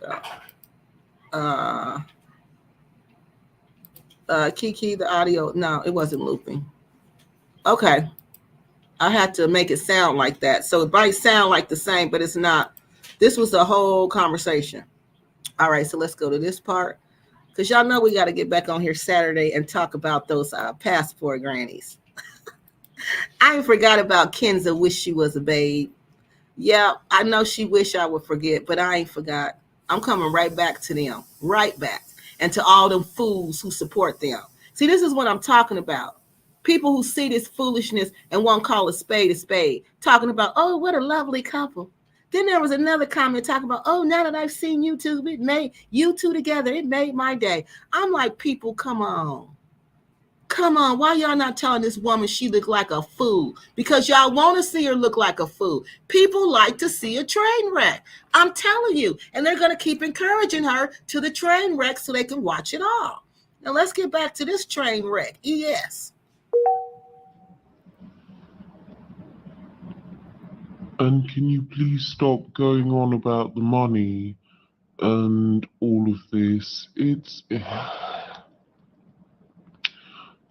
about? Kiki, the audio. No, it wasn't looping. Okay. I had to make it sound like that. So it might sound like the same, but it's not. This was a whole conversation. All right, so let's go to this part, because y'all know we got to get back on here Saturday and talk about those passport grannies. I ain't forgot about Kenza wish she was a babe. Yeah, I know she wish I would forget, but I ain't forgot. I'm coming right back to them, right back. And to all them fools who support them. See, this is what I'm talking about. People who see this foolishness and won't call a spade, talking about, oh, what a lovely couple. Then there was another comment talking about, oh, now that I've seen you two, it made you two together, it made my day. I'm like, people, come on. Come on, why y'all not telling this woman she look like a fool? Because y'all want to see her look like a fool. People like to see a train wreck. I'm telling you. And they're going to keep encouraging her to the train wreck so they can watch it all. Now let's get back to this train wreck. Yes. And can you please stop going on about the money and all of this?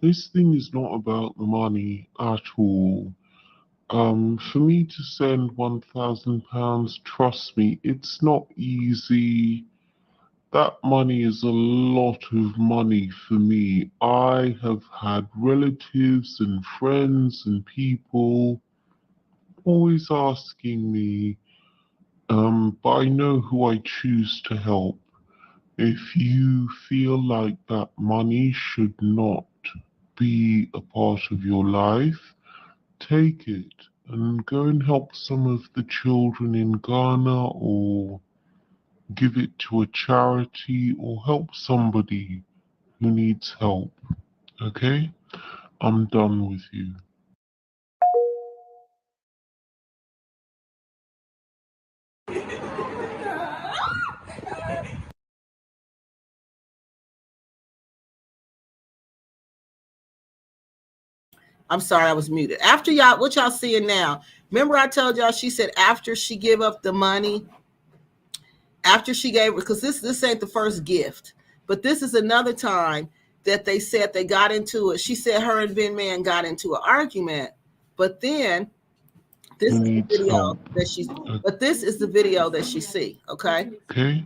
This thing is not about the money at all. For me to send £1,000, trust me, it's not easy. That money is a lot of money for me. I have had relatives and friends and people always asking me, but I know who I choose to help. If you feel like that money should not be a part of your life, take it and go and help some of the children in Ghana, or give it to a charity, or help somebody who needs help. Okay? I'm done with you. I'm sorry, I was muted. After y'all, what y'all seeing now? Remember I told y'all she said after she give up the money, after she gave, because this ain't the first gift, but this is another time that they said they got into it. She said her and Vin Man got into an argument, but then this is the video that she. But this is the video that she see. Okay. Okay?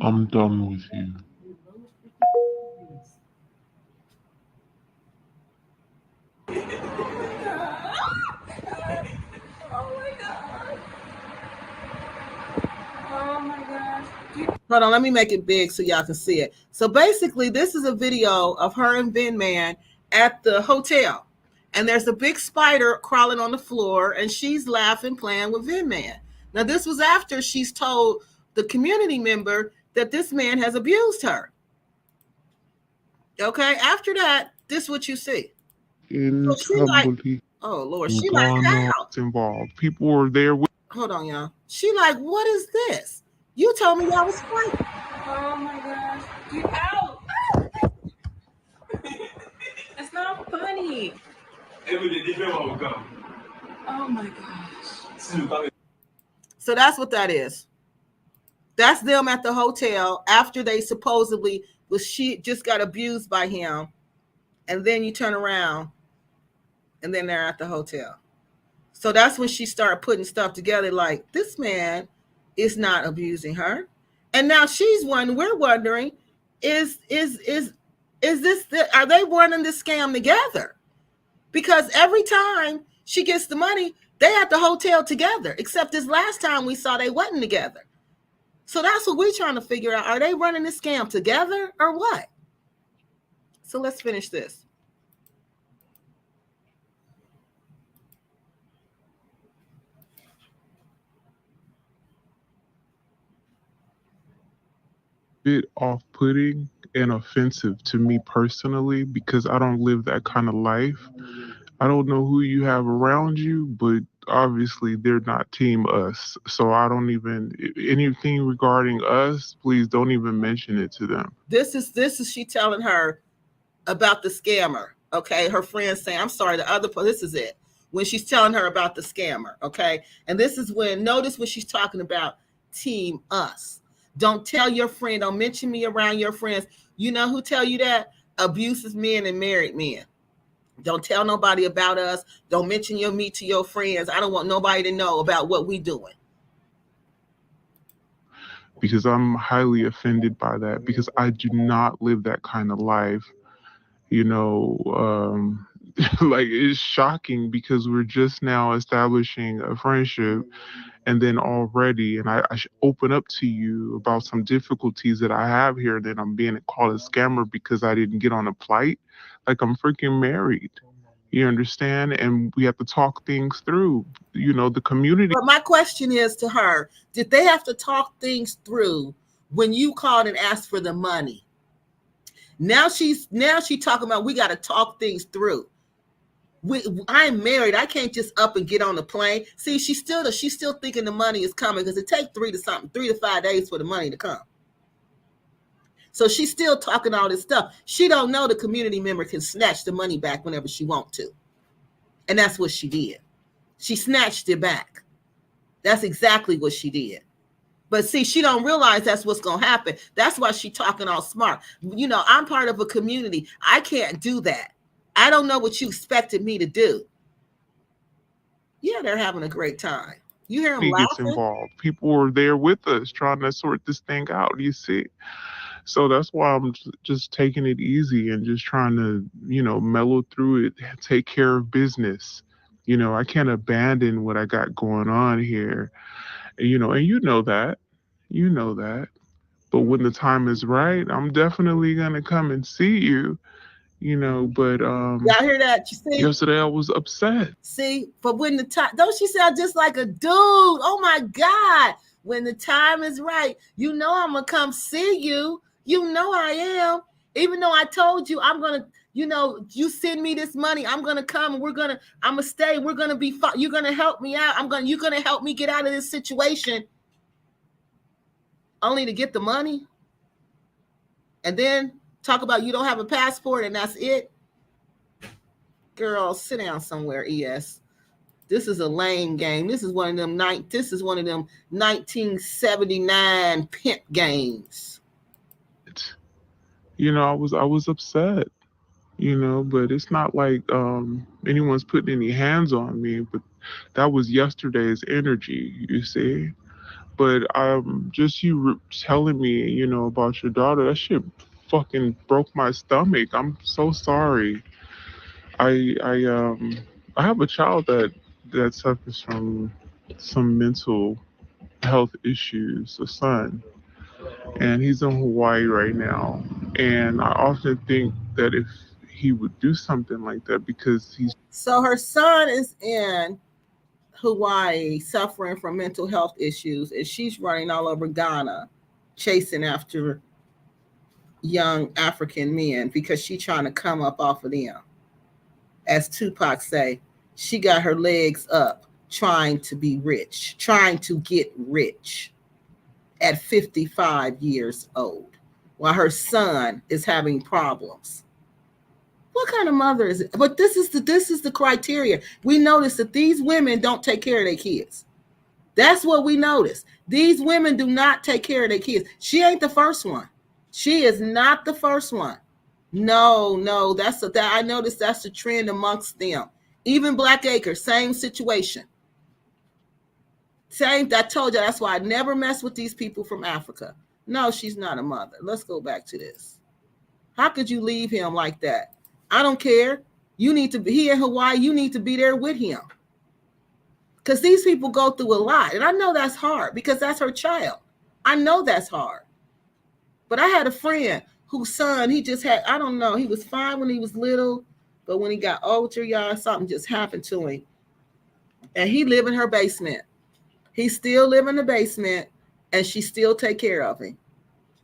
I'm done with you. Hold on, let me make it big so y'all can see it. So basically, this is a video of her and Vin Man at the hotel. And there's a big spider crawling on the floor, and she's laughing, playing with Vin Man. Now, this was after she's told the community member that this man has abused her. Okay, after that, this is what you see. In Tamboli, oh, Lord, she like, how? Involved. People were there with. Hold on, y'all. She like, what is this? You told me y'all was fighting. Oh my gosh. Get out. It's not funny. Oh my gosh. So that's what that is. That's them at the hotel after they supposedly she just got abused by him. And then you turn around and then they're at the hotel. So that's when she started putting stuff together like, this man is not abusing her. And now we're wondering, is this are they running this scam together? Because every time she gets the money, they at the hotel together, except this last time we saw they wasn't together. So that's what we're trying to figure out. Are they running this scam together or what? So let's finish this. Bit off-putting and offensive to me personally, because I don't live that kind of life. I don't know who you have around you, but obviously they're not team us. So I don't even, anything regarding us, please don't even mention it to them. This is she telling her about the scammer. Okay, her friend saying, I'm sorry, the other part, this is it. When she's telling her about the scammer, okay? And this is when, notice when she's talking about team us. Don't tell your friend, don't mention me around your friends. You know who tell you that? Abusive men and married men. Don't tell nobody about us. Don't mention me to your friends. I don't want nobody to know about what we doing. Because I'm highly offended by that, because I do not live that kind of life. You know, like, it's shocking because we're just now establishing a friendship, and then already, and I should open up to you about some difficulties that I have here, then I'm being called a scammer because I didn't get on a flight. Like, I'm freaking married. You understand? And we have to talk things through, you know, the community. But my question is to her, did they have to talk things through when you called and asked for the money? Now she talking about we got to talk things through. I'm married. I can't just up and get on the plane. See, she's still thinking the money is coming because it takes 3 to 5 days for the money to come. So she's still talking all this stuff. She don't know the community member can snatch the money back whenever she wants to. And that's what she did. She snatched it back. That's exactly what she did. But see, she don't realize that's what's going to happen. That's why she talking all smart. You know, I'm part of a community. I can't do that. I don't know what you expected me to do. Yeah, they're having a great time. You hear them He gets laughing? involved. People are there with us trying to sort this thing out, you see. So that's why I'm just taking it easy and just trying to, you know, mellow through it, take care of business. You know, I can't abandon what I got going on here. You know, and you know that. You know that. But when the time is right, I'm definitely gonna come and see you. You know, but Y'all hear that? You see? yesterday I was upset. See, but when the time, don't she sound just like a dude? Oh my God. When the time is right, you know I'm gonna come see you. You know I am. Even though I told you I'm gonna, you know, you send me this money, I'm gonna come and I'm gonna stay. We're gonna be you're gonna help me out. You're gonna help me get out of this situation. Only to get the money. And then talk about you don't have a passport and that's it. Girl, sit down somewhere, ES. This is a lame game. This is one of them 1979 pimp games. You know, I was upset, you know, but it's not like anyone's putting any hands on me, but that was yesterday's energy, you see. But just you telling me, you know, about your daughter, that shit fucking broke my stomach. I'm so sorry. I have a child that suffers from some mental health issues, a son, and he's in Hawaii right now. And I often think that if he would do something like that, because he's So her son is in Hawaii suffering from mental health issues, and she's running all over Ghana chasing after young African men because she's trying to come up off of them. As Tupac say, she got her legs up trying to be rich, trying to get rich at 55 years old, while her son is having problems. What kind of mother is it? But this is the criteria. We notice that these women don't take care of their kids. That's what we notice. These women do not take care of their kids. She ain't the first one. She is not the first one. No, I noticed that's the trend amongst them. Even Blackacre, same situation. Same, I told you, that's why I never mess with these people from Africa. No, she's not a mother. Let's go back to this. How could you leave him like that? I don't care. You need to be, he in Hawaii, you need to be there with him. Because these people go through a lot. And I know that's hard because that's her child. I know that's hard. But I had a friend whose son, he just had, I don't know, he was fine when he was little, but when he got older, y'all, something just happened to him. And he live in her basement. He still live in the basement, and she still take care of him.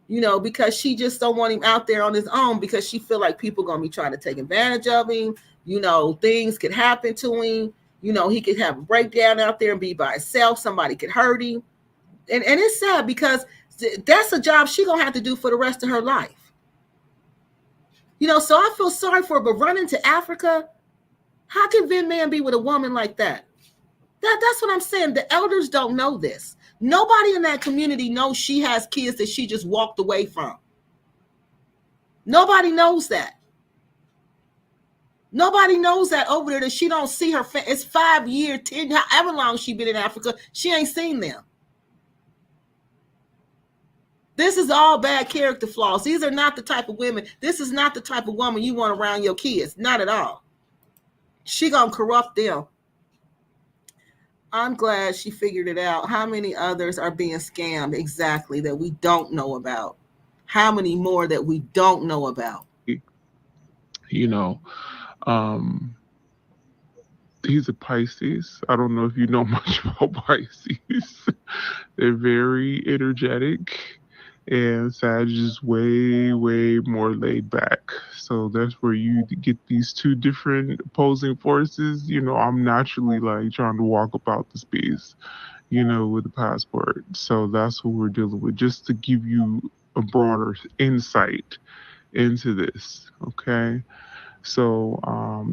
You know, because she just don't want him out there on his own because she feel like people going to be trying to take advantage of him. You know, things could happen to him. You know, he could have a breakdown out there and be by himself. Somebody could hurt him. And it's sad because that's a job she going to have to do for the rest of her life. You know, so I feel sorry for her, but running to Africa, how can Vin Man be with a woman like that? That's what I'm saying. The elders don't know this. Nobody in that community knows she has kids that she just walked away from. Nobody knows that. Nobody knows that over there that she don't see her. It's 5 years, 10, however long she been in Africa, she ain't seen them. This is all bad character flaws. These are not the type of women. This is not the type of woman you want around your kids. Not at all. She gonna corrupt them. I'm glad she figured it out. How many others are being scammed exactly that we don't know about? How many more that we don't know about? you know, he's a Pisces. I don't know if you know much about Pisces. They're very energetic. And Sag is way, way more laid back. So that's where you get these two different opposing forces. You know, I'm naturally like trying to walk about the space, you know, with the passport. So that's what we're dealing with, just to give you a broader insight into this. Okay. So,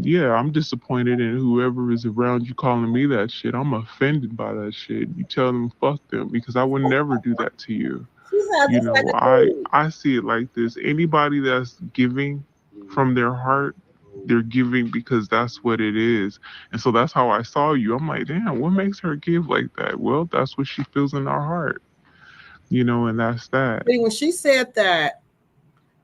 yeah, I'm disappointed in whoever is around you calling me that shit. I'm offended by that shit. You tell them fuck them because I would never do that to you. You know, I see it like this. Anybody that's giving from their heart, they're giving because that's what it is. And so that's how I saw you. I'm like, damn, what makes her give like that? Well, that's what she feels in her heart. You know, and that's that. When she said that,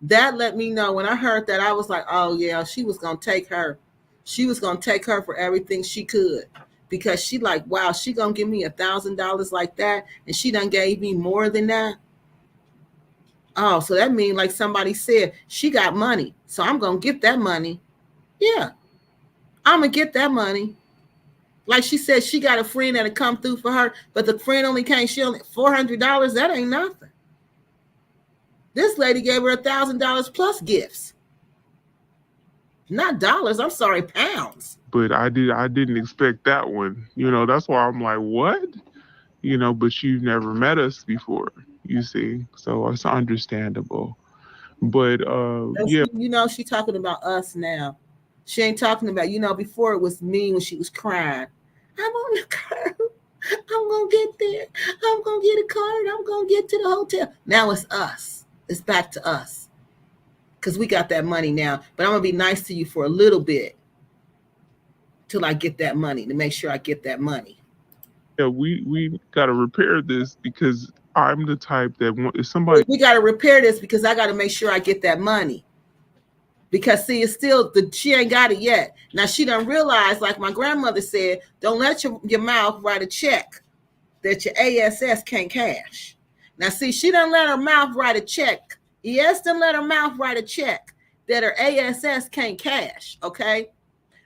that let me know. When I heard that, I was like, oh yeah, she was gonna take her. She was gonna take her for everything she could. Because she like, wow, she gonna give me $1,000 like that, and she done gave me more than that. Oh, so that means like somebody said, she got money, so I'm gonna get that money. Yeah, I'm gonna get that money. Like she said, she got a friend that'll come through for her, but the friend only came. She only $400. That ain't nothing. This lady gave her $1,000 plus gifts. Not dollars, I'm sorry, pounds. But I didn't expect that one. You know, that's why I'm like, what? You know, but you've never met us before, you see. So it's understandable. But yeah. You know, she talking about us now. She ain't talking about, you know, before it was me when she was crying. I'm on the car. I'm gonna get there. I'm gonna get a card. I'm gonna get to the hotel. Now it's us. It's back to us. Because we got that money now. But I'm gonna be nice to you for a little bit till I get that money, to make sure I get that money. Yeah, we gotta repair this because I'm the type that if somebody, we gotta repair this because I gotta make sure I get that money. Because see, it's still she ain't got it yet. Now she done realize, like my grandmother said, don't let your mouth write a check that your ASS can't cash. Now see, she done let her mouth write a check. ES done let her mouth write a check that her ASS can't cash. Okay,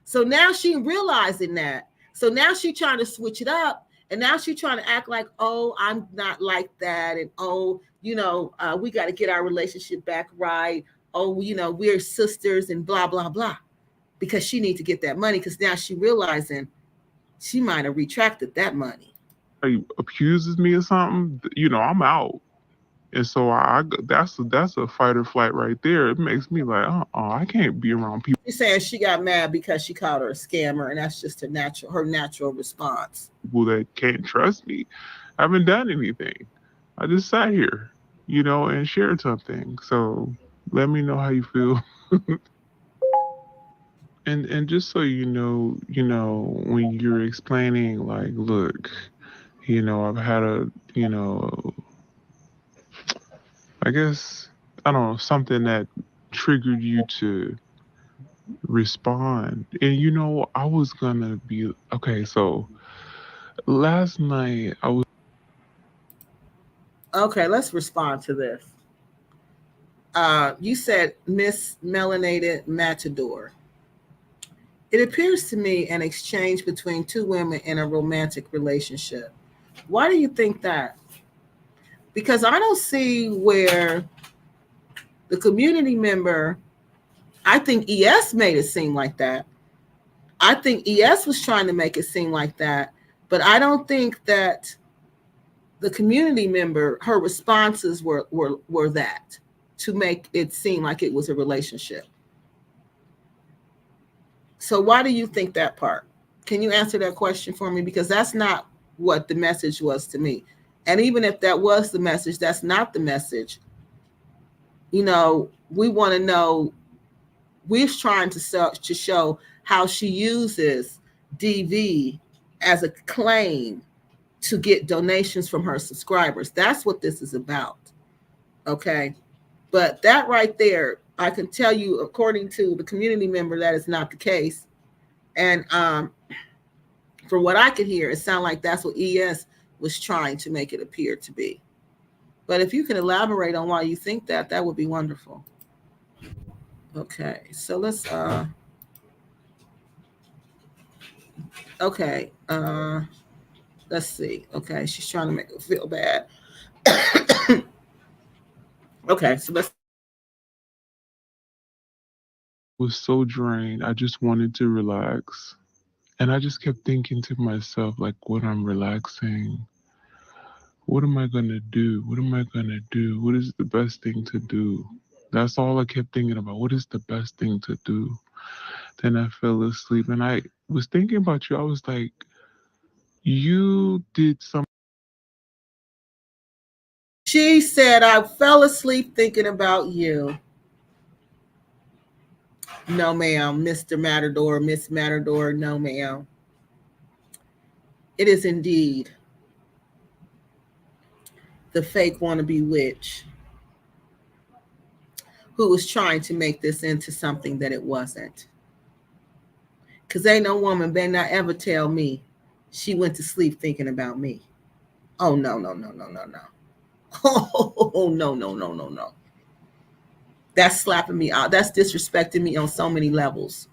so now she realizing that. So now she trying to switch it up, and now she trying to act like, oh, I'm not like that, and oh, you know, we got to get our relationship back right. Oh, you know, we're sisters and blah, blah, blah. Because she needs to get that money because now she realizing she might have retracted that money. Accuses me of something, you know, I'm out. And so that's a fight or flight right there. It makes me like, I can't be around people. She's saying she got mad because she called her a scammer, and that's just her natural response. People that can't trust me. I haven't done anything. I just sat here, you know, and shared something. So let me know how you feel. And just so you know, when you're explaining, like, look, you know, I've had a, you know, I guess, I don't know, something that triggered you to respond. And, you know, I was gonna be, okay, so last night I was. Okay, let's respond to this. You said Miss Melanated Matador. It appears to me an exchange between two women in a romantic relationship. Why do you think that? Because I don't see where the community member, I think ES made it seem like that. I think ES was trying to make it seem like that, but I don't think that the community member, her responses were that to make it seem like it was a relationship. So why do you think that part? Can you answer that question for me? Because that's not what the message was to me. And even if that was the message, that's not the message. You know, we want to know, we're trying to show how she uses DV as a claim to get donations from her subscribers. That's what this is about. Okay. But that right there, I can tell you, according to the community member, that is not the case. And from what I could hear, it sounded like that's what ES was trying to make it appear to be. But if you can elaborate on why you think that, that would be wonderful. Okay, so let's okay, let's see. Okay, she's trying to make her feel bad. Okay, so let's. Was so drained. I just wanted to relax. And I just kept thinking to myself, like, when I'm relaxing, what am I going to do? What am I going to do? What is the best thing to do? That's all I kept thinking about. What is the best thing to do? Then I fell asleep and I was thinking about you. I was like, you did something. She said, I fell asleep thinking about you. No, ma'am, Mr. Matador, Miss Matador, no, ma'am. It is indeed the fake wannabe witch who was trying to make this into something that it wasn't. Because ain't no woman better not ever tell me she went to sleep thinking about me. Oh, no, no, no, no, no, no. Oh, no, no, no, no, no. That's slapping me out. That's disrespecting me on so many levels.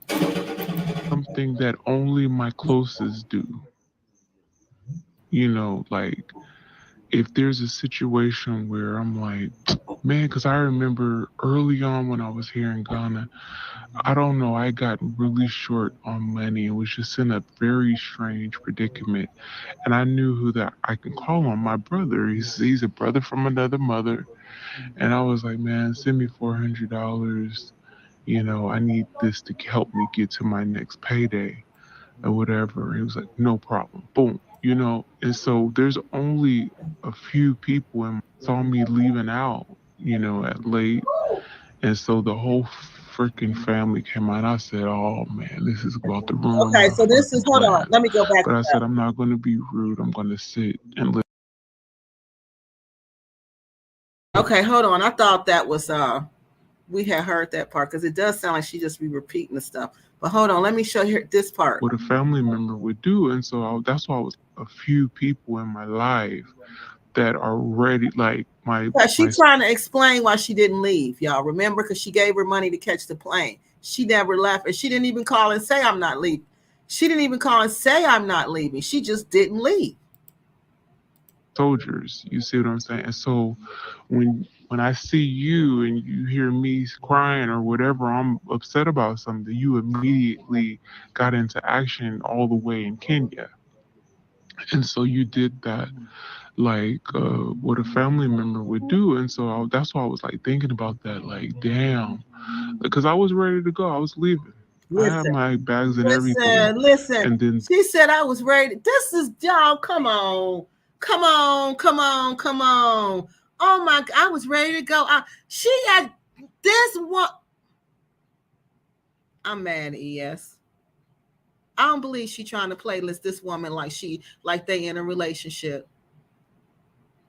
Something that only my closest do. You know, like, if there's a situation where I'm like, man, because I remember early on when I was here in Ghana, I don't know, I got really short on money and was just in a very strange predicament. And I knew who that I can call on, my brother. He's a brother from another mother. And I was like, man, send me $400. You know, I need this to help me get to my next payday or whatever. He was like, no problem. Boom. You know, and so there's only a few people and saw me leaving out, you know, at late. And so the whole freaking family came out. I said, oh man, this is about to ruin Okay, my so this is, hold on, plan. let me go back. But I said, I'm not going to be rude. I'm going to sit and listen. Okay, hold on. I thought that was we had heard that part because it does sound like she just be repeating the stuff. But hold on, let me show you this part. What a family member would do. And so that's why I was a few people in my life that are ready, like She's trying to explain why she didn't leave, y'all. Remember, because she gave her money to catch the plane. She never left, and she didn't even call and say, I'm not leaving. She didn't even call and say, I'm not leaving. She just didn't leave. Soldiers, you see what I'm saying? And so when I see you and you hear me crying or whatever, I'm upset about something, you immediately got into action all the way in Kenya. And so you did that like what a family member would do. And so that's why I was like thinking about that, like, damn, because I was ready to go. I was leaving. I had my bags and everything. Listen. And then She said I was ready. This is, y'all, come on. Come on, come on, come on. Oh my, I was ready to go. She had this one. I'm mad, ES. I don't believe she trying to playlist this woman like they in a relationship.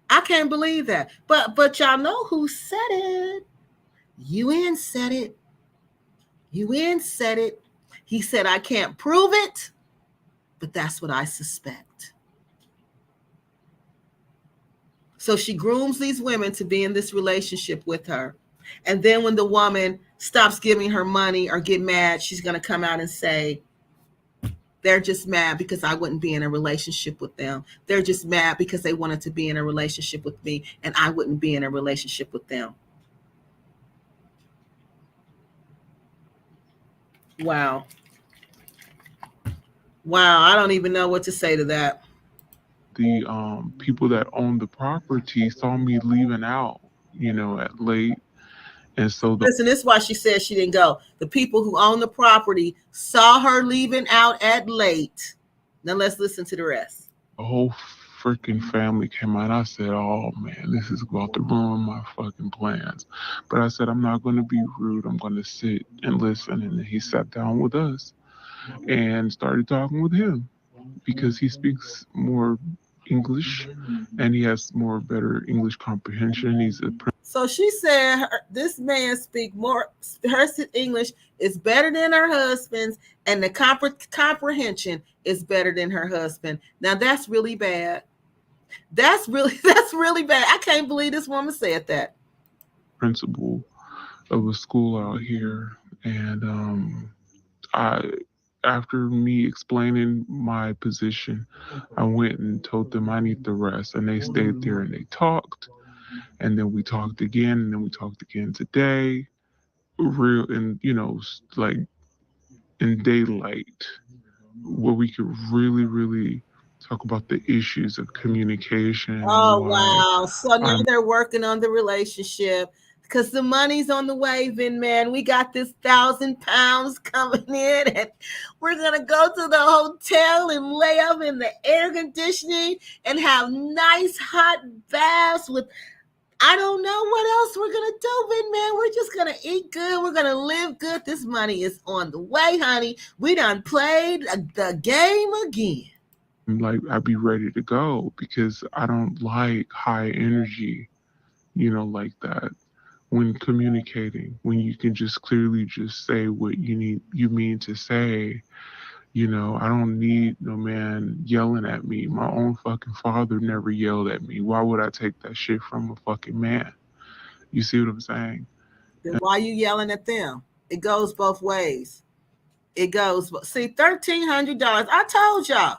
I can't believe that. But y'all know who said it. UN said it. UN said it. He said, I can't prove it, but that's what I suspect. So she grooms these women to be in this relationship with her. And then when the woman stops giving her money or get mad, she's going to come out and say, they're just mad because I wouldn't be in a relationship with them. They're just mad because they wanted to be in a relationship with me and I wouldn't be in a relationship with them. Wow. Wow. I don't even know what to say to that. The people that own the property saw me leaving out, you know, at late. And so listen, this is why she said she didn't go. The people who own the property saw her leaving out at late. Now let's listen to the rest. The whole freaking family came out. I said, oh man, this is about to ruin my fucking plans. But I said, I'm not going to be rude. I'm going to sit and listen. And then he sat down with us and started talking with him because he speaks more English and he has more better English comprehension. He's a So she said this man speak more, her English is better than her husband's, and the comprehension is better than her husband. Now that's really bad. That's really bad. I can't believe this woman said that. principal of a school out here, and after me explaining my position, I went and told them I need the rest, and they stayed there and they talked, and then we talked again, and then we talked again today, real and like in daylight, where we could really talk about the issues of communication Oh, and why wow. So now I'm they're working on the relationship because the money's on the way, Vin man. We got this £1,000 coming in, and we're going to go to the hotel and lay up in the air conditioning and have nice hot baths with, I don't know what else we're going to do, Vin man. We're just going to eat good. We're going to live good. This money is on the way, honey. We done played the game again. like I'd be ready to go because I don't like high energy, like that. When communicating, when you can just clearly just say what you mean to say, I don't need no man yelling at me. My own fucking father never yelled at me. Why would I take that shit from a fucking man? You see what I'm saying? Then why you yelling at them? It goes both ways. It goes, see, $1,300. I told y'all.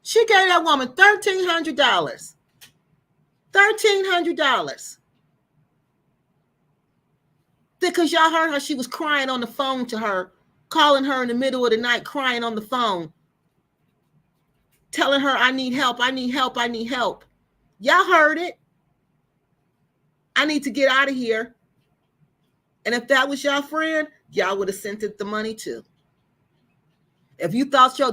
She gave that woman $1,300. $1,300. Because y'all heard her, she was crying on the phone to her, calling her in the middle of the night, crying on the phone, telling her, I need help, I need help, I need help. Y'all heard it. I need to get out of here. And if that was y'all friend, y'all would have sent it the money too. If you thought your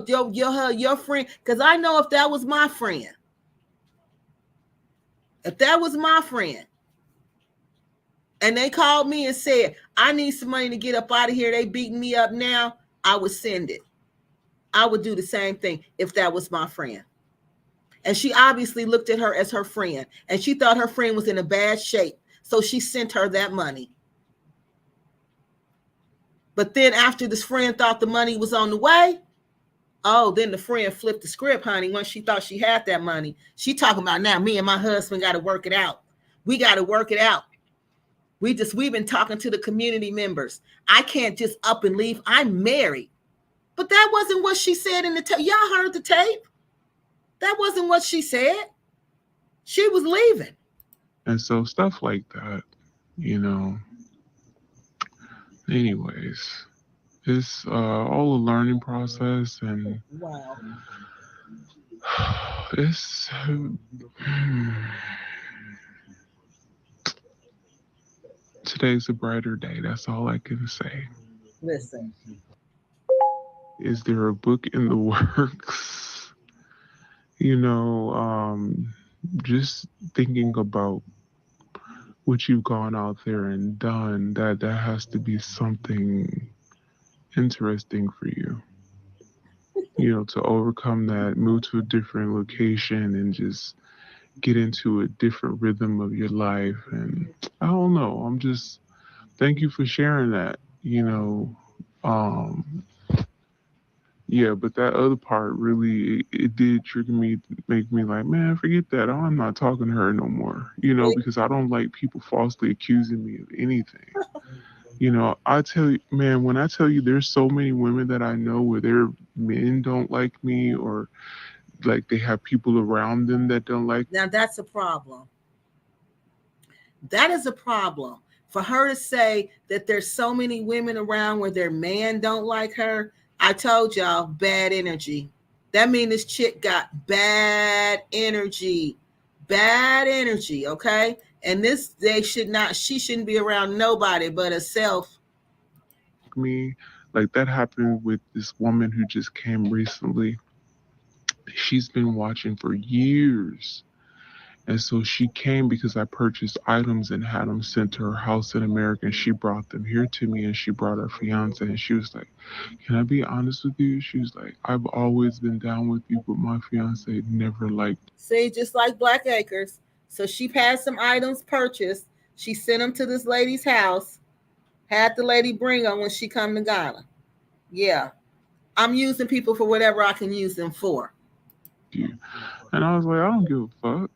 friend, because I know if that was my friend, and they called me and said, I need some money to get up out of here, they beating me up now, I would send it. I would do the same thing if that was my friend. And she obviously looked at her as her friend, and she thought her friend was in a bad shape, so she sent her that money. But then after this friend thought the money was on the way, then the friend flipped the script, honey. Once she thought she had that money, she talking about, now me and my husband got to work it out. We got to work it out. We've been talking to the community members. I can't just up and leave. I'm married. But that wasn't what she said in the tape. Y'all heard the tape? That wasn't what she said. She was leaving. And so stuff like that, anyways, it's all a learning process, and wow, it's today's a brighter day. That's all I can say. Listen, is there a book in the works? Just thinking about what you've gone out there and done, that has to be something interesting for you. To overcome that, move to a different location and just get into a different rhythm of your life. And I don't know, thank you for sharing that, yeah, but that other part really, it did trigger me, make me like, man, forget that. I'm not talking to her no more, because I don't like people falsely accusing me of anything. I tell you, man, when I tell you there's so many women that I know where their men don't like me, or like they have people around them that don't like. Now that's a problem. That is a problem. For her to say that there's so many women around where their man don't like her, I told y'all, bad energy. That means this chick got bad energy. Bad energy, okay? And she shouldn't be around nobody but herself. Me, like that happened with this woman who just came recently. She's been watching for years. And so she came because I purchased items and had them sent to her house in America. And she brought them here to me, and she brought her fiance. And she was like, can I be honest with you? She was like, I've always been down with you, but my fiance never liked. See, just like Black Acres. So she had some items purchased. She sent them to this lady's house. Had the lady bring them when she come to Ghana. Yeah. I'm using people for whatever I can use them for. And I was like, I don't give a fuck.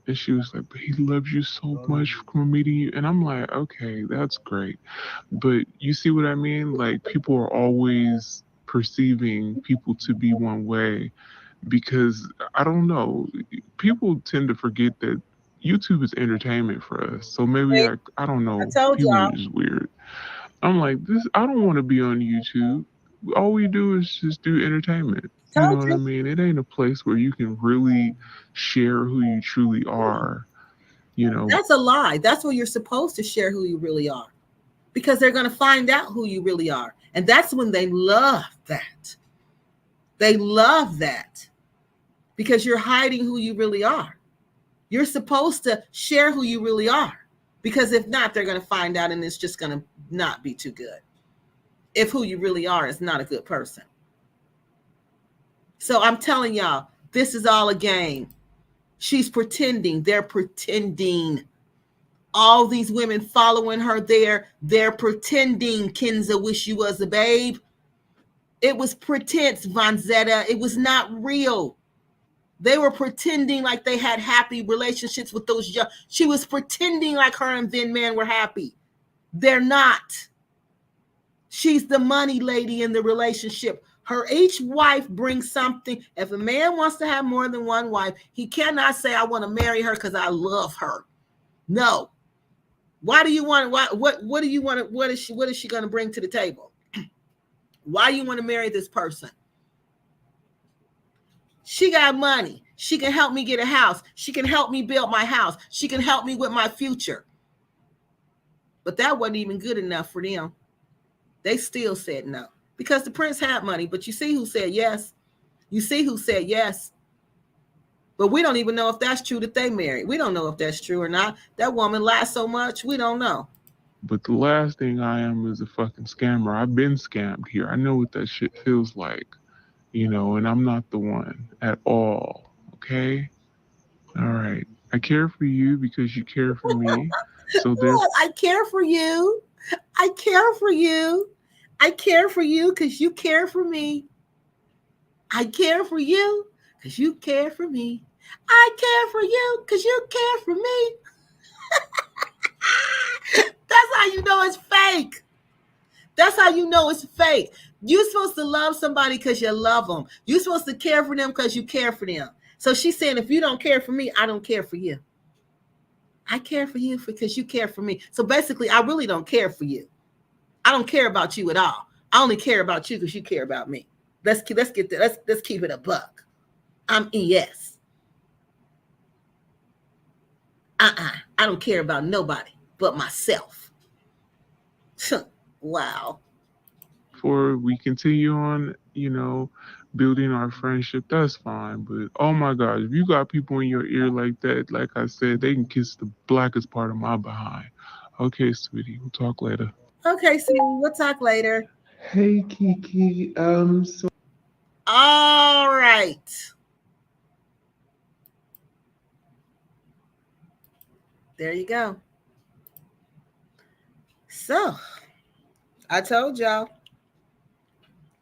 And she was like, but he loves you so much from meeting you. And I'm like, okay, that's great. But you see what I mean? Like, people are always perceiving people to be one way, because I don't know, people tend to forget that YouTube is entertainment for us. So maybe I don't know, told people y'all. are just weird. I'm like, this, I don't want to be on YouTube. All we do is just do entertainment. You know what I mean? It ain't a place where you can really share who you truly are. You know, That's a lie. That's where you're supposed to share who you really are, because they're going to find out who you really are. And that's when they love that. They love that because you're hiding who you really are. You're supposed to share who you really are, because if not, they're going to find out and it's just going to not be too good. If who you really are is not a good person. So I'm telling y'all, this is all a game. She's pretending. They're pretending. All these women following her there, they're pretending. Kenza, wish you was a babe. It was pretense, Vonzetta. It was not real. They were pretending like they had happy relationships with those young. She was pretending like her and Vin Man were happy. They're not. She's the money lady in the relationship. Each wife brings something. If a man wants to have more than one wife, he cannot say, I want to marry her because I love her. No. Why do you want? What do you want? What is she going to bring to the table? Why do you want to marry this person? She got money. She can help me get a house. She can help me build my house. She can help me with my future. But that wasn't even good enough for them. They still said no, because the prince had money. But you see who said yes. You see who said yes. But we don't even know if that's true that they married. We don't know if that's true or not. That woman lied so much, we don't know. but the last thing I am is a fucking scammer. I've been scammed here. I know what that shit feels like, you know, and I'm not the one at all. Okay? All right. I care for you because you care for me. So there's I care for you. I care for you. I care for you because you care for me. I care for you because you care for me. I care for you because you care for me. That's how you know it's fake. That's how you know it's fake. You're supposed to love somebody because you love them. You're supposed to care for them because you care for them. So she's saying, if you don't care for me, I don't care for you. I care for you because you care for me. So basically, I really don't care for you. I don't care about you at all. I only care about you because you care about me. Let's keep it a buck. I'm ES. I don't care about nobody but myself. Wow. before we continue on, you know, building our friendship, that's fine. But oh my gosh, if you got people in your ear like that, like I said, they can kiss the blackest part of my behind. Okay, sweetie, we'll talk later. Okay, see, we'll talk later. Hey, Kiki. So All right. There you go. So, I told y'all.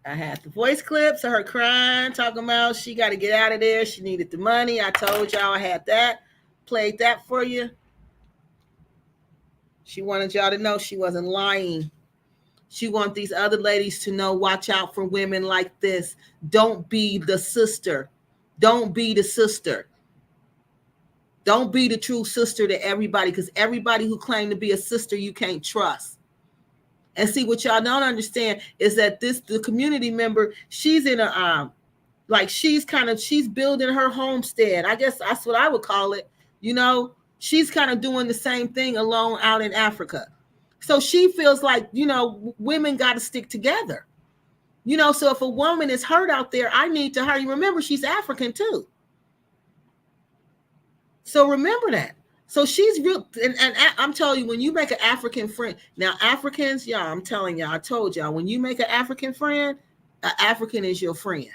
I had the voice clips of her crying, talking about she got to get out of there. She needed the money. I told y'all I had that. Played that for you. She wanted y'all to know she wasn't lying. She wants these other ladies to know, watch out for women like this. Don't be the sister. Don't be the sister. Don't be the true sister to everybody, because everybody who claims to be a sister, you can't trust. And see, what y'all don't understand is that the community member, she's in a she's building her homestead. I guess that's what I would call it. You know, she's kind of doing the same thing alone out in Africa. So she feels like, you know, women got to stick together. You know, so if a woman is hurt out there, I need to hurry. Remember, she's African too. So remember that. So she's real, and I'm telling you, when you make an African friend, now Africans, y'all, I'm telling y'all, I told y'all, when you make an African friend, an African is your friend.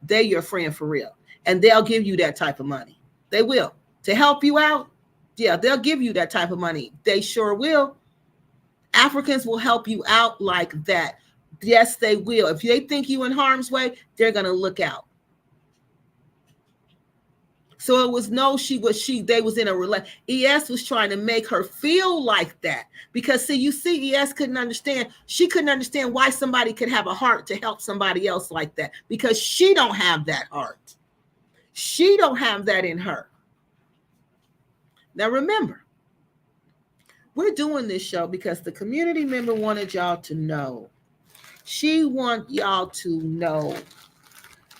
They're your friend for real. And they'll give you that type of money. They will. To help you out, yeah, they'll give you that type of money. They sure will. Africans will help you out like that. Yes, they will. If they think you in harm's way, they're going to look out. So it was they was in a relationship. ES was trying to make her feel like that because ES couldn't understand. She couldn't understand why somebody could have a heart to help somebody else like that because she don't have that heart. She don't have that in her. Now remember, we're doing this show because the community member wanted y'all to know. She wants y'all to know.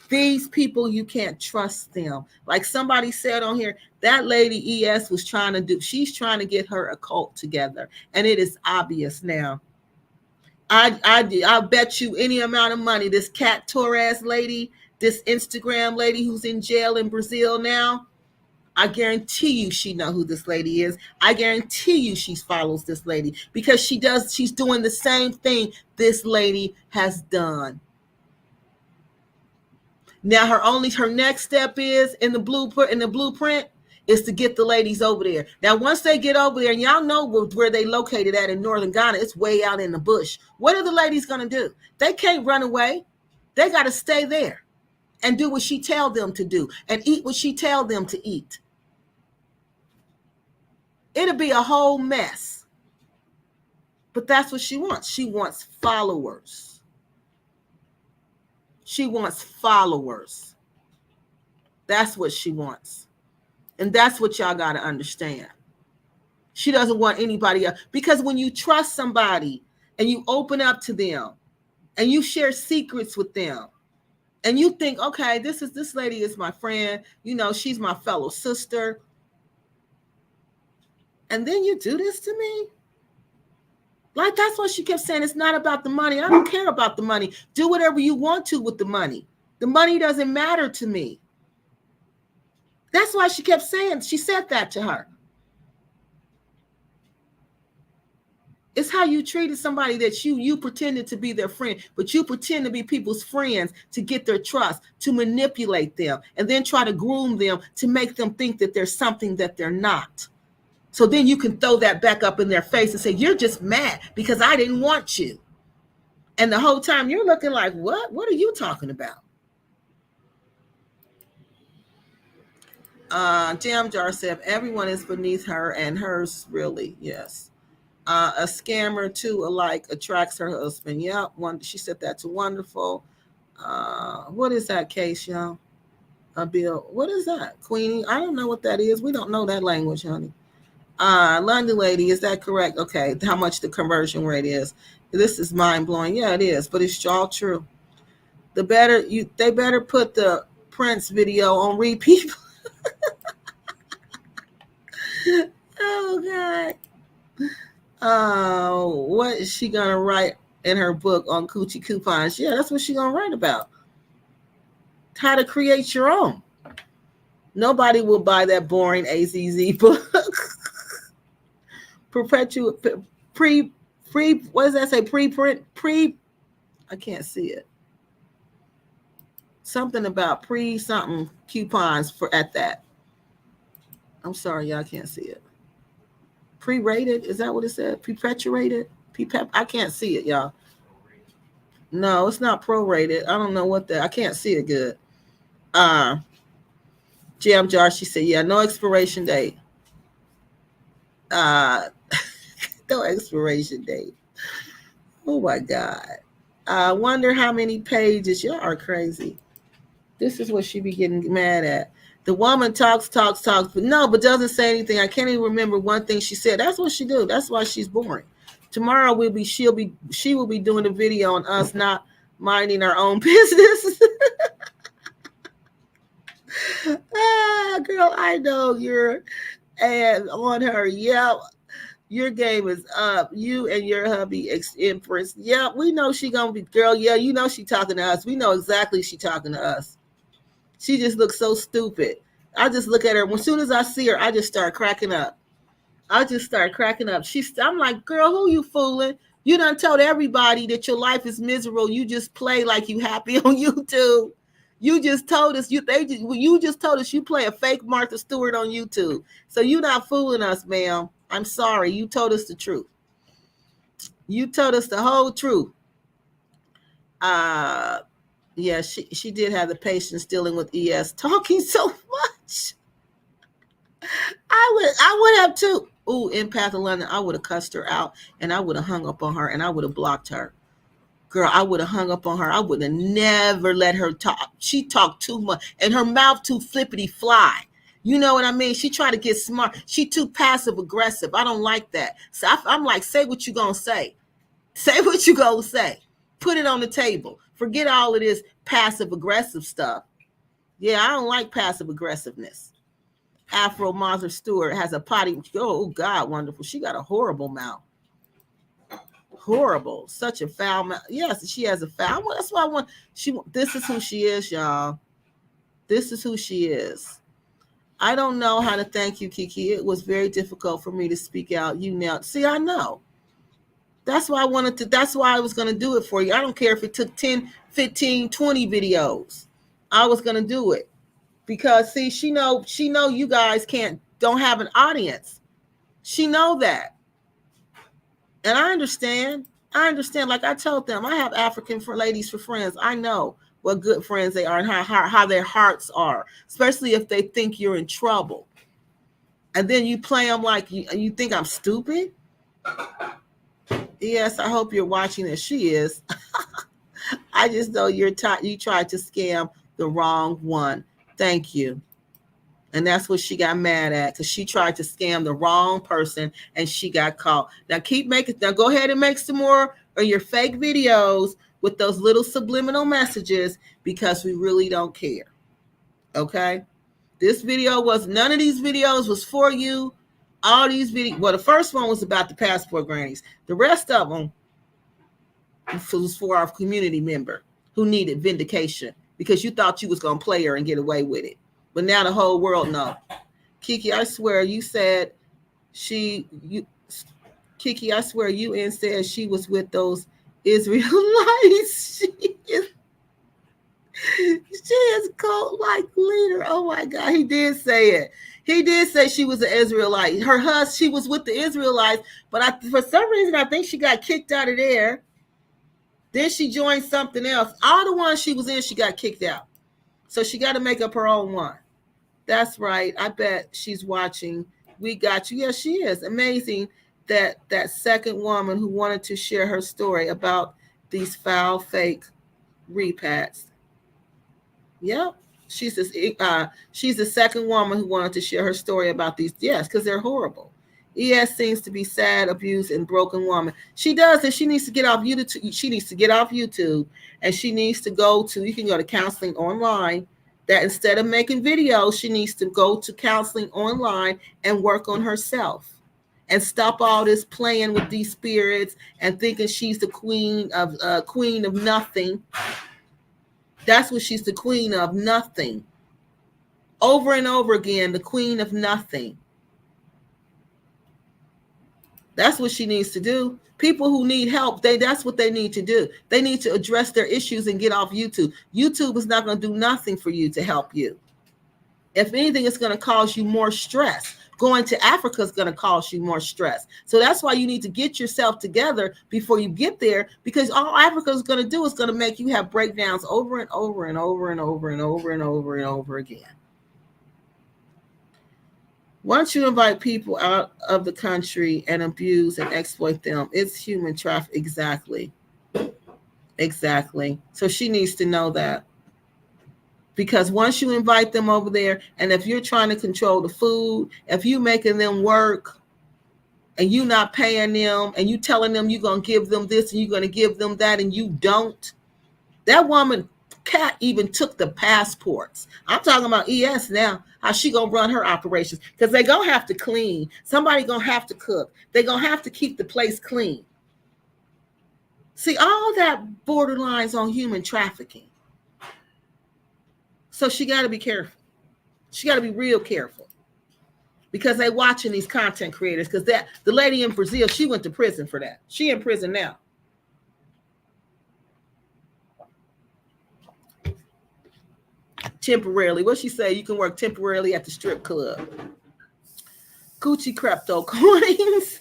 These people, you can't trust them. Like somebody said on here, that lady ES was she's trying to get her occult together. And it is obvious now. I'll bet you any amount of money, this Cat Torres lady, this Instagram lady who's in jail in Brazil now, I guarantee you she know who this lady is. I guarantee you she follows this lady because she's doing the same thing this lady has done. Now her next step is in the blueprint is to get the ladies over there. Now once they get over there, and y'all know where they located at in northern Ghana, it's way out in the bush. What are the ladies going to do? They can't run away. They got to stay there and do what she tell them to do and eat what she tell them to eat. It'll be a whole mess. But that's what she wants. She wants followers. She wants followers. That's what she wants. And that's what y'all got to understand. She doesn't want anybody else. Because when you trust somebody and you open up to them and you share secrets with them and you think, okay, this lady is my friend. You know, she's my fellow sister. And then you do this to me? Like, that's what she kept saying. It's not about the money. I don't care about the money. Do whatever you want to with the money. The money doesn't matter to me. That's why she kept saying, she said that to her. It's how you treated somebody that you pretended to be their friend, but you pretend to be people's friends to get their trust, to manipulate them, and then try to groom them to make them think that there's something that they're not. So then you can throw that back up in their face and say, you're just mad because I didn't want you. And the whole time you're looking like, what? What are you talking about? Jam Jar said, everyone is beneath her and hers really, yes. A scammer too alike attracts her husband. Yep, she said that's wonderful. What is that case, y'all? Bill, what is that? Queenie? I don't know what that is. We don't know that language, honey. London lady, is that correct? Okay, how much the conversion rate is? This is mind blowing. Yeah, it is, but it's all true. They better put the Prince video on repeat. Oh God. What is she gonna write in her book on coochie coupons? Yeah, that's what she's gonna write about. How to create your own. Nobody will buy that boring AZZ book. Perpetual what does that say? Preprint I can't see it. Something about something coupons at that. I'm sorry, y'all can't see it. Pre-rated, is that what it said? Perpetuated? I can't see it, y'all. No, it's not prorated. I don't know what I can't see it good. Jam Jar, she said, yeah, no expiration date. No expiration date. Oh my God. I wonder how many pages. Y'all are crazy. This is what she be getting mad at. The woman talks, but doesn't say anything. I can't even remember one thing she said. That's what she do. That's why she's boring. Tomorrow she will be doing a video on us not minding our own business. Girl, I know you're on her. Yeah. Your game is up. You and your hubby Empress. Yeah, we know she gonna be, girl. Yeah, you know she talking to us. We know exactly she talking to us. She just looks so stupid. I just look at her. As soon as I see her, I just start cracking up. I'm like, girl, who you fooling? You done told everybody that your life is miserable. You just play like you happy on YouTube. You just told us you just told us you play a fake Martha Stewart on YouTube. So you not fooling us, ma'am. I'm sorry. You told us the truth. You told us the whole truth. Yeah, she did have the patience dealing with ES talking so much. I would have too. Ooh, Empath in London, I would have cussed her out and I would have hung up on her and I would have blocked her. Girl, I would have hung up on her. I would have never let her talk. She talked too much and her mouth too flippity fly. You know what I mean? She tried to get smart. She too passive aggressive. I don't like that. So I'm like, say what you gonna say. Say what you gonna say. Put it on the table. Forget all of this passive aggressive stuff. Yeah, I don't like passive aggressiveness. Afro Martha Stewart has a potty. Oh God, wonderful. She got a horrible mouth. Horrible. Such a foul mouth. Yes, she has a foul. Well, that's why I want. This is who she is, y'all. This is who she is. I don't know how to thank you, Kiki. It was very difficult for me to speak out. You now see, I know. That's why I wanted to. That's why I was going to do it for you. I don't care if it took 10, 15, 20 videos. I was going to do it. Because see, she know you guys don't have an audience. She know that. And I understand. Like I told them, I have African ladies for friends. I know what good friends they are and how their hearts are, especially if they think you're in trouble. And then you play them like you think I'm stupid. Yes, I hope you're watching this. She is. I just know you tried to scam the wrong one. Thank you. And that's what she got mad at, because she tried to scam the wrong person and she got caught. Now go ahead and make some more of your fake videos with those little subliminal messages, because we really don't care. Okay? None of these videos was for you. All these videos, well, the first one was about the passport grannies. The rest of them was for our community member who needed vindication because you thought you was going to play her and get away with it. But now the whole world knows. Kiki, I swear you said Kiki, I swear you said she was with those Israelites. She is cult-like leader. Oh my God, he did say it. He did say she was an Israelite. Her husband, she was with the Israelites, but for some reason, I think she got kicked out of there. Then she joined something else. All the ones she was in, she got kicked out. So she got to make up her own one. That's right. I bet she's watching. We got you. Yes, she is. Amazing that second woman who wanted to share her story about these foul, fake repats. Yep. She's the second woman who wanted to share her story about these. Yes, because they're horrible. ES seems to be sad, abused, and broken woman. She does, and she needs to get off YouTube. She needs to get off YouTube, and she needs to you can go to counseling online. That instead of making videos, she needs to go to counseling online and work on herself and stop all this playing with these spirits and thinking she's the queen of nothing. That's what she's the queen of, nothing. Over and over again, the queen of nothing. That's what she needs to do. People who need help, that's what they need to do. They need to address their issues and get off YouTube. YouTube is not going to do nothing for you to help you. If anything, it's going to cause you more stress. Going to Africa is going to cause you more stress. So that's why you need to get yourself together before you get there, because all Africa is going to do is going to make you have breakdowns over and over and over and over and over and over and over again. Once you invite people out of the country and abuse and exploit them, it's human trafficking. Exactly. So she needs to know that. Because once you invite them over there, and if you're trying to control the food, if you're making them work and you're not paying them and you telling them you're going to give them this and you're going to give them that and you don't, that woman, Cat, even took the passports. I'm talking about ES now, how she going to run her operations, because they're going to have to clean. Somebody going to have to cook. They're going to have to keep the place clean. See, all that borderlines on human trafficking. So she got to be careful. She got to be real careful, because they watching these content creators. Because the lady in Brazil, she went to prison for that. She in prison now. Temporarily. What she say? You can work temporarily at the strip club. Gucci crypto coins.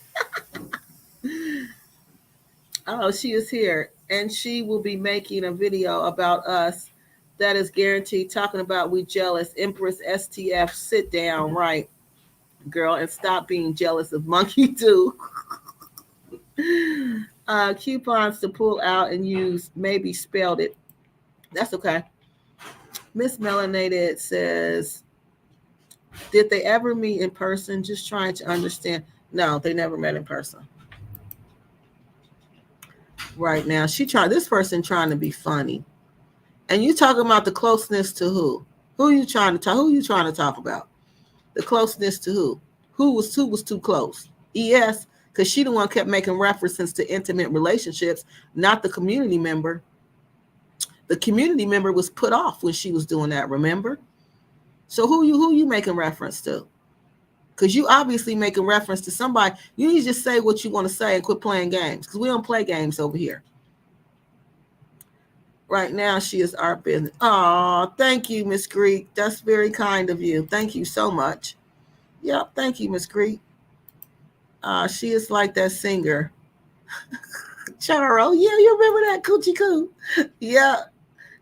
Oh, she is here, and she will be making a video about us. That is guaranteed. Talking about we jealous. Empress STF, sit down, right? girl, and stop being jealous of Monkey too. Coupons to pull out and use, maybe spelled it. That's okay. Miss Melanated says, did they ever meet in person? Just trying to understand. No, they never met in person. Right now, this person trying to be funny. And you talking about the closeness to who? Who you trying to talk about? The closeness to who? Who was too close? ES, because she the one kept making references to intimate relationships, not the community member. The community member was put off when she was doing that, remember? So who you making reference to? Because you obviously making reference to somebody. You need to just say what you want to say and quit playing games, because we don't play games over here. Right now, she is our business. Oh, thank you, Miss Greek. That's very kind of you. Thank you so much. Yep, thank you, Miss Greek. She is like that singer. Charo, yeah, you remember that? Coochie Coo. Yeah.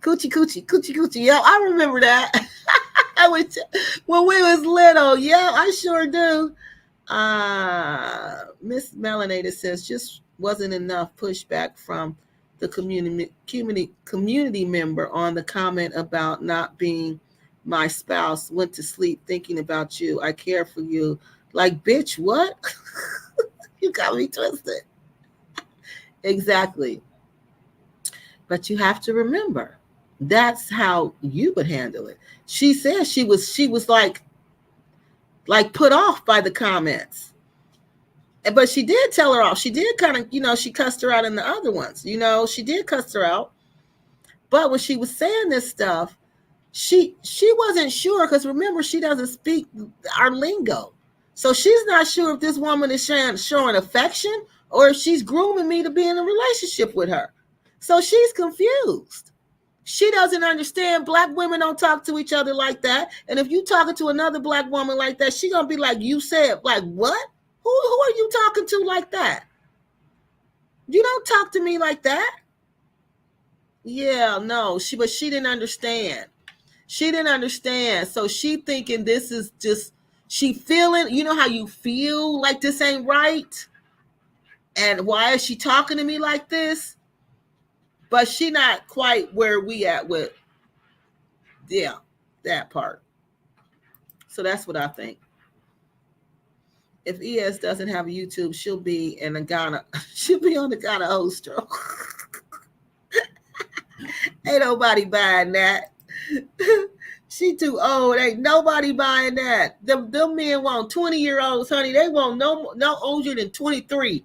Coochie Coochie, Coochie Coochie. Yeah, I remember that. When we was little. Yeah, I sure do. Miss Melanated says, just wasn't enough pushback from the community member on the comment about not being my spouse. Went to sleep thinking about you. I care for you. Like, bitch, what? You got me twisted. Exactly. But you have to remember, that's how you would handle it. She said she was like put off by the comments. But she did tell her off. She did kind of, she cussed her out in the other ones. She did cuss her out. But when she was saying this stuff, she wasn't sure, because remember, she doesn't speak our lingo. So she's not sure if this woman is showing affection or if she's grooming me to be in a relationship with her. So she's confused. She doesn't understand black women don't talk to each other like that. And if you talking to another black woman like that, she gonna be like, you said, like, what? Who are you talking to like that? You don't talk to me like that. Yeah, no, but she didn't understand. She didn't understand. So she thinking this is just, she feeling, you know how you feel like this ain't right? And why is she talking to me like this? But she not quite where we at with, yeah, that part. So that's what I think. If ES doesn't have a YouTube, she'll be in a Ghana. She'll be on the Ghana Ostro. Ain't nobody buying that. She too old. Ain't nobody buying that. Them men want 20-year-olds, honey. They want no older than 23.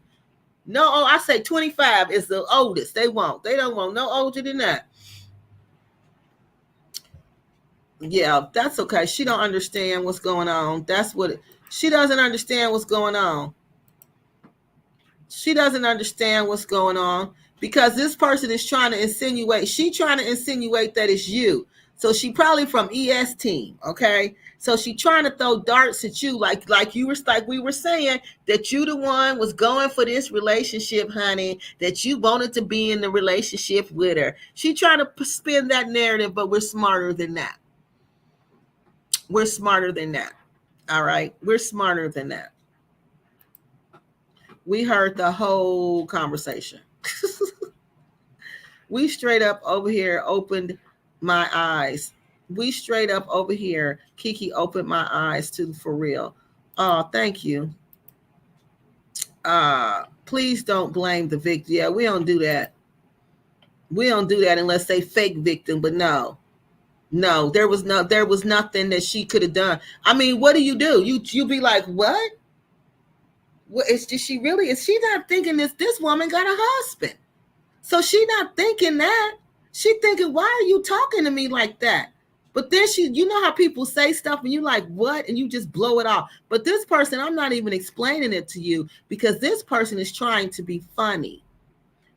No, I say 25 is the oldest they want. They don't want no older than that. Yeah, that's okay. She don't understand what's going on. She doesn't understand what's going on. She doesn't understand what's going on because this person is trying to insinuate. She's trying to insinuate that it's you. So she probably from ES team, okay? So she trying to throw darts at you like we were saying that you the one was going for this relationship, honey, that you wanted to be in the relationship with her. She trying to spin that narrative, but we're smarter than that. We're smarter than that. All right? We're smarter than that. We heard the whole conversation. We straight up over here opened my eyes. We straight up over here, Kiki opened my eyes to for real. Oh, thank you. Please don't blame the victim. Yeah, we don't do that. We don't do that unless they fake victim, but no, there was nothing that she could have done. I mean, what do? You be like, what? What is she really? Is she not thinking this woman got a husband? So she not thinking that. She thinking, why are you talking to me like that? But then you know how people say stuff and you like, what? And you just blow it off. But this person, I'm not even explaining it to you because this person is trying to be funny.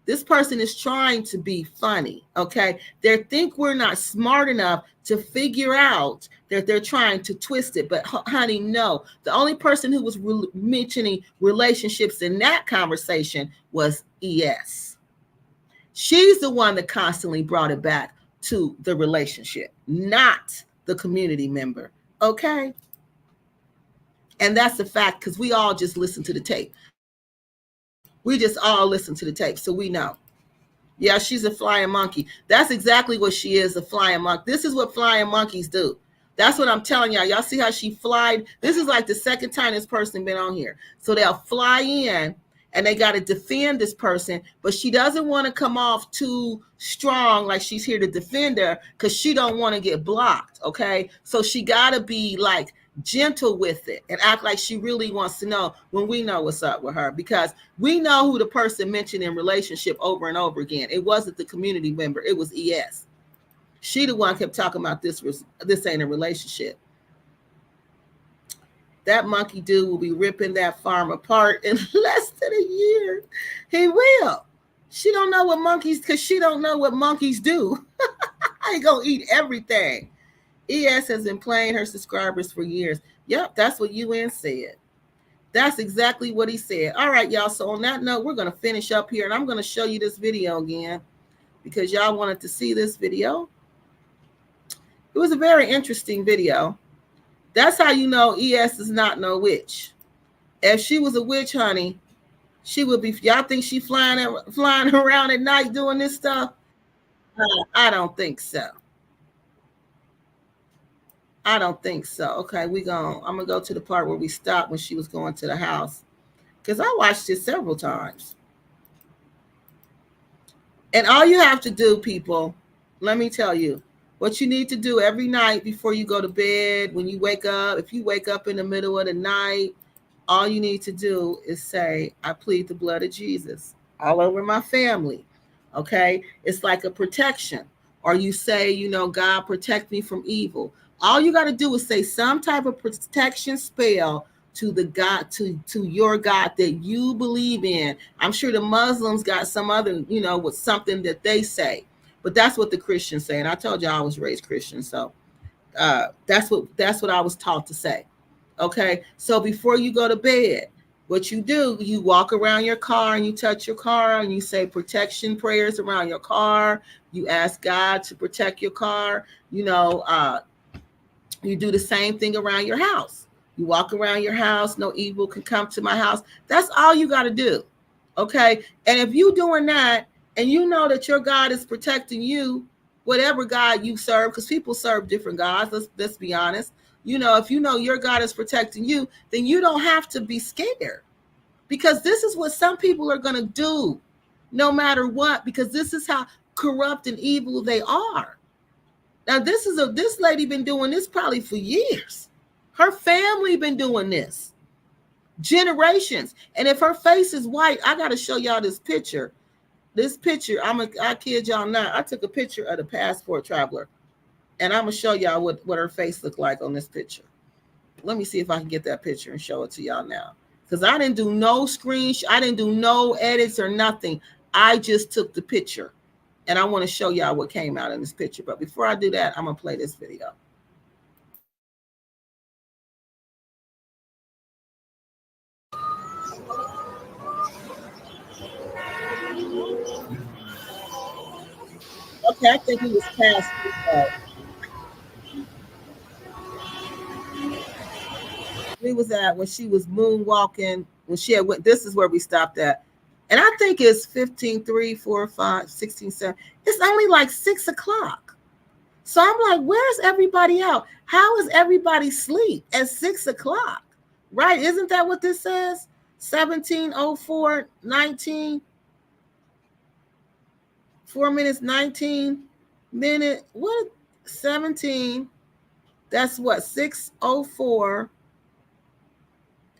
This person is trying to be funny, okay? They think we're not smart enough to figure out that they're trying to twist it. But honey, no. The only person who was mentioning relationships in that conversation was ES. She's the one that constantly brought it back to the relationship, not the community member, okay? And that's the fact, because we all just listen to the tape. We just all listen to the tape, so we know. Yeah, she's a flying monkey. That's exactly what she is, a flying monkey. This is what flying monkeys do. That's what I'm telling y'all. Y'all see how she flied? This is like the second time this person been on here. So they'll fly in and they got to defend this person, but she doesn't want to come off too strong like she's here to defend her because she don't want to get blocked, okay? So she got to be like gentle with it and act like she really wants to know when we know what's up with her, because we know who the person mentioned in relationship over and over again. It wasn't the community member. It was ES. She the one kept talking about this ain't a relationship. That monkey dude will be ripping that farm apart in less than a year. He will. She don't know what monkeys, because she don't know what monkeys do. I ain't gonna eat everything. ES has been playing her subscribers for years. Yep, that's what UN said. That's exactly what he said. All right, y'all. So on that note, we're going to finish up here, and I'm going to show you this video again because y'all wanted to see this video. It was a very interesting video. That's how you know ES is not no witch. If she was a witch, honey, she would be. Y'all think she flying around at night doing this stuff? I don't think so. I don't think so. Okay, I'm gonna go to the part where we stopped when she was going to the house, because I watched it several times. And all you have to do, people, let me tell you, what you need to do every night before you go to bed, when you wake up, if you wake up in the middle of the night, all you need to do is say, I plead the blood of Jesus all over my family. Okay? It's like a protection. Or you say, you know, God protect me from evil. All you got to do is say some type of protection spell to the God, to your God that you believe in. I'm sure the Muslims got some other, you know, with something that they say, but that's what the Christians say. And I told you I was raised Christian, so that's what I was taught to say. Okay, so before you go to bed, what you do, you walk around your car and you touch your car and you say protection prayers around your car. You ask God to protect your car. You know, you do the same thing around your house. You walk around your house, no evil can come to my house. That's all you got to do. Okay. And if you're doing that and you know that your God is protecting you, whatever God you serve, because people serve different gods, let's be honest. You know, if you know your God is protecting you, then you don't have to be scared, because this is what some people are going to do no matter what, because this is how corrupt and evil they are. Now, this lady been doing this probably for years. Her family been doing this generations. And if her face is white, I got to show y'all this picture. This picture, I kid y'all not. I took a picture of the passport traveler, and I'm gonna show y'all what her face looked like on this picture. Let me see if I can get that picture and show it to y'all now, because I didn't do no I didn't do no edits or nothing. I just took the picture. And I want to show y'all what came out in this picture. But before I do that, I'm going to play this video. Okay, I think he was past. We was at when she was moonwalking, when she had went, this is where we stopped at. And I think it's 15, 3, 4, 5, 16, 7. It's only like 6 o'clock. So I'm like, where's everybody out? How is everybody asleep at 6 o'clock? Right? Isn't that what this says? 17:04, 19. 4 minutes, 19 minutes. What? 17. That's what? 6:04.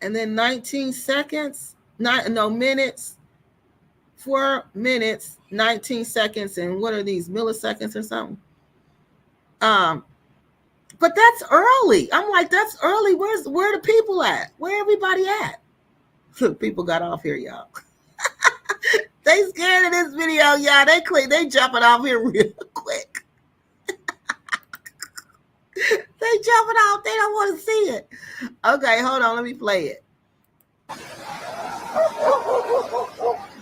And then 19 seconds. Minutes. 4 minutes, 19 seconds. And what are these, milliseconds or something? But that's early. I'm like, that's early. Where the people at? Where everybody at? People got off here, y'all. They scared of this video, y'all. They jumping off here real quick. They jumping off. They don't want to see it. Okay, hold on. Let me play it.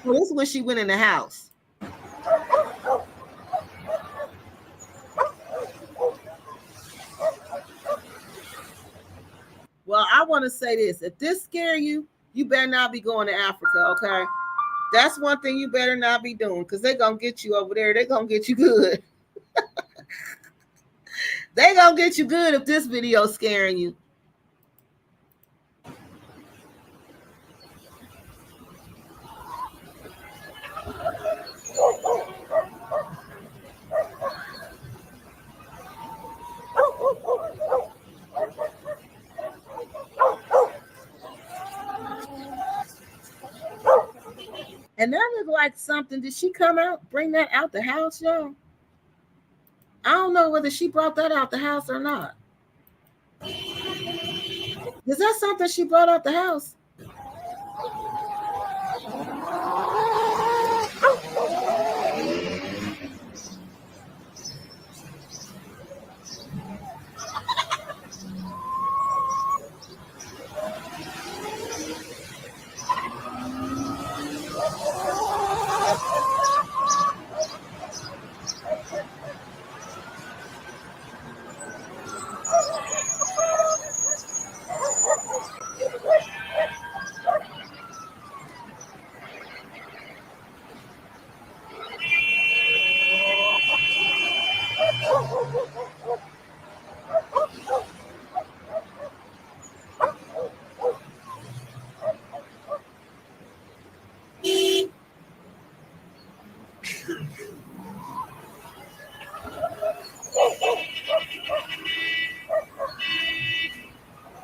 Well, this is when she went in the house. Well, I want to say this. If this scare you, you better not be going to Africa, okay? That's one thing you better not be doing, because they're going to get you over there. They're going to get you good. They're going to get you good if this video is scaring you. And that looked like something. Did she come out, bring that out the house, y'all? I don't know whether she brought that out the house or not. Is that something she brought out the house?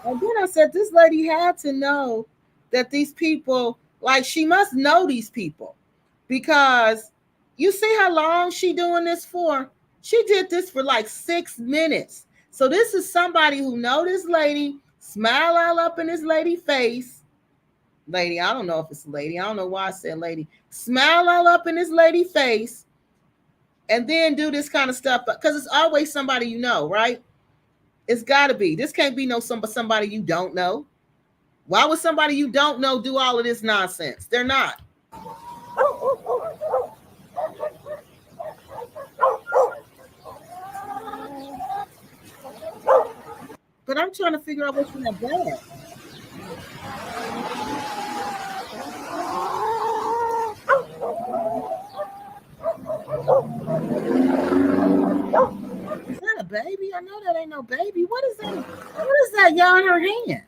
And then I said, this lady had to know that these people, like, she must know these people, because you see how long she doing this for? She did this for like 6 minutes. So this is somebody who know this lady, smile all up in this lady face. Lady, I don't know if it's a lady. I don't know why I said lady. Smile all up in this lady face, and then do this kind of stuff, because it's always somebody you know, right? It's got to be. This can't be somebody you don't know. Why would somebody you don't know do all of this nonsense? They're not. But I'm trying to figure out what's in that bag. Is that a baby? I know that ain't no baby. What is that? What is that y'all in her hand?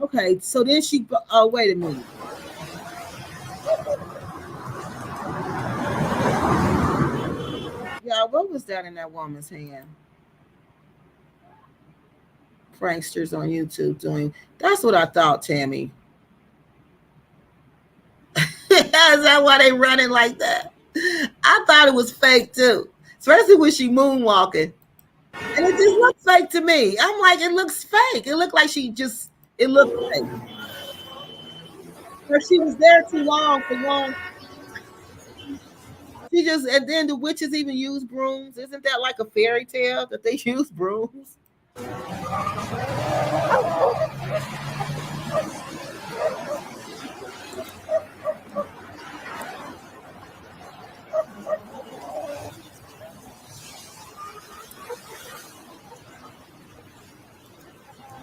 Okay, so then she, oh, wait a minute. Yeah, what was that in that woman's hand? Pranksters on YouTube doing, that's what I thought, Tammy. Is that why they running like that? I thought it was fake too, especially when she moonwalking. And it just looked fake to me. I'm like, it looks fake. It looked like it looked fake. Or she was there too long for one. She just, and then the witches even use brooms. Isn't that like a fairy tale that they use brooms?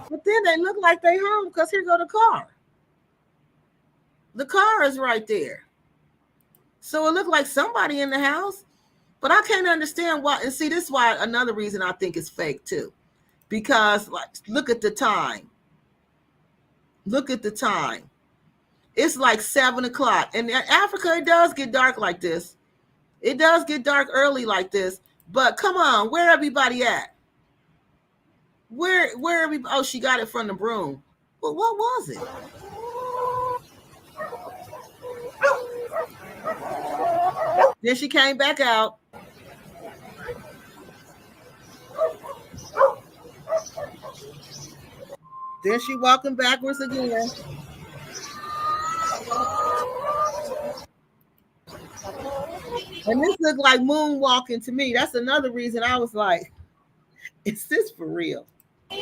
But then they look like they home, because here go the car. The car is right there. So it looked like somebody in the house, but I can't understand why. And see, this is why another reason I think it's fake too, because like, look at the time. Look at the time. It's like 7 o'clock. And in Africa, it does get dark like this. It does get dark early like this. But come on, where everybody at? Where everybody? Oh, she got it from the broom. Well, what was it? Then she came back out. Then she walking backwards again. And this looked like moonwalking to me. That's another reason I was like, is this for real? And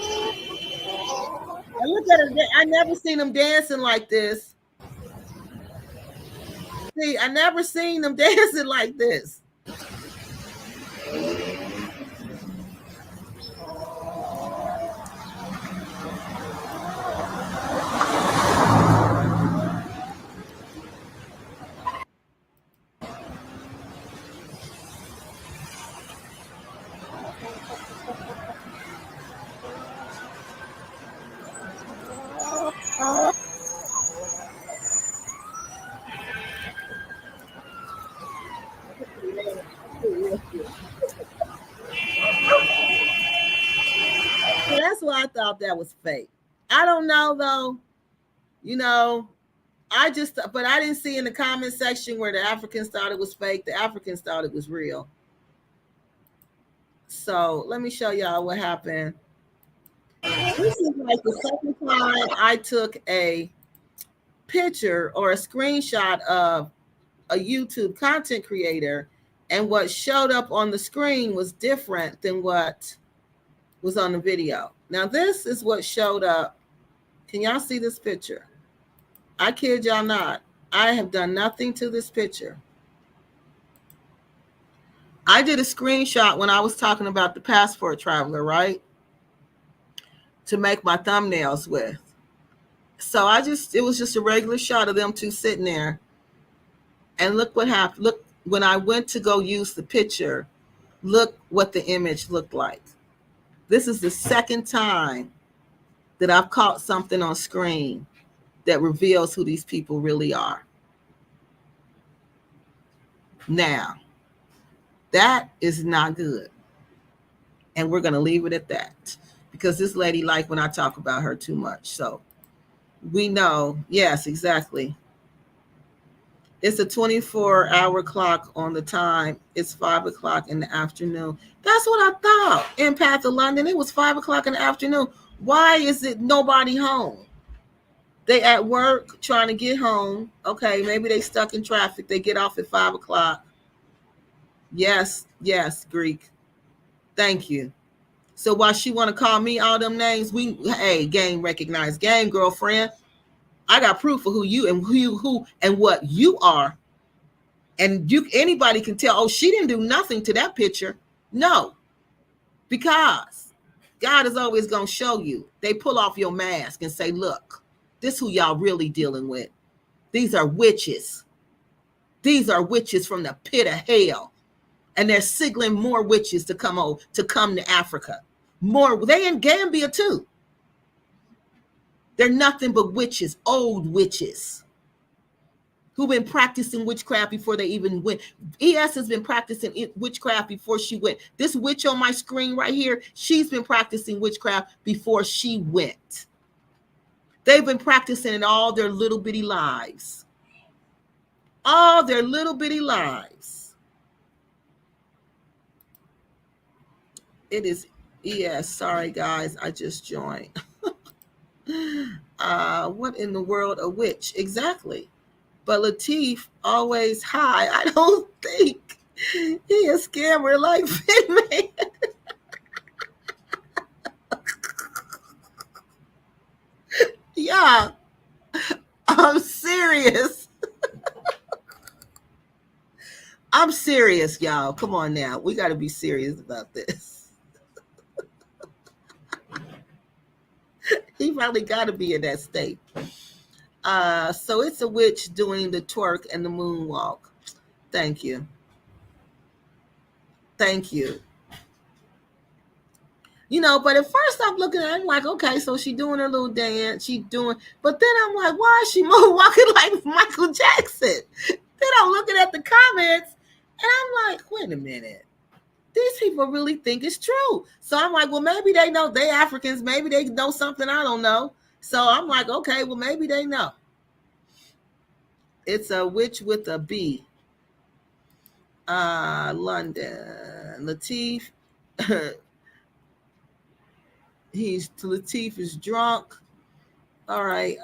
look at her. I never seen them dancing like this. See, I never seen them dancing like this. thought that was fake. I don't know though. You know, but I didn't see in the comment section where the Africans thought it was fake. The Africans thought it was real. So let me show y'all what happened. This is like the second time I took a picture or a screenshot of a YouTube content creator, and what showed up on the screen was different than what was on the video. Now this is what showed up. Can y'all see this picture? I kid y'all not. I have done nothing to this picture. I did a screenshot when I was talking about the passport traveler, right? To make my thumbnails with. So it was just a regular shot of them two sitting there. And look what happened. Look, when I went to go use the picture, look what the image looked like. This is the second time that I've caught something on screen that reveals who these people really are. Now, that is not good. And we're going to leave it at that, because this lady like when I talk about her too much. So we know, yes, exactly. It's a 24-hour clock on the time. It's 5 o'clock in the afternoon. That's what I thought. Empath of London, it was 5 o'clock in the afternoon. Why is it nobody home? They at work trying to get home. Okay, maybe they stuck in traffic. They get off at 5 o'clock. Yes, Greek. Thank you. So while she want to call me all them names, hey, game recognized. Game, girlfriend. I got proof of who you and what you are. And anybody can tell, oh, she didn't do nothing to that picture. No, because God is always going to show you. They pull off your mask and say, look, this is who y'all really dealing with. These are witches. These are witches from the pit of hell. And they're signaling more witches to come to Africa. More, they in Gambia too. They're nothing but witches, old witches, who've been practicing witchcraft before they even went. ES has been practicing witchcraft before she went. This witch on my screen right here, she's been practicing witchcraft before she went. They've been practicing in all their little bitty lives. All their little bitty lives. It is ES. Sorry, guys. I just joined. What in the world? A witch. Exactly. But Latif always high. I don't think he a scammer like Finman. Yeah, I'm serious. I'm serious, y'all. Come on now. We got to be serious about this. He probably got to be in that state. So it's a witch doing the twerk and the moonwalk. Thank you. Thank you. You know, but at first I'm looking at it, I'm like, okay, so she doing her little dance, but then I'm like, why is she moonwalking like Michael Jackson? Then I'm looking at the comments and I'm like, wait a minute. These people really think it's true. So I'm like, well, maybe they know they Africans. Maybe they know something I don't know. So I'm like, okay, well, maybe they know. It's a witch with a B. London. Latif. Latif is drunk. All right.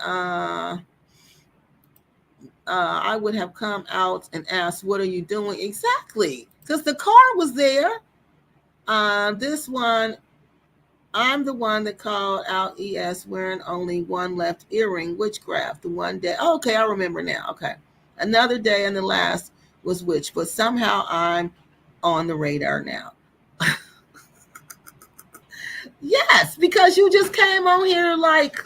I would have come out and asked, what are you doing? Exactly. Because the car was there. This one, I'm the one that called out ES wearing only one left earring, witchcraft. The one day. Oh, okay, I remember now. Okay. Another day and the last was witch, but somehow I'm on the radar now. Yes, because you just came on here like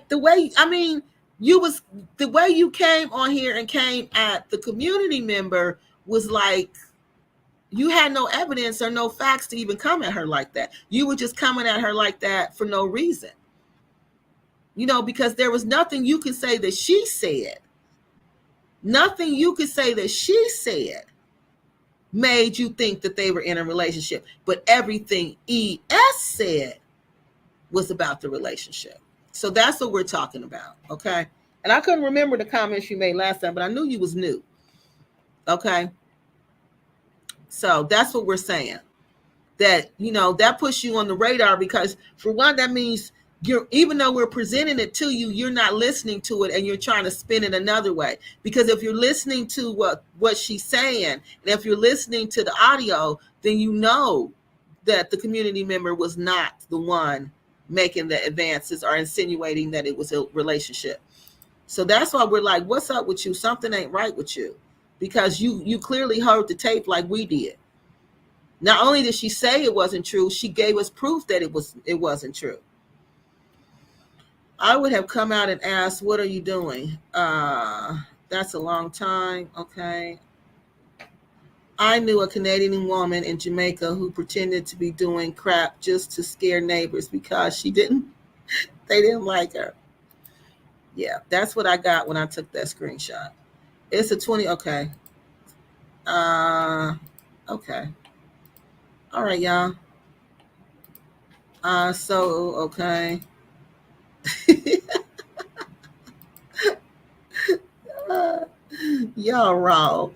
the way, I mean, the way you came on here and came at the community member was like you had no evidence or no facts to even come at her like that. You were just coming at her like that for no reason. You know, because there was nothing you could say that she said. Nothing you could say that she said made you think that they were in a relationship. But everything ES said was about the relationship. So that's what we're talking about, okay? And I couldn't remember the comments you made last time, but I knew you was new, okay? So that's what we're saying. That, you know, that puts you on the radar because, for one, that means you're, even though we're presenting it to you, you're not listening to it and you're trying to spin it another way. Because if you're listening to what she's saying, and if you're listening to the audio, then you know that the community member was not the one making the advances or insinuating that it was a relationship. So that's why we're like, what's up with you? Something ain't right with you. Because you clearly heard the tape like we did. Not only did she say it wasn't true, she gave us proof that it wasn't true. I would have come out and asked, what are you doing? That's a long time. Okay. I knew a Canadian woman in Jamaica who pretended to be doing crap just to scare neighbors because they didn't like her. Yeah, that's what I got when I took that screenshot. It's a 20. Okay. Okay. All right, y'all. So, okay. Y'all raw.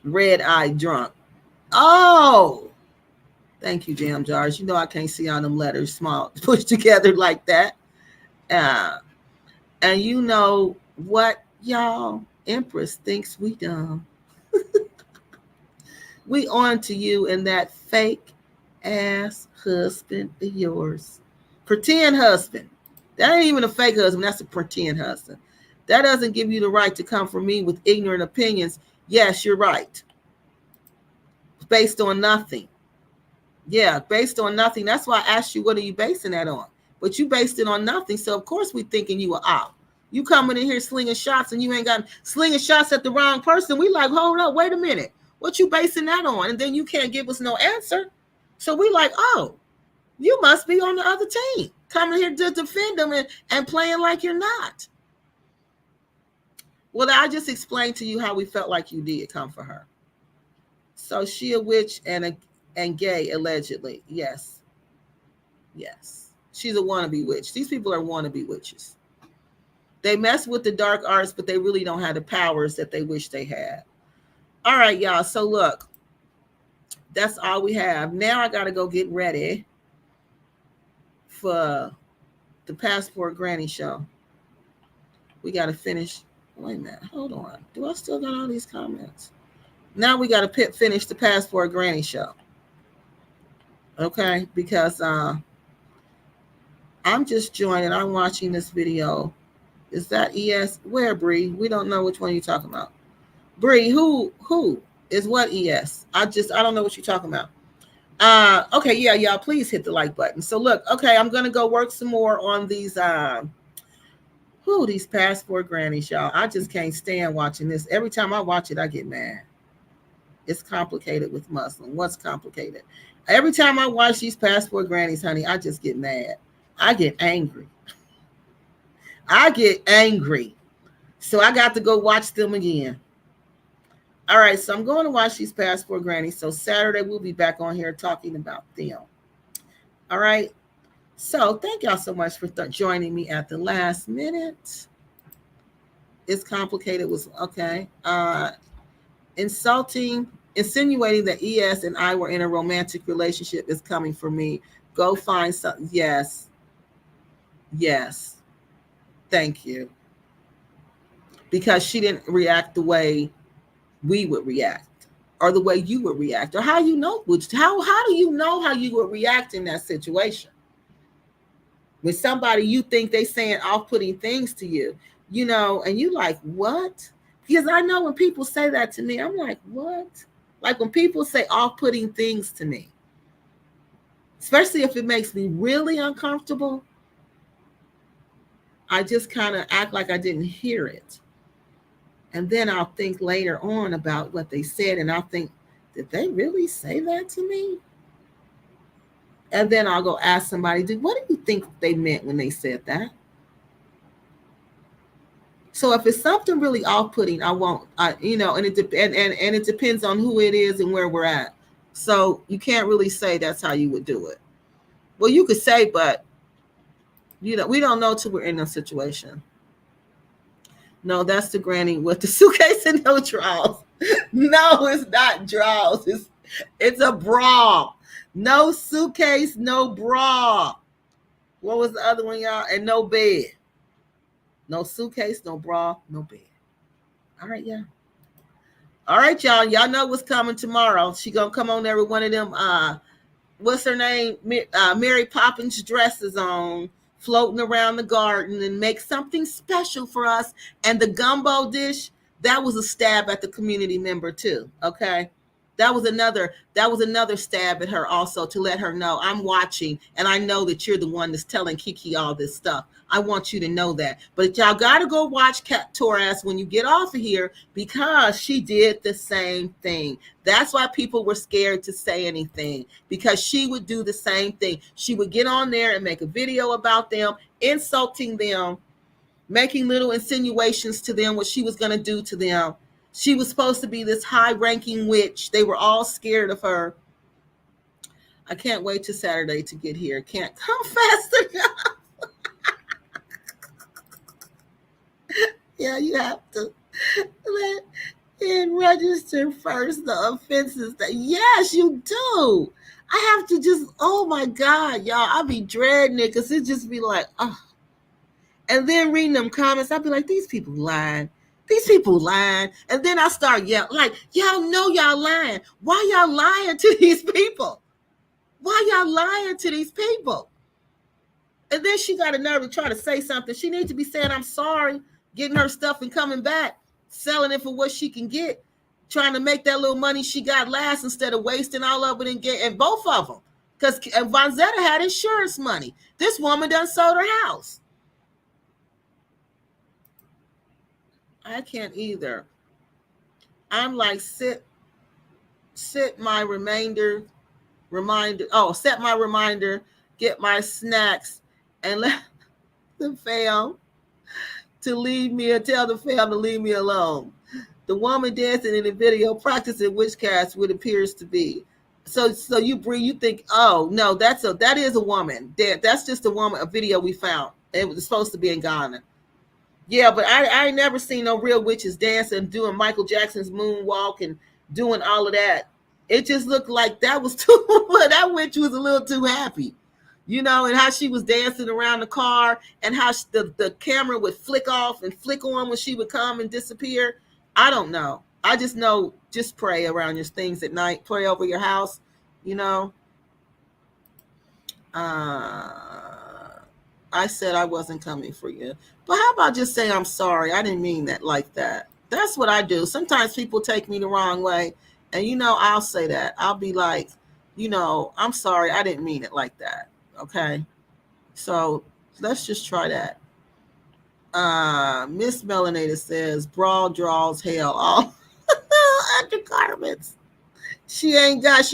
Red-eyed drunk. Oh! Thank you, Jam Jars. You know I can't see all them letters small pushed together like that. And you know what, y'all? Empress thinks we dumb. We on to you and that fake ass husband of yours. Pretend husband. That ain't even a fake husband. That's a pretend husband. That doesn't give you the right to come for me with ignorant opinions. Yes, you're right. Based on nothing. Yeah, based on nothing. That's why I asked you, what are you basing that on? But you based it on nothing. So, of course, we thinking you were out. You coming in here slinging shots and you ain't got slinging shots at the wrong person. We like, hold up, wait a minute. What you basing that on? And then you can't give us no answer. So we like, oh, you must be on the other team. Coming here to defend them and playing like you're not. Well, I just explained to you how we felt like you did come for her. So she a witch and gay, allegedly. Yes. Yes. She's a wannabe witch. These people are wannabe witches. They mess with the dark arts, but they really don't have the powers that they wish they had. All right, y'all. So look, that's all we have. Now I got to go get ready for the Passport Granny show. We got to finish. Wait a minute. Hold on. Do I still got all these comments? Now we got to finish the Passport Granny show. Okay? Because I'm just joining. I'm watching this video. Is that ES? Where, Bree? We don't know which one you're talking about. Bree, who is what ES? I don't know what you're talking about. Okay, yeah, y'all, please hit the like button. So look, okay, I'm gonna go work some more on these these Passport Grannies, y'all. I just can't stand watching this. Every time I watch it, I get mad. It's complicated with Muslim. What's complicated? Every time I watch these Passport Grannies, honey, I just get mad. I get angry. So I got to go watch them again. All right, so I'm going to watch these Passport Grannies. So Saturday, we'll be back on here talking about them. All right. So thank y'all so much for joining me at the last minute. It's complicated. Was okay. Insinuating that ES and I were in a romantic relationship is coming for me. Go find something. Yes. Yes. Thank you. Because she didn't react the way we would react, or the way you would react, or how you know how do you know how you would react in that situation? With somebody you think they saying off-putting things to you, you know, and you like, what? Because I know when people say that to me, I'm like, what? Like when people say off-putting things to me, especially if it makes me really uncomfortable, I just kind of act like I didn't hear it. And then I'll think later on about what they said, and I'll think, did they really say that to me? And then I'll go ask somebody, what do you think they meant when they said that? So if it's something really off-putting, I won't, and it depends on who it is and where we're at. So you can't really say that's how you would do it. Well, you could say, but we don't know till we're in a situation. No, that's the granny with the suitcase and no drawers. No, it's not drawers. It's a bra. No suitcase, no bra. What was the other one, y'all? And no bed. No suitcase, no bra, no bed. All right, yeah. All right, y'all. Y'all know what's coming tomorrow. She gonna come on there with one of them. What's her name? Mary Poppins dresses on, floating around the garden and make something special for us. And the gumbo dish, that was a stab at the community member too. Okay. That was another stab at her also, to let her know I'm watching and I know that you're the one that's telling Kiki all this stuff. I want you to know that. But y'all got to go watch Torres when you get off of here, because she did the same thing. That's why people were scared to say anything, because she would do the same thing. She would get on there and make a video about them, insulting them, making little insinuations to them, what she was going to do to them. She was supposed to be this high-ranking witch. They were all scared of her. I can't wait till Saturday to get here. Can't come fast enough. Yeah, you have to let it register first the offenses. That yes, you do. I have to just, oh my God, y'all. I'll be dreading it, because it just be like, oh. And then reading them comments, I'll be like, these people lying. These people lying. And then I start yelling, like, y'all know y'all lying. Why y'all lying to these people? Why y'all lying to these people? And then she got a nerve to try to say something. She needs to be saying, I'm sorry, getting her stuff and coming back, selling it for what she can get, trying to make that little money she got last instead of wasting all of it and both of them. Because Vonzetta had insurance money. This woman done sold her house. I can't either. I'm like, set my reminder, get my snacks, and let the fam to leave me, and tell the fam to leave me alone. The woman dancing in the video practicing witchcraft, what appears to be. So you think, oh no, that is a woman. That's just a woman, a video we found. It was supposed to be in Ghana. Yeah, but I ain't never seen no real witches dancing, doing Michael Jackson's moonwalk and doing all of that. It just looked like that was that witch was a little too happy, and how she was dancing around the car, and how the camera would flick off and flick on when she would come and disappear. I don't know. I just know, just pray around your things at night. Pray over your house, I said I wasn't coming for you. But how about just say, I'm sorry, I didn't mean that like that. That's what I do. Sometimes people take me the wrong way. And, I'll say that. I'll be like, I'm sorry, I didn't mean it like that. Okay? So let's just try that. Miss Melanada says, brawl draws hell. All undergarments. She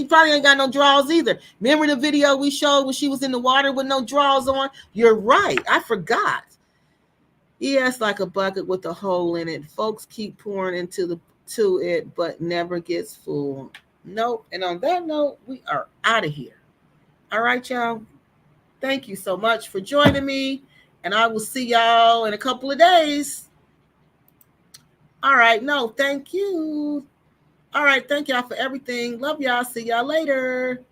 probably ain't got no drawers either. Remember the video we showed when she was in the water with no drawers on? You're right. I forgot. Yes, like a bucket with a hole in it. Folks keep pouring into it, but never gets full. Nope. And on that note, we are out of here. All right, y'all. Thank you so much for joining me. And I will see y'all in a couple of days. All right. No, thank you. All right. Thank y'all for everything. Love y'all. See y'all later.